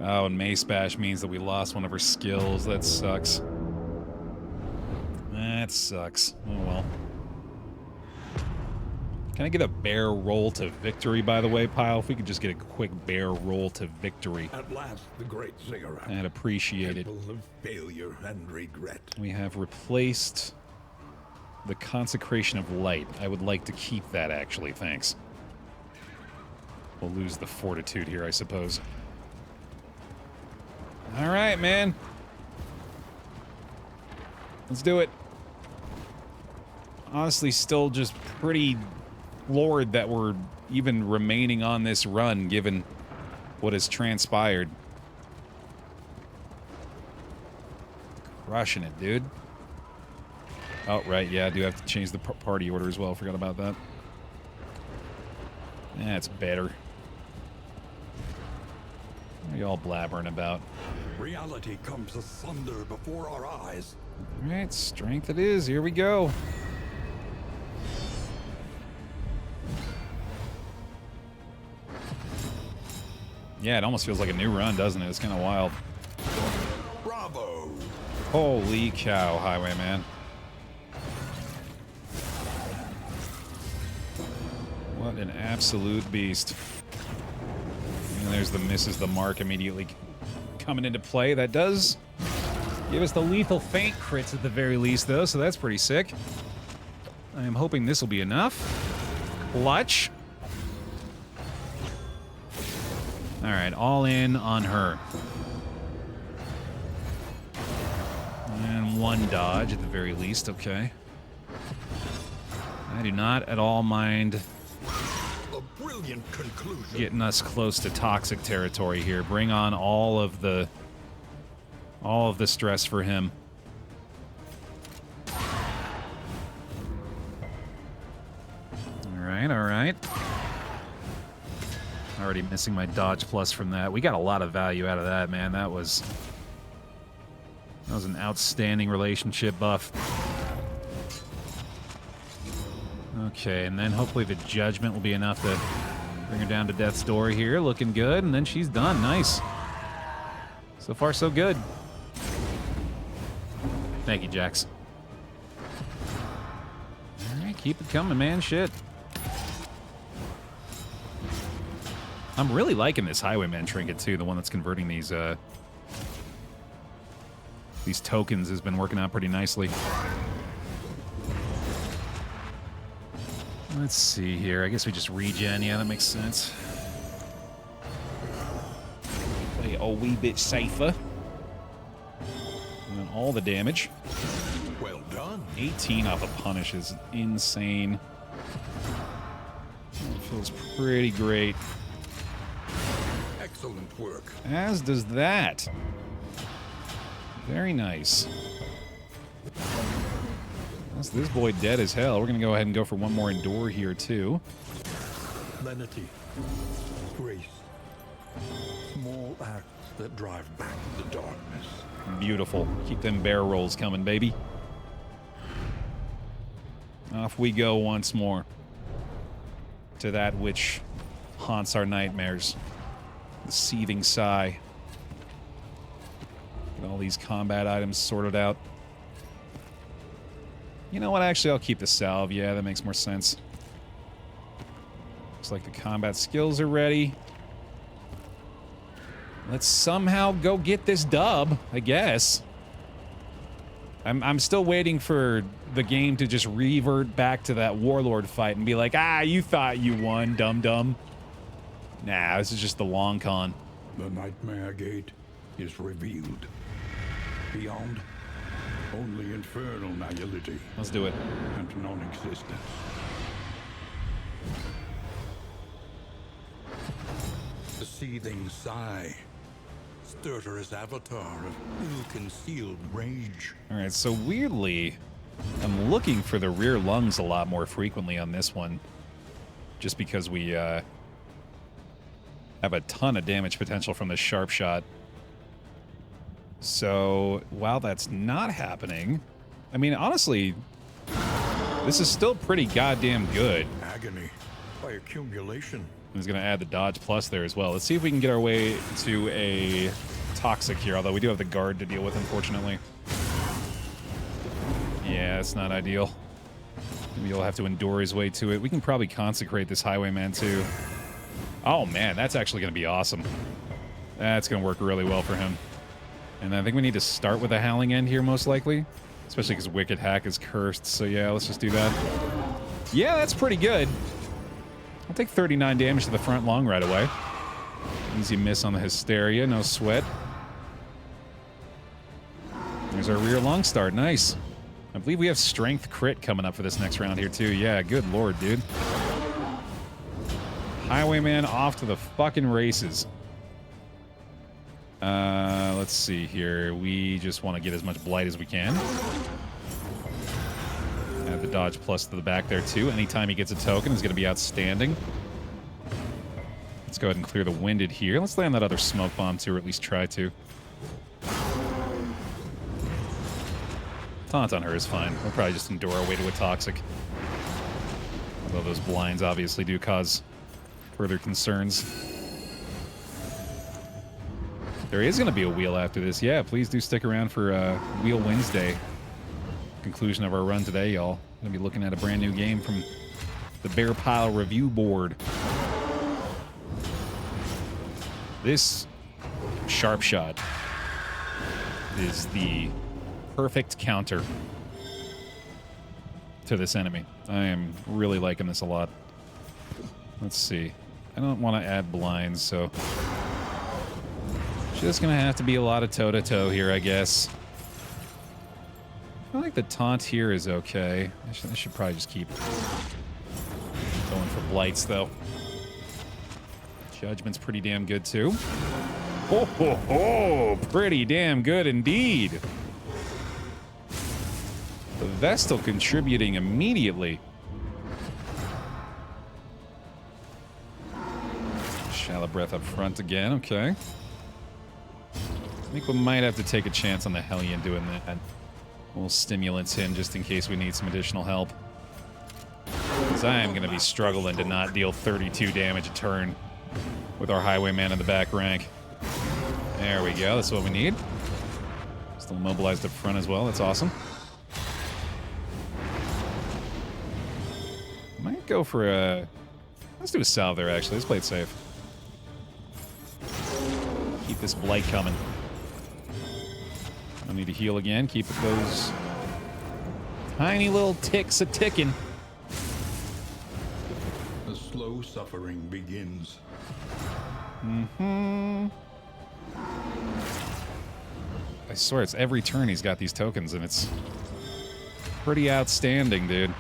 Oh, and Mace Bash means that we lost one of her skills. That sucks. That sucks. Oh well. Can I get a bear roll to victory, by the way, Pile? If we could just get a quick bear roll to victory. At last, the great ziggurat. I'd appreciate it. Temple of failure and regret. We have replaced the Consecration of Light. I would like to keep that, actually. Thanks. We'll lose the Fortitude here, I suppose. All right, man. Let's do it. Honestly, still just pretty floored that we're even remaining on this run, given what has transpired. Crushing it, dude. Oh, right, yeah, I do have to change the party order as well. Forgot about that. That's better. What are you all blabbering about? Reality comes asunder before our eyes. All right, strength it is. Here we go. Yeah, it almost feels like a new run, doesn't it? It's kind of wild. Bravo! Holy cow, Highwayman. What an absolute beast. And there's the misses the mark immediately coming into play. That does give us the lethal feint crits at the very least, though, so that's pretty sick. I am hoping this will be enough. Clutch. All right, all in on her. And one dodge at the very least, okay. I do not at all mind A brilliant conclusion. getting us close to toxic territory here. Bring on all of the stress for him. All right. Already missing my dodge plus from that. We got a lot of value out of that, man. That was an outstanding relationship buff. Okay, and then hopefully the judgment will be enough to bring her down to death's door here. Looking good, and then she's done. Nice. So far, so good. Thank you, Jax. All right, keep it coming, man. Shit. I'm really liking this Highwayman trinket, too. The one that's converting these tokens has been working out pretty nicely. Let's see here. I guess we just regen. Yeah, that makes sense. Play a wee bit safer. And then all the damage. Well done. 18 off a punish is insane. It feels pretty great. Excellent work. As does that. Very nice. That's this boy dead as hell. We're going to go ahead and go for one more endure here, too. Lenity. Grace. Small acts that drive back the darkness. Beautiful. Keep them bear rolls coming, baby. Off we go once more. To that which haunts our nightmares. The Seething Sigh. Get all these combat items sorted out. You know what? Actually, I'll keep the salve. Yeah, that makes more sense. Looks like the combat skills are ready. Let's somehow go get this dub, I guess. I'm still waiting for the game to just revert back to that Warlord fight and be like, ah, you thought you won, dum-dum. Nah, this is just the long con. The Nightmare Gate is revealed. Beyond, only infernal nihility. Let's do it. And non-existence. The Seething Sigh. Stertorous avatar of ill-concealed rage. All right, so weirdly, I'm looking for the rear lungs a lot more frequently on this one. Just because we have a ton of damage potential from this sharp shot. So, while that's not happening, I mean, honestly, this is still pretty goddamn good. Agony by accumulation. He's going to add the dodge plus there as well. Let's see if we can get our way to a toxic here, although we do have the guard to deal with, unfortunately. Yeah, it's not ideal. Maybe he'll have to endure his way to it. We can probably consecrate this Highwayman, too. Oh, man, that's actually going to be awesome. That's going to work really well for him. And I think we need to start with a Howling End here, most likely. Especially because Wicked Hack is cursed. So, yeah, let's just do that. Yeah, that's pretty good. I'll take 39 damage to the front lung right away. Easy miss on the Hysteria, no sweat. There's our rear lung start, nice. I believe we have Strength crit coming up for this next round here too. Yeah, good lord, dude. Highwayman off to the fucking races. Let's see here. We just want to get as much blight as we can. Add the dodge plus to the back there too. Anytime he gets a token is going to be outstanding. Let's go ahead and clear the winded here. Let's land that other smoke bomb too, or at least try to. Taunt on her is fine. We'll probably just endure our way to a toxic. Although those blinds obviously do cause further concerns. There is going to be a wheel after this. Yeah, please do stick around for Wheel Wednesday. Conclusion of our run today, y'all. Going to be looking at a brand new game from the Baer Pile review board. This sharp shot is the perfect counter to this enemy. I am really liking this a lot. Let's see. I don't want to add blinds, so... Just gonna have to be a lot of toe-to-toe here, I guess. I feel like the taunt here is okay. I should probably just keep going for blights, though. Judgment's pretty damn good, too. Oh, ho, ho! Pretty damn good indeed. The Vestal contributing immediately. Shallow breath up front again, okay. I think we might have to take a chance on the Hellion doing that. We'll stimulate him just in case we need some additional help. Because I am going to be struggling to not deal 32 damage a turn with our Highwayman in the back rank. There we go, that's what we need. Still mobilized up front as well, that's awesome. Might go for a... Let's do a salve there, actually. Let's play it safe. Keep this blight coming. I need to heal again. Keep those tiny little ticks a-ticking. The slow suffering begins. Mm-hmm. I swear, it's every turn he's got these tokens, and it's pretty outstanding, dude.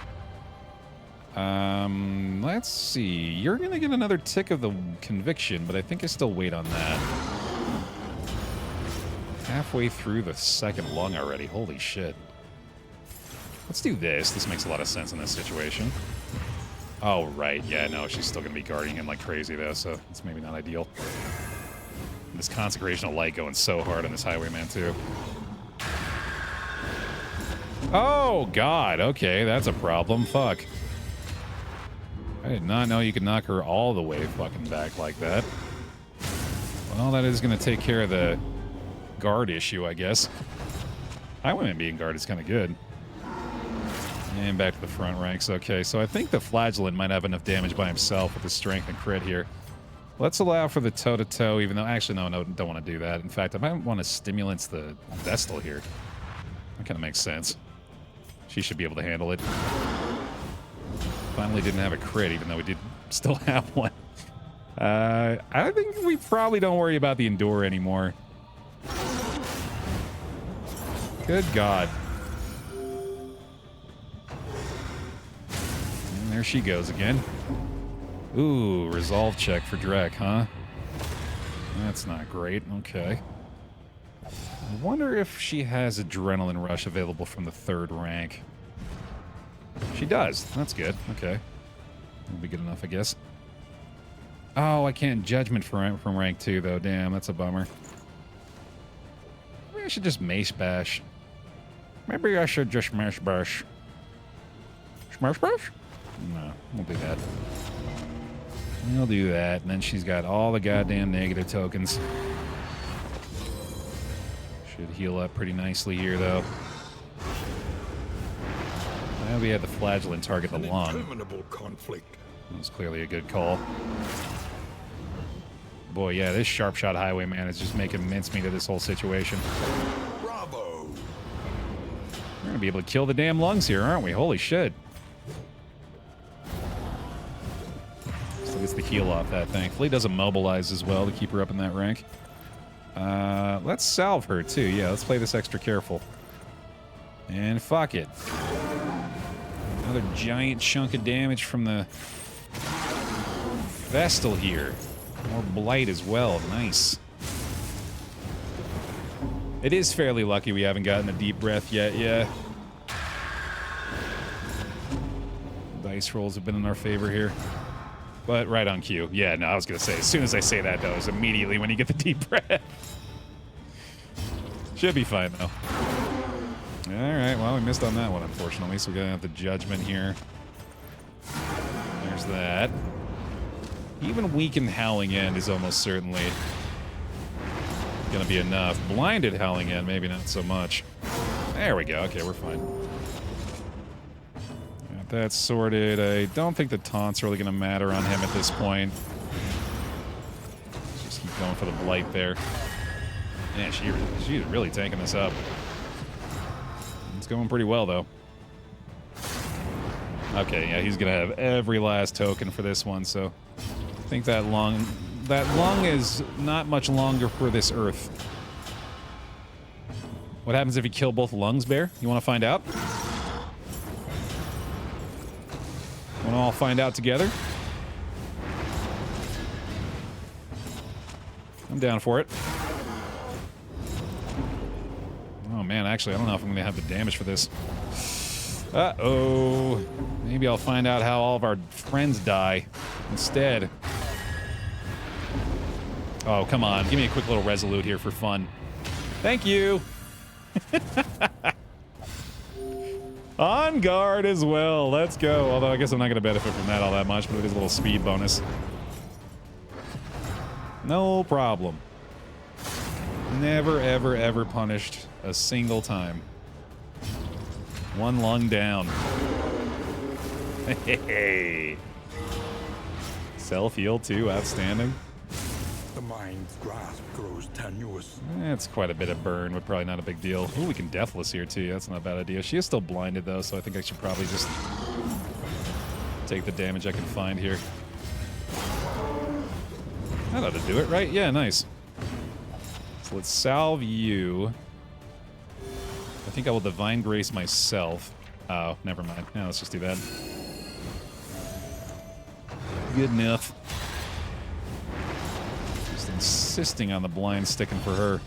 Let's see. You're gonna get another tick of the conviction, but I think I still wait on that. Halfway through the second lung already. Holy shit. Let's do this. This makes a lot of sense in this situation. Oh, right. Yeah, no, she's still going to be guarding him like crazy, though, so it's maybe not ideal. This Consecrational Light going so hard on this Highwayman, too. Oh, God. Okay, that's a problem. Fuck. I did not know you could knock her all the way fucking back like that. Well, that is going to take care of the guard issue, I guess. Highwayman being guard is kind of good. And back to the front ranks. Okay, so I think the Flagellant might have enough damage by himself with his strength and crit here. Let's allow for the toe-to-toe, even though... Actually, no, don't want to do that. In fact, I might want to stimulate the Vestal here. That kind of makes sense. She should be able to handle it. Finally didn't have a crit, even though we did still have one. I think we probably don't worry about the Endure anymore. Good God. And there she goes again. Ooh, resolve check for Drek, huh? That's not great. Okay. I wonder if she has Adrenaline Rush available from the 3rd rank. She does. That's good. Okay. That'll be good enough, I guess. Oh, I can't Judgment from rank 2, though. Damn, that's a bummer. Maybe I should just Mace Bash. Maybe I should just Smash Bash. Smash Bash? No, we'll do that. We'll do that, and then she's got all the goddamn negative tokens. Should heal up pretty nicely here, though. Well, we had the Flagellant target the lung. Interminable conflict. That was clearly a good call. Boy, yeah, this Sharpshot Highwayman is just making mincemeat of this whole situation. Bravo! We're gonna be able to kill the damn lungs here, aren't we? Holy shit. Still gets the heal off that, thankfully. Doesn't mobilize as well to keep her up in that rank. Let's salve her, too. Yeah, let's play this extra careful. And fuck it. Another giant chunk of damage from the Vestal here. More blight as well. Nice. It is fairly lucky we haven't gotten a deep breath yet, yeah. Dice rolls have been in our favor here. But right on cue. Yeah, no, I was going to say, as soon as I say that, though, is immediately when you get the deep breath. Should be fine, though. Alright, well, we missed on that one, unfortunately, so we're going to have the Judgment here. There's that. Even weakened Howling End is almost certainly going to be enough. Blinded Howling End, maybe not so much. There we go. Okay, we're fine. Got that sorted. I don't think the taunt's really going to matter on him at this point. Let's just keep going for the blight there. Man, she's really tanking this up. It's going pretty well, though. Okay, yeah, he's gonna have every last token for this one, so I think that lung is not much longer for this Earth. What happens if you kill both lungs, Bear? You want to find out? Want to all find out together? I'm down for it. Oh man, actually, I don't know if I'm gonna have the damage for this. Uh-oh. Maybe I'll find out how all of our friends die instead. Oh, come on. Give me a quick little resolute here for fun. Thank you. On guard as well. Let's go. Although I guess I'm not going to benefit from that all that much, but it is a little speed bonus. No problem. Never, ever, ever punished a single time. One lung down. Hey. Self-heal too, outstanding. The mind's grasp grows tenuous. That's quite a bit of burn, but probably not a big deal. Ooh, we can Deathless here too. That's not a bad idea. She is still blinded though, so I think I should probably just take the damage I can find here. That ought to do it, right? Yeah, nice. So let's salve you. I think I will Divine Grace myself. Oh, never mind. Yeah, let's just do that. Good enough. Just insisting on the blind sticking for her.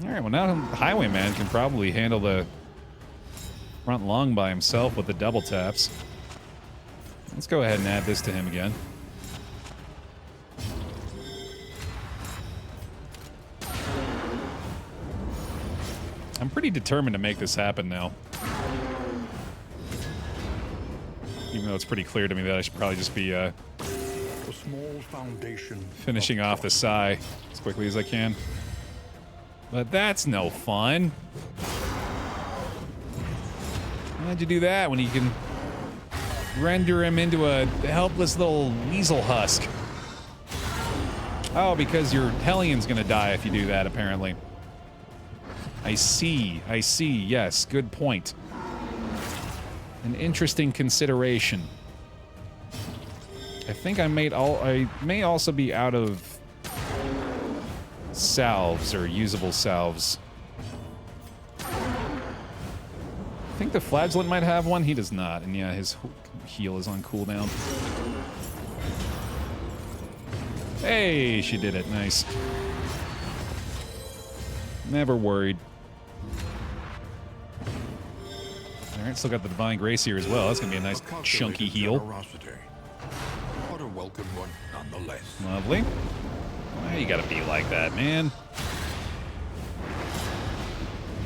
Alright, well now Highwayman can probably handle the front lung by himself with the double taps. Let's go ahead and add this to him again. I'm pretty determined to make this happen now. Even though it's pretty clear to me that I should probably just be A small foundation finishing off the Sigh as quickly as I can. But that's no fun. Why'd you do that when you can render him into a helpless little weasel husk? Oh, because your Hellion's gonna die if you do that, apparently. I see, yes, good point. An interesting consideration. I think I may also be out of salves or usable salves. I think the Flagellant might have one, he does not, and yeah, his heal is on cooldown. Hey, she did it, nice. Never worried. Alright, still got the Divine Grace here as well. That's gonna be a nice chunky heal. But a welcome one nonetheless. Lovely. Well, you gotta be like that, man.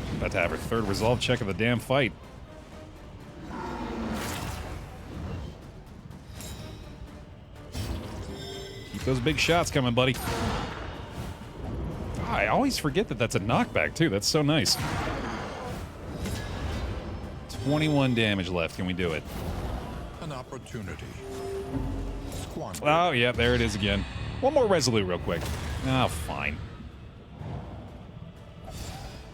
She's about to have her third resolve check of the damn fight. Keep those big shots coming, buddy. Oh, I always forget that that's a knockback, too. That's so nice. 21 damage left. Can we do it? An opportunity. Oh, yeah, there it is again. One more Resolute real quick. Oh, fine.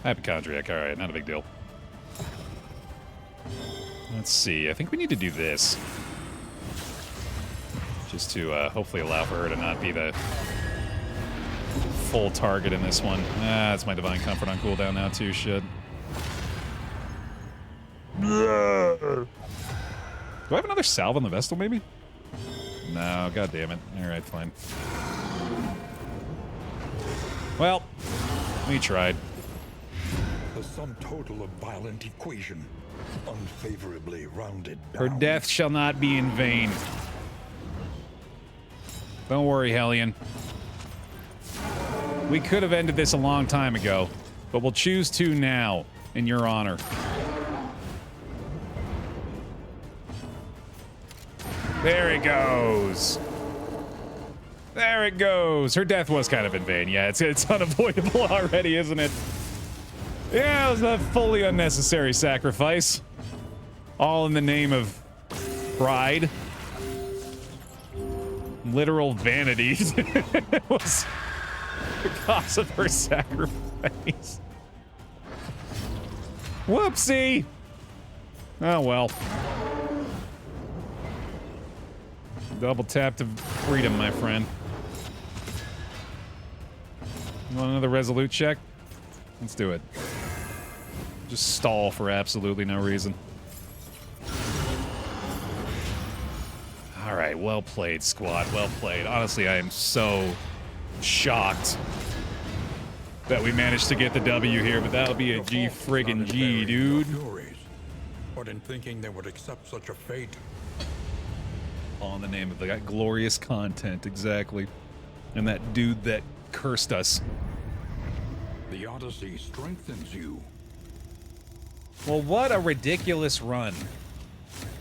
Hypochondriac. All right, not a big deal. Let's see. I think we need to do this. Just to hopefully allow for her to not be the full target in this one. Ah, that's my Divine Comfort on cooldown now, too. Shit. Do I have another salve on the Vestal, maybe? No, god damn it. Alright, fine. Well, we tried. The sum total of violent equation, unfavorably rounded down. Her death shall not be in vain. Don't worry, Hellion. We could have ended this a long time ago, but we'll choose to now, in your honor. There it goes. There it goes. Her death was kind of in vain. Yeah, it's unavoidable already, isn't it? Yeah, it was a fully unnecessary sacrifice. All in the name of pride. Literal vanity was the cause of her sacrifice. Whoopsie. Oh, well. Double tap to freedom, my friend. You want another resolute check? Let's do it. Just stall for absolutely no reason. All right, well played, squad. Well played. Honestly, I am so shocked that we managed to get the W here, but that'll be a G friggin' G, dude. But in thinking they would accept such a fate. All in the name of that glorious content, exactly. And that dude that cursed us. The Odyssey strengthens you. Well, what a ridiculous run.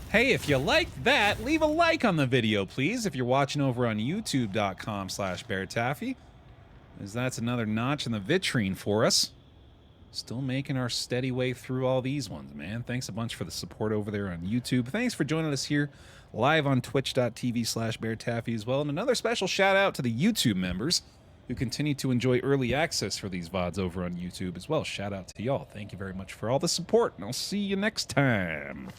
Hey, if you liked that, leave a like on the video, please, if you're watching over on youtube.com/BaerTaffy, as that's another notch in the vitrine for us. Still making our steady way through all these ones, man. Thanks a bunch for the support over there on YouTube. Thanks for joining us here live on twitch.tv/BaerTaffy as well. And another special shout out to the YouTube members who continue to enjoy early access for these VODs over on YouTube as well. Shout out to y'all. Thank you very much for all the support, and I'll see you next time.